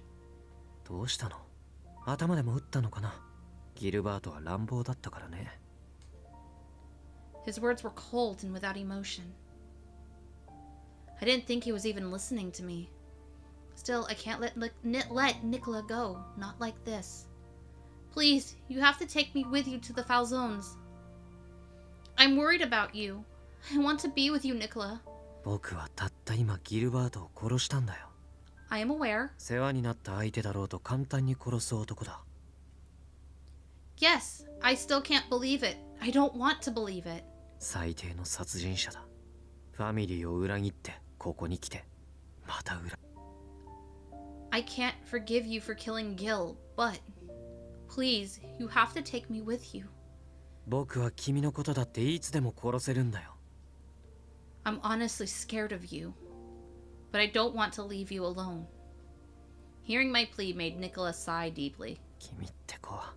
どうしたの？頭でも打ったのかな？ギルバートは乱暴だったからね。 His words were cold and without emotion. I didn't think he was even listening to me. Still, I can't let Nicola go. Not like this. Please, you have to take me with you to the Falzones. I'm worried about you. I want to be with you, Nicola. 僕はたった今ギルバートを殺したんだよ。 I am aware. 世話になった相手だろうと簡単に殺す男だ。 Yes, I still can't believe it. I don't want to believe it. 最低の殺人者だ。ファミリーを裏切ってここに来てまた裏。 I can't forgive you for killing Gil, but please, you have to take me with you. 僕は君のことだっていつでも殺せるんだよ。 I'm honestly scared of you, but I don't want to leave you alone. Hearing my plea made Nicola sigh deeply. 君って子は。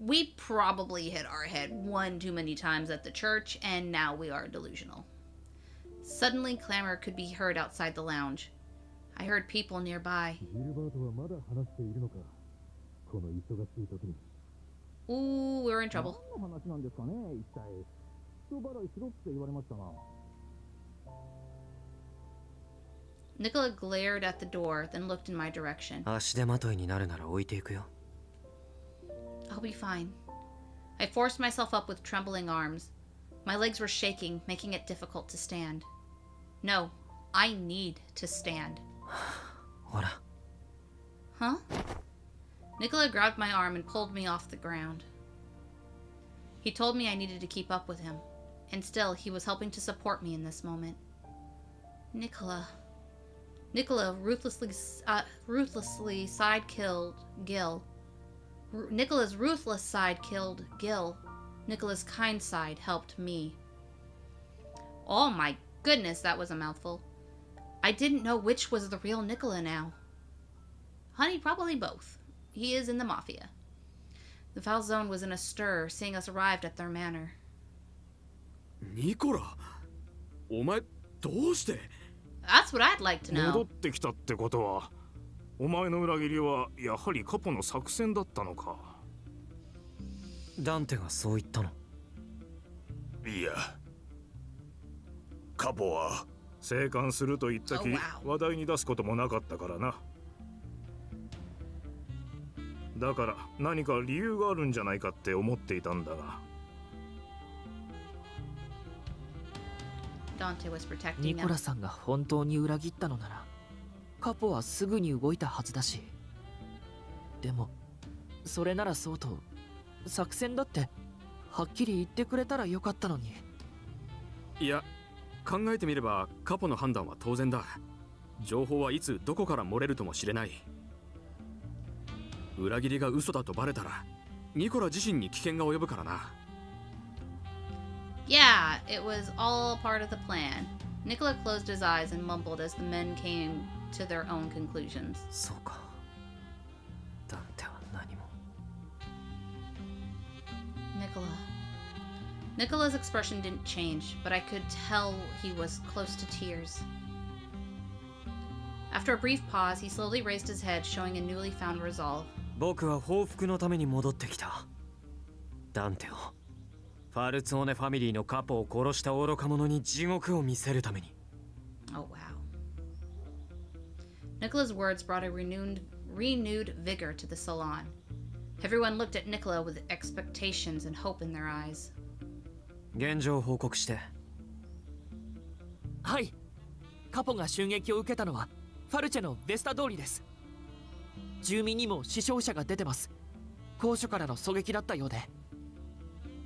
We probably hit our head one too many times at the church, and now we are delusional. Suddenly, clamor could be heard outside the lounge. I heard people nearby. Ooh, we're in trouble. Nicola glared at the door, then looked in my direction. 足手まといになるなら置いていくよ。 I'll be fine. I forced myself up with trembling arms. My legs were shaking, making it difficult to stand. No, I need to stand. ほら。 Huh? Nicola grabbed my arm and pulled me off the ground. He told me I needed to keep up with him, and still he was helping to support me in this moment. Nicola ruthlessly side-killed Gil. Nicola's ruthless side killed Gil. Nicola's kind side helped me. Oh my goodness, that was a mouthful. I didn't know which was the real Nicola now. Honey, probably both. He is in the Mafia. The Falzone was in a stir, seeing us arrived at their manor. ニコラ、お前どうして？ That's what I'd like to 戻 know. ってきたってことは、お前の裏切りはやはりカポの作戦だったのか。ダンテがそう言ったの。いや、カポは生還すると言ったき、 Oh, wow. 話題に出すこともなかったからな。だから何か理由があるんじゃないかって思っていたんだが。 Dante was protecting ニコラ them. さんが本当に裏切ったのならカポはすぐに動いたはずだし、でもそれならそうと作戦だってはっきり言ってくれたらよかったのに。いや、考えてみればカポの判断は当然だ。情報はいつどこから漏れるともしれない。裏切りが嘘だとバレたらニコラ自身に危険が及ぶからな。 Yeah, it was all part of the plan. Nicola closed his eyes and mumbled as the men came to their own conclusions. そうか。ダンテは何も。 Nicola's expression didn't change, but I could tell he was close to tears. After a brief pause, he slowly raised his head, showing a newly found resolve. 僕は報復のために戻ってきた。ダンテをファルツォーネファミリーのカポを殺した愚か者に地獄を見せるために。 Oh, wow. Nicola's words brought a renewed vigor to the salon. Everyone looked at Nicola with expectations and hope in their eyes. 現状を報告して。はい、カポが襲撃を受けたのはファルチェのベスタ通りです。住民にも死傷者が出てます。高所からの狙撃だったようで。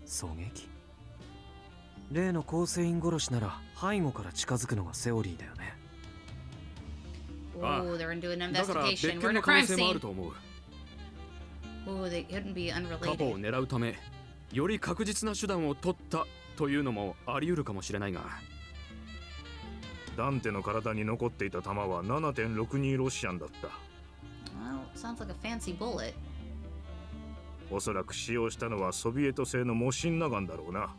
狙撃？例の構成員殺しなら背後から近づくのがセオリーだよね。 Oh, they're into an だから別 investigation. We're 件 in a の可能 crime 性もあ scene. ると思う。 Oh, they couldn't be カポ unrelated. を狙うためより確実な手段を取ったというのもあり得るかもしれないが。ダンテの体に残っていた弾は 7.62 ロシアンだった。 Well, it sounds like a fancy bullet. おそらく使用したのはソビエト製のモシンナガンだろうな。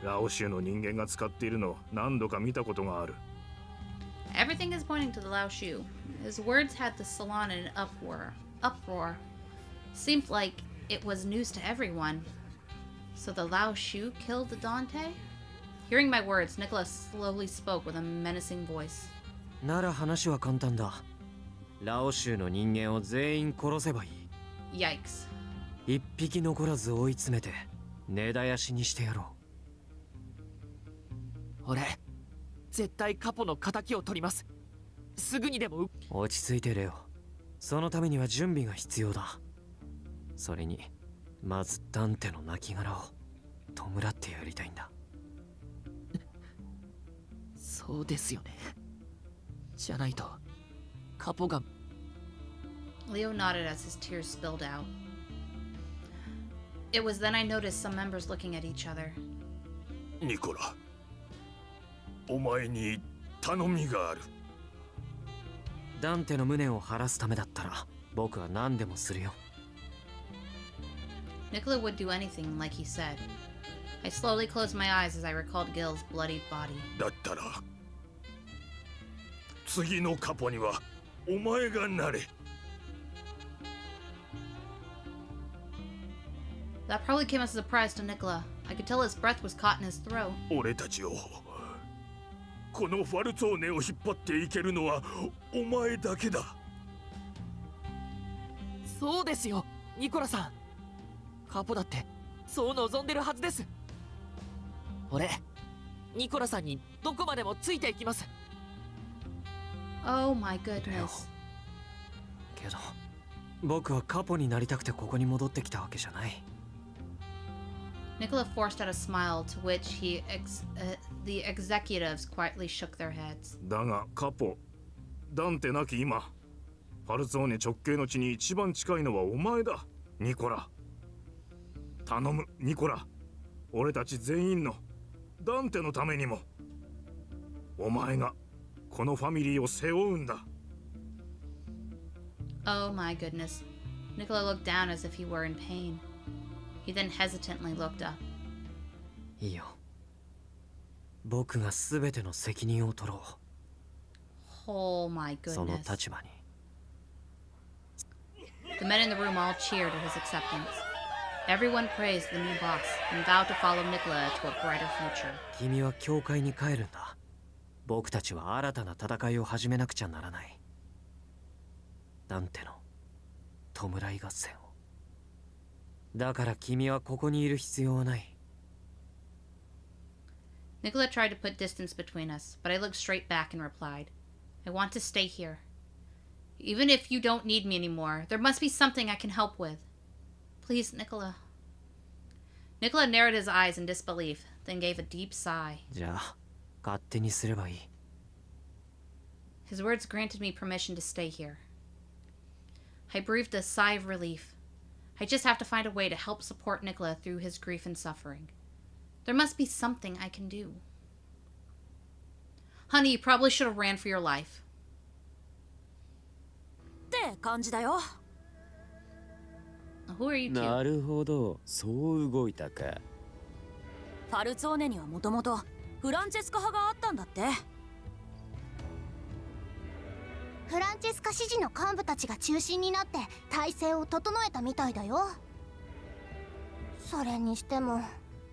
ラオ州の人間が使っているのを何度か見たことがある。 Everything is pointing to the Lao Shu. His words had the salon in an uproar. Seemed like it was news to everyone. So the Lao Shu killed the Dante? Hearing my words, Nicholas slowly spoke with a menacing voice. なら話は簡単だ。ラオ州の人間を全員殺せばいい。 Yikes. 一匹残らず追い詰めて根絶やしにしてやろ俺、絶対カポの仇を取ります。すぐにでも。う。落ち着いてレオ。そのためには準備が必要だ。それにまずダンテの亡骸を弔ってやりたいんだ。そうですよね。じゃないとカポが。 Leo nodded as his tears spilled out. It was then I noticed some members looking at each other. ニコラ、お前に頼みがある。ダンテの無念を晴らすためだったら僕は何でもするよ。 Nicola would do anything like he said. I slowly closed my eyes as I recalled Gil's bloodied body. だったら次のカポにはお前がなれ。 That probably came as a surprise to Nicola. I could tell his breath was caught in his throat. 俺たちをこのファルツォーネを引っ張っていけるのはお前だけだ。そうですよ、ニコラさん。カポだってそう望んでるはずです。俺、ニコラさんにどこまでもついていきます。 Oh my goodness. けど僕はカポになりたくてここに戻ってきたわけじゃない。 Nicola forced out a smile to which the executives quietly shook their heads. だがカポ、ダンテなき今、ファルツォーネ直系の地に一番近いのはお前だ、ニコラ。頼む、ニコラ。俺たち全員のダンテのためにも、お前がこのファミリーを背負うんだ。 Oh my goodness. Nicola looked down as if he were in pain. He then hesitantly looked up. いいよ。僕が全ての責任を取ろ Oh my う。その goodness. 立場に。 The men in the room all cheered at his acceptance. Everyone praised the new boss and vowed to follow Nicola to a brighter future. 君は教会に帰るんだ。僕たちは新たな戦いを始めなくちゃならない。ダンテの弔い合戦を。だから君はここにいる必要はない。Nicola tried to put distance between us, but I looked straight back and replied, I want to stay here. Even if you don't need me anymore, there must be something I can help with. Please, Nicola. Nicola narrowed his eyes in disbelief, then gave a deep sigh. じゃあ、勝手にすればいい。His words granted me permission to stay here. I breathed a sigh of relief. I just have to find a way to help support Nicola through his grief and suffering. There must be something I can do. Honey, you probably should have ran for your life. って感じだよ。Who are you to? なるほど、そう動いたか。ファルツォーネにはもともとフランチェスカ派があったんだって。フランチェスカ支持の幹部たちが中心になって体制を整えたみたいだよ。それにしても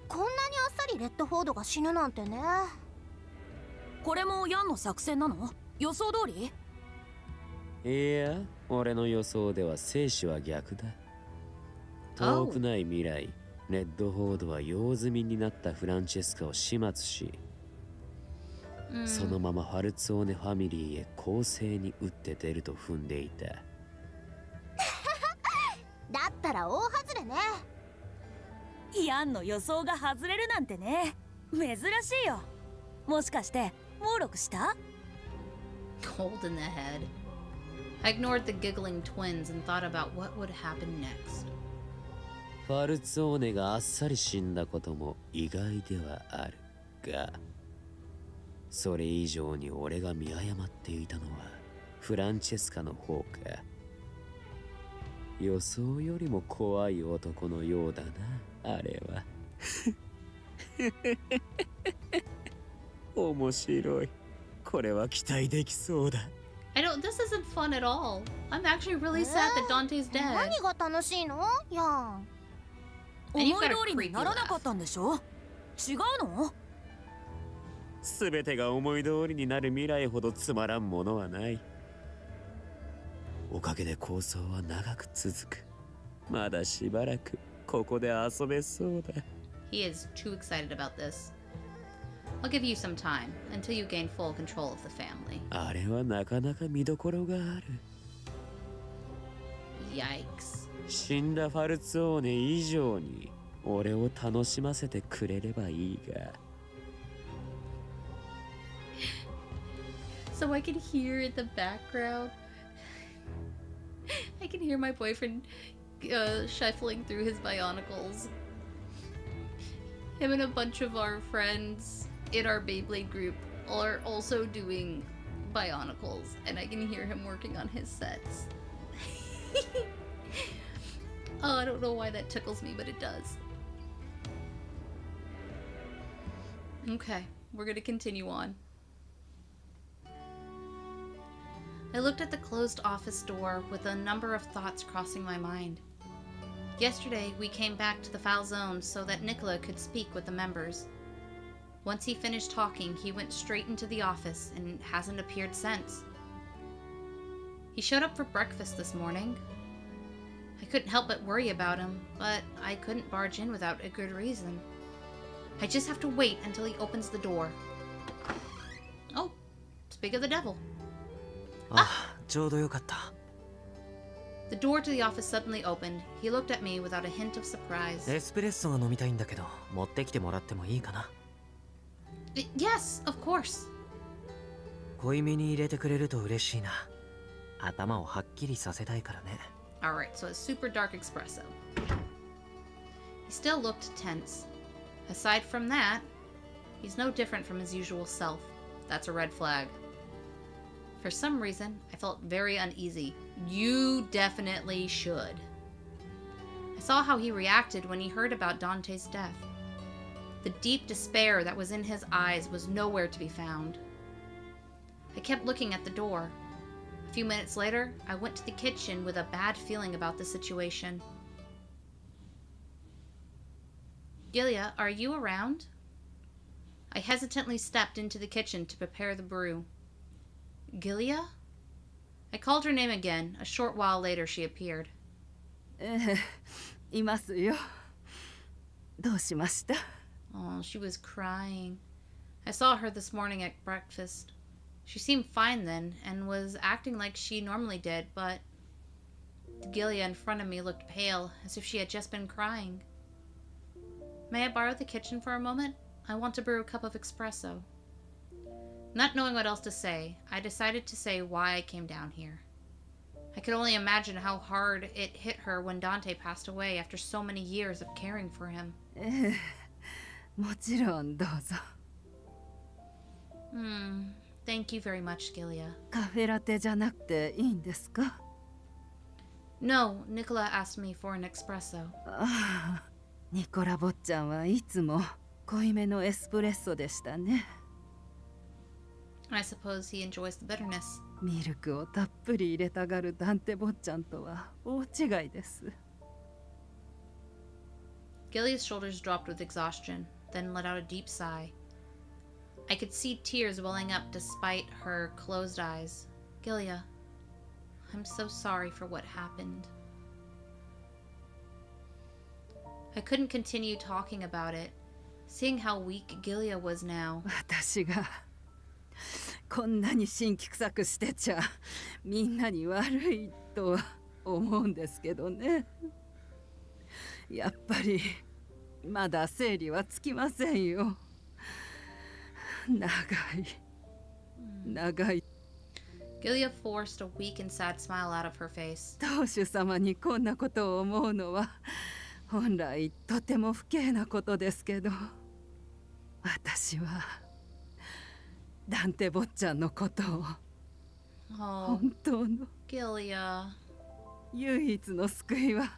こんなにあっさりレッドフォードが死ぬなんてね。これもヤンの作戦なの？予想通り？いや、俺の予想では生死は逆だ。遠くない未来、レッドフォードは用済みになったフランチェスカを始末し、そのままファルツォーネファミリーへ攻勢に打って出ると踏んでいた。だったら大外れね。ヤンの予想が外れるなんてね、珍しいよ。もしかしてモーロクした？ Cold in the head. I ignored the giggling twins and thought about what would happen next. ファルツォーネがあっさり死んだことも意外ではあるが、それ以上に俺が見誤っていたのはフランチェスカの方か。予想よりも怖い男のようだな、あれは。面白い。これは期待できそうだ。This isn't fun at all. I'm actually really sad that Dante's dead. 何が楽しいの？やん。思い通りにならなかったんでしょ？違うの？すべてが思い通りになる未来ほどつまらんものはない。おかげで構想は長く続く。まだしばらくここで遊べそうだ。He is too excited about this. I'll give you some time until you gain full control of the family. あれはなかなか見どころがある。Yikes. 死んだファルツォーネ以上に俺を楽しませてくれればいいが。So I can hear in the background. I can hear my boyfriend shuffling through his bionicles. Him and a bunch of our friends in our Beyblade group are also doing bionicles, and I can hear him working on his sets. Oh, I don't know why that tickles me, but it does. Okay, we're gonna continue on. I looked at the closed office door with a number of thoughts crossing my mind. Yesterday, we came back to the foul zone so that Nicola could speak with the members. Once he finished talking, he went straight into the office and hasn't appeared since. He showed up for breakfast this morning. I couldn't help but worry about him, but I couldn't barge in without a good reason. I just have to wait until he opens the door. Oh, speak of the devil. あ、ちょうどよかった。The door to the office suddenly opened. He looked at me without a hint of surprise. エスプレッソが飲みたいんだけど、持ってきてもらってもいいかな。Yes, of course. 濃いめに入れてくれると嬉しいな。頭をはっきりさせたいからね。Alright, so a super dark espresso. He still looked tense. Aside from that, he's no different from his usual self. That's a red flag. For some reason, I felt very uneasy. You definitely should. I saw how he reacted when he heard about Dante's death. The deep despair that was in his eyes was nowhere to be found. I kept looking at the door. A few minutes later, I went to the kitchen with a bad feeling about the situation. Gilia, are you around? I hesitantly stepped into the kitchen to prepare the brew. Gilia? I called her name again. A short while later, she appeared. いますよ。どうしました？ Oh, she was crying. I saw her this morning at breakfast. She seemed fine then, and was acting like she normally did, but Gilia in front of me looked pale, as if she had just been crying. May I borrow the kitchen for a moment? I want to brew a cup of espresso. Not knowing what else to say, I decided to say why I came down here. I could only imagine how hard it hit her when Dante passed away after so many years of caring for him. もちろんどうぞ。Thank you very much, Gilia. カフェラテじゃなくていいんですか？ No, Nicola asked me for an espresso. ああ、ニコラ坊ちゃんはいつも濃いめのエスプレッソでしたね。I suppose he enjoys the bitterness. ミルクをたっぷり入れたがるダンテ坊ちゃんとは大違いです。Gilia's shoulders dropped with exhaustion, then let out a deep sigh. I could see tears welling up despite her closed eyes. Gilia, I'm so sorry for what happened. I couldn't continue talking about it, seeing how weak Gilia was now. 私がこんなに辛気臭くしてちゃみんなに悪いとは思うんですけどね。やっぱりまだ整理はつきませんよ。長い。Gilia forced a weak and sad smile out of her face. 当主様にこんなことを思うのは本来とても不敬なことですけど、私はダンテ坊ちゃんのことを本当のGilia. 唯一の救いは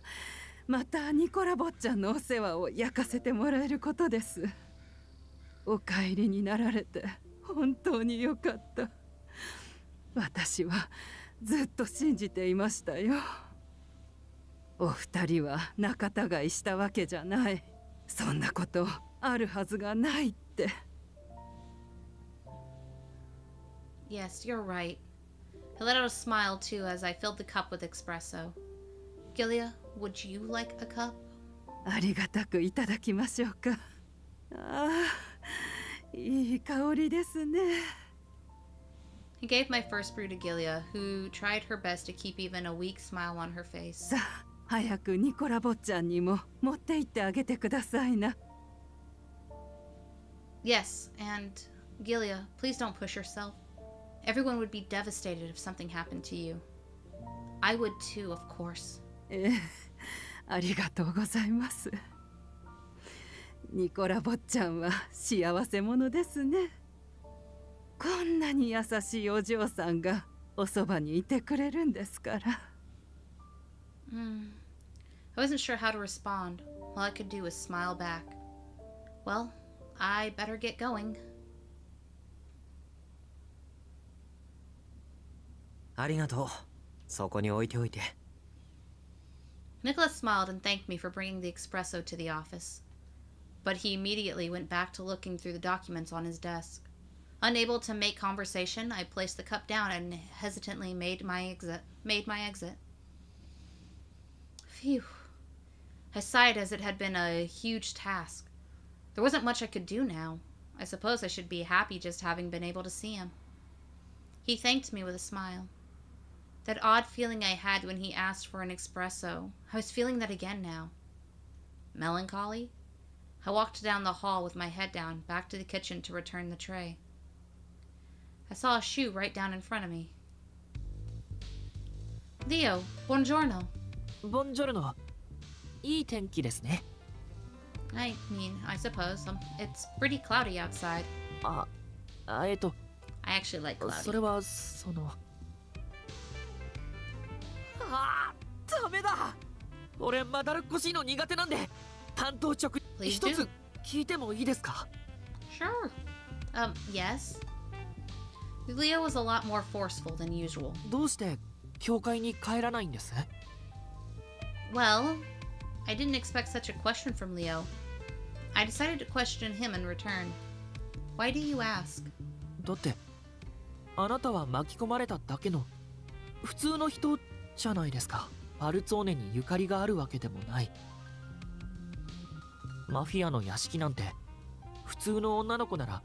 またニコラ坊ちゃんのお世話を焼かせてもらえることです。お帰りになられて本当によかった。私はずっと信じていましたよ。お二人は仲違いしたわけじゃない。そんなことあるはずがないって。Yes, you're right. I let out a smile too as I filled the cup with espresso. Gilia, would you like a cup? ありがたくいただきましょうか。ああ、いい香りですね。I gave my first brew to Gilia, who tried her best to keep even a weak smile on her face. さあ、早くニコラ坊ちゃんにも持って行ってあげてくださいな。Yes, and Gilia, please don't push yourself. Everyone would be devastated if something happened to you. I would too, of course. ありがとうございます。ニコラ坊ちゃんは幸せ者ですね。こんなに優しいお嬢さんがおそばにいてくれるんですから。I wasn't sure how to respond. All I could do was smile back. Well, I better get going. ありがとう。そこに置いておいて。Nicholas smiled and thanked me for bringing the espresso to the office. But he immediately went back to looking through the documents on his desk. Unable to make conversation, I placed the cup down and hesitantly made my exit. Phew. I sighed as it had been a huge task. There wasn't much I could do now. I suppose I should be happy just having been able to see him. He thanked me with a smile. That odd feeling I had when he asked for an espresso, I was feeling that again now. Melancholy? I walked down the hall with my head down, back to the kitchen to return the tray. I saw a shoe right down in front of me. Leo, buongiorno. Buongiorno. いい天気ですね。I mean, I suppose. It's pretty cloudy outside. I actually like cloudy. それはその。ダメだ。俺まだるっこしいの苦手なんで、担当直一つ聞いてもいいですか？ Sure. Yes. Leo was a lot more forceful than usual. どうして教会に帰らないんです？ Well, I didn't expect such a question from Leo. I decided to question him in return. Why do you ask? だってあなたは巻き込まれただけの普通の人じゃないですか。パルツォーネにゆかりがあるわけでもない。マフィアの屋敷なんて普通の女の子なら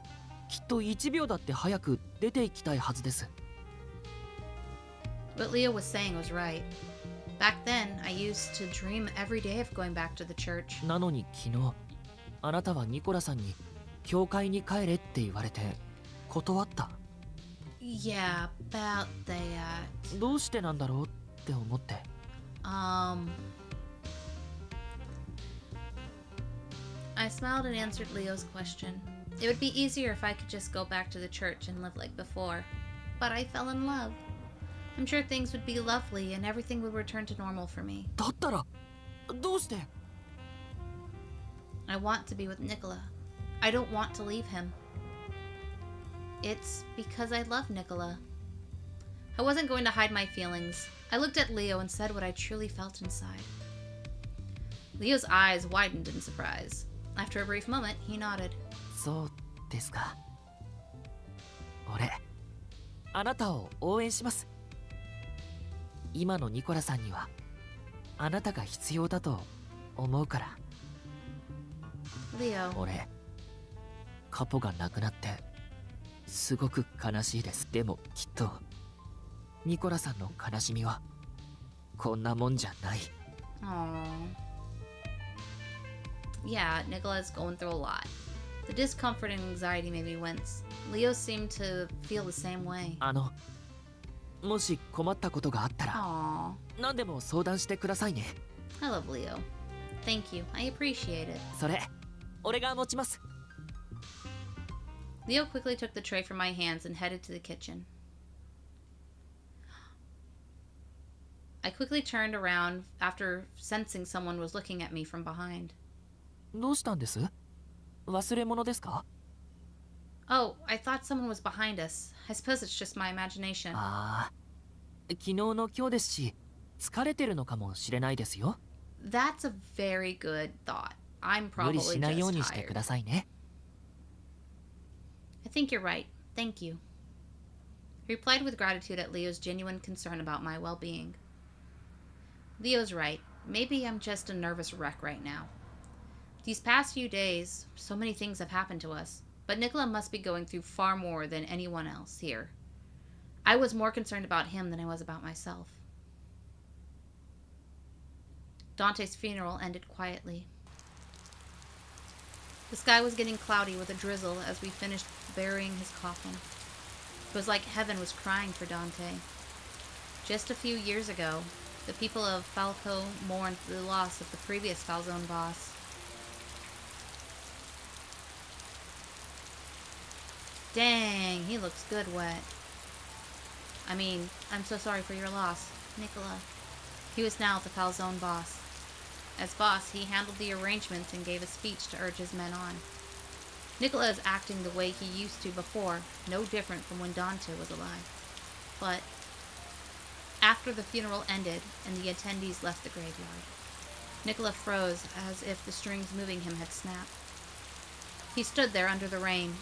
きっと1秒だって早く出て行きたいはずです。 What Leo was saying was right. Back then, I used to dream every day of going back to the church. なのに昨日あなたはニコラさんに教会に帰れって言われて断った。 Yeah, about that. どうしてなんだろうって思って。I smiled and answered Leo's question. It would be easier if I could just go back to the church and live like before. But I fell in love. I'm sure things would be lovely and everything would return to normal for me. だったらどうして？ I want to be with Nicola. I don't want to leave him. It's because I love Nicola. I wasn't going to hide my feelings. I looked at Leo and said what I truly felt inside. Leo's eyes widened in surprise. After a brief moment, he nodded. そうですか。俺、あなたを応援します。今のニコラさんにはあなたが必要だと思うから。 Leo. 俺、カポが亡くなってすごく悲しいです。でもきっとニコラさんの悲しみはこんなもんじゃない。 Aww. Yeah, Nicola's going through a lot. The discomfort and anxiety made me wince. Leo seemed to feel the same way. もし困ったことがあったら Aww. 何でも相談してくださいね。 I love Leo. Thank you. I appreciate it. それ、俺が持ちます。 Leo quickly took the tray from my hands and headed to the kitchen. I quickly turned around after sensing someone was looking at me from behind. どうしたんです？忘れ物ですか？ Oh, I thought someone was behind us. I suppose it's just my imagination. ああ、昨日の今日ですし、疲れてるのかもしれないですよ。 That's a very good thought. I'm 無理 probably しないよう just にしてく tired. ださいね。 I think you're right. Thank you. I replied with gratitude at Leo's genuine concern about my well-being. Leo's right. Maybe I'm just a nervous wreck right now. These past few days, so many things have happened to us, but Nicola must be going through far more than anyone else here. I was more concerned about him than I was about myself. Dante's funeral ended quietly. The sky was getting cloudy with a drizzle as we finished burying his coffin. It was like heaven was crying for Dante. Just a few years ago, the people of Falco mourned the loss of the previous Falzone boss. Dang, he looks good wet. I mean, I'm so sorry for your loss, Nicola. He was now the Falzone boss. As boss, he handled the arrangements and gave a speech to urge his men on. Nicola is acting the way he used to before, no different from when Dante was alive. But after the funeral ended and the attendees left the graveyard, Nicola froze as if the strings moving him had snapped. He stood there under the rain.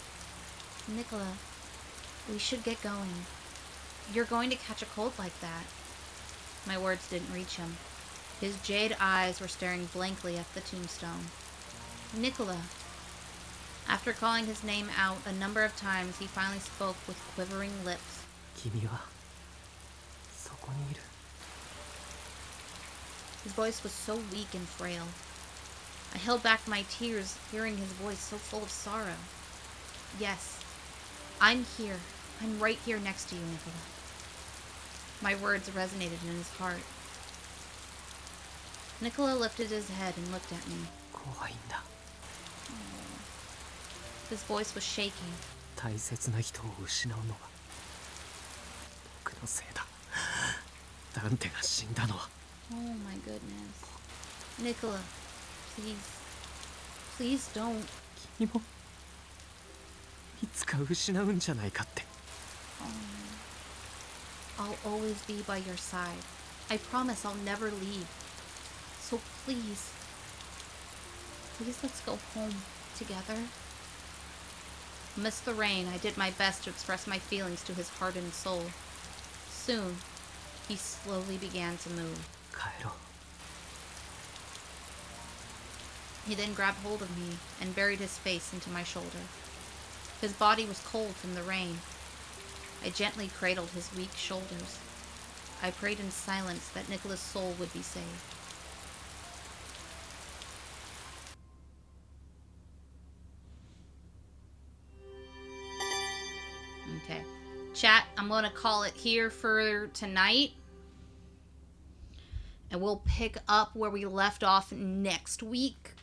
Nicola, we should get going. You're going to catch a cold like that. My words didn't reach him. His jade eyes were staring blankly at the tombstone. Nicola. After calling his name out a number of times, he finally spoke with quivering lips. 君はそこにいる。 His voice was so weak and frail. I held back my tears, hearing his voice so full of sorrow. Yes, I'm here. I'm right here next to you, Nicola. My words resonated in his heart. Nicola lifted his head and looked at me. 怖いんだ。 His voice was shaking. 大切な人を失うのは僕のせいだ。ダンテが死んだのは。 Oh my goodness. Nicola, please. Please don't. 君もいつか失うんじゃないかって。 I'll always be by your side. I promise I'll never leave. So please, please let's go home together. Amidst the rain, I did my best to express my feelings to his hardened soul. Soon, he slowly began to move. He then grabbed hold of me and buried his face into my shoulder. His body was cold from the rain. I gently cradled his weak shoulders. I prayed in silence that Nicola's soul would be saved. Okay. Chat, I'm going to call it here for tonight. And we'll pick up where we left off next week.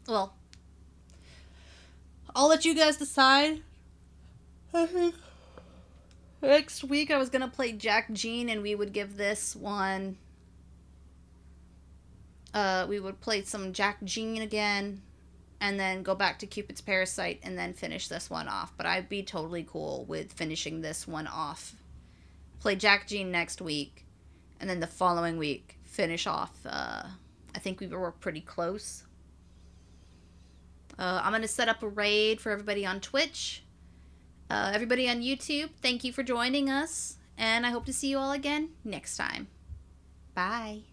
Well, I'll let you guys decide. I think next week I was going to play Jack Jean and we would give this one... we would play some Jack Jean again. And then go back to Cupid's Parasite and then finish this one off. But I'd be totally cool with finishing this one off. Play Jack Jean next week. And then the following week, finish off. I think we were pretty close. I'm going to set up a raid for everybody on Twitch. Everybody on YouTube, thank you for joining us. And I hope to see you all again next time. Bye.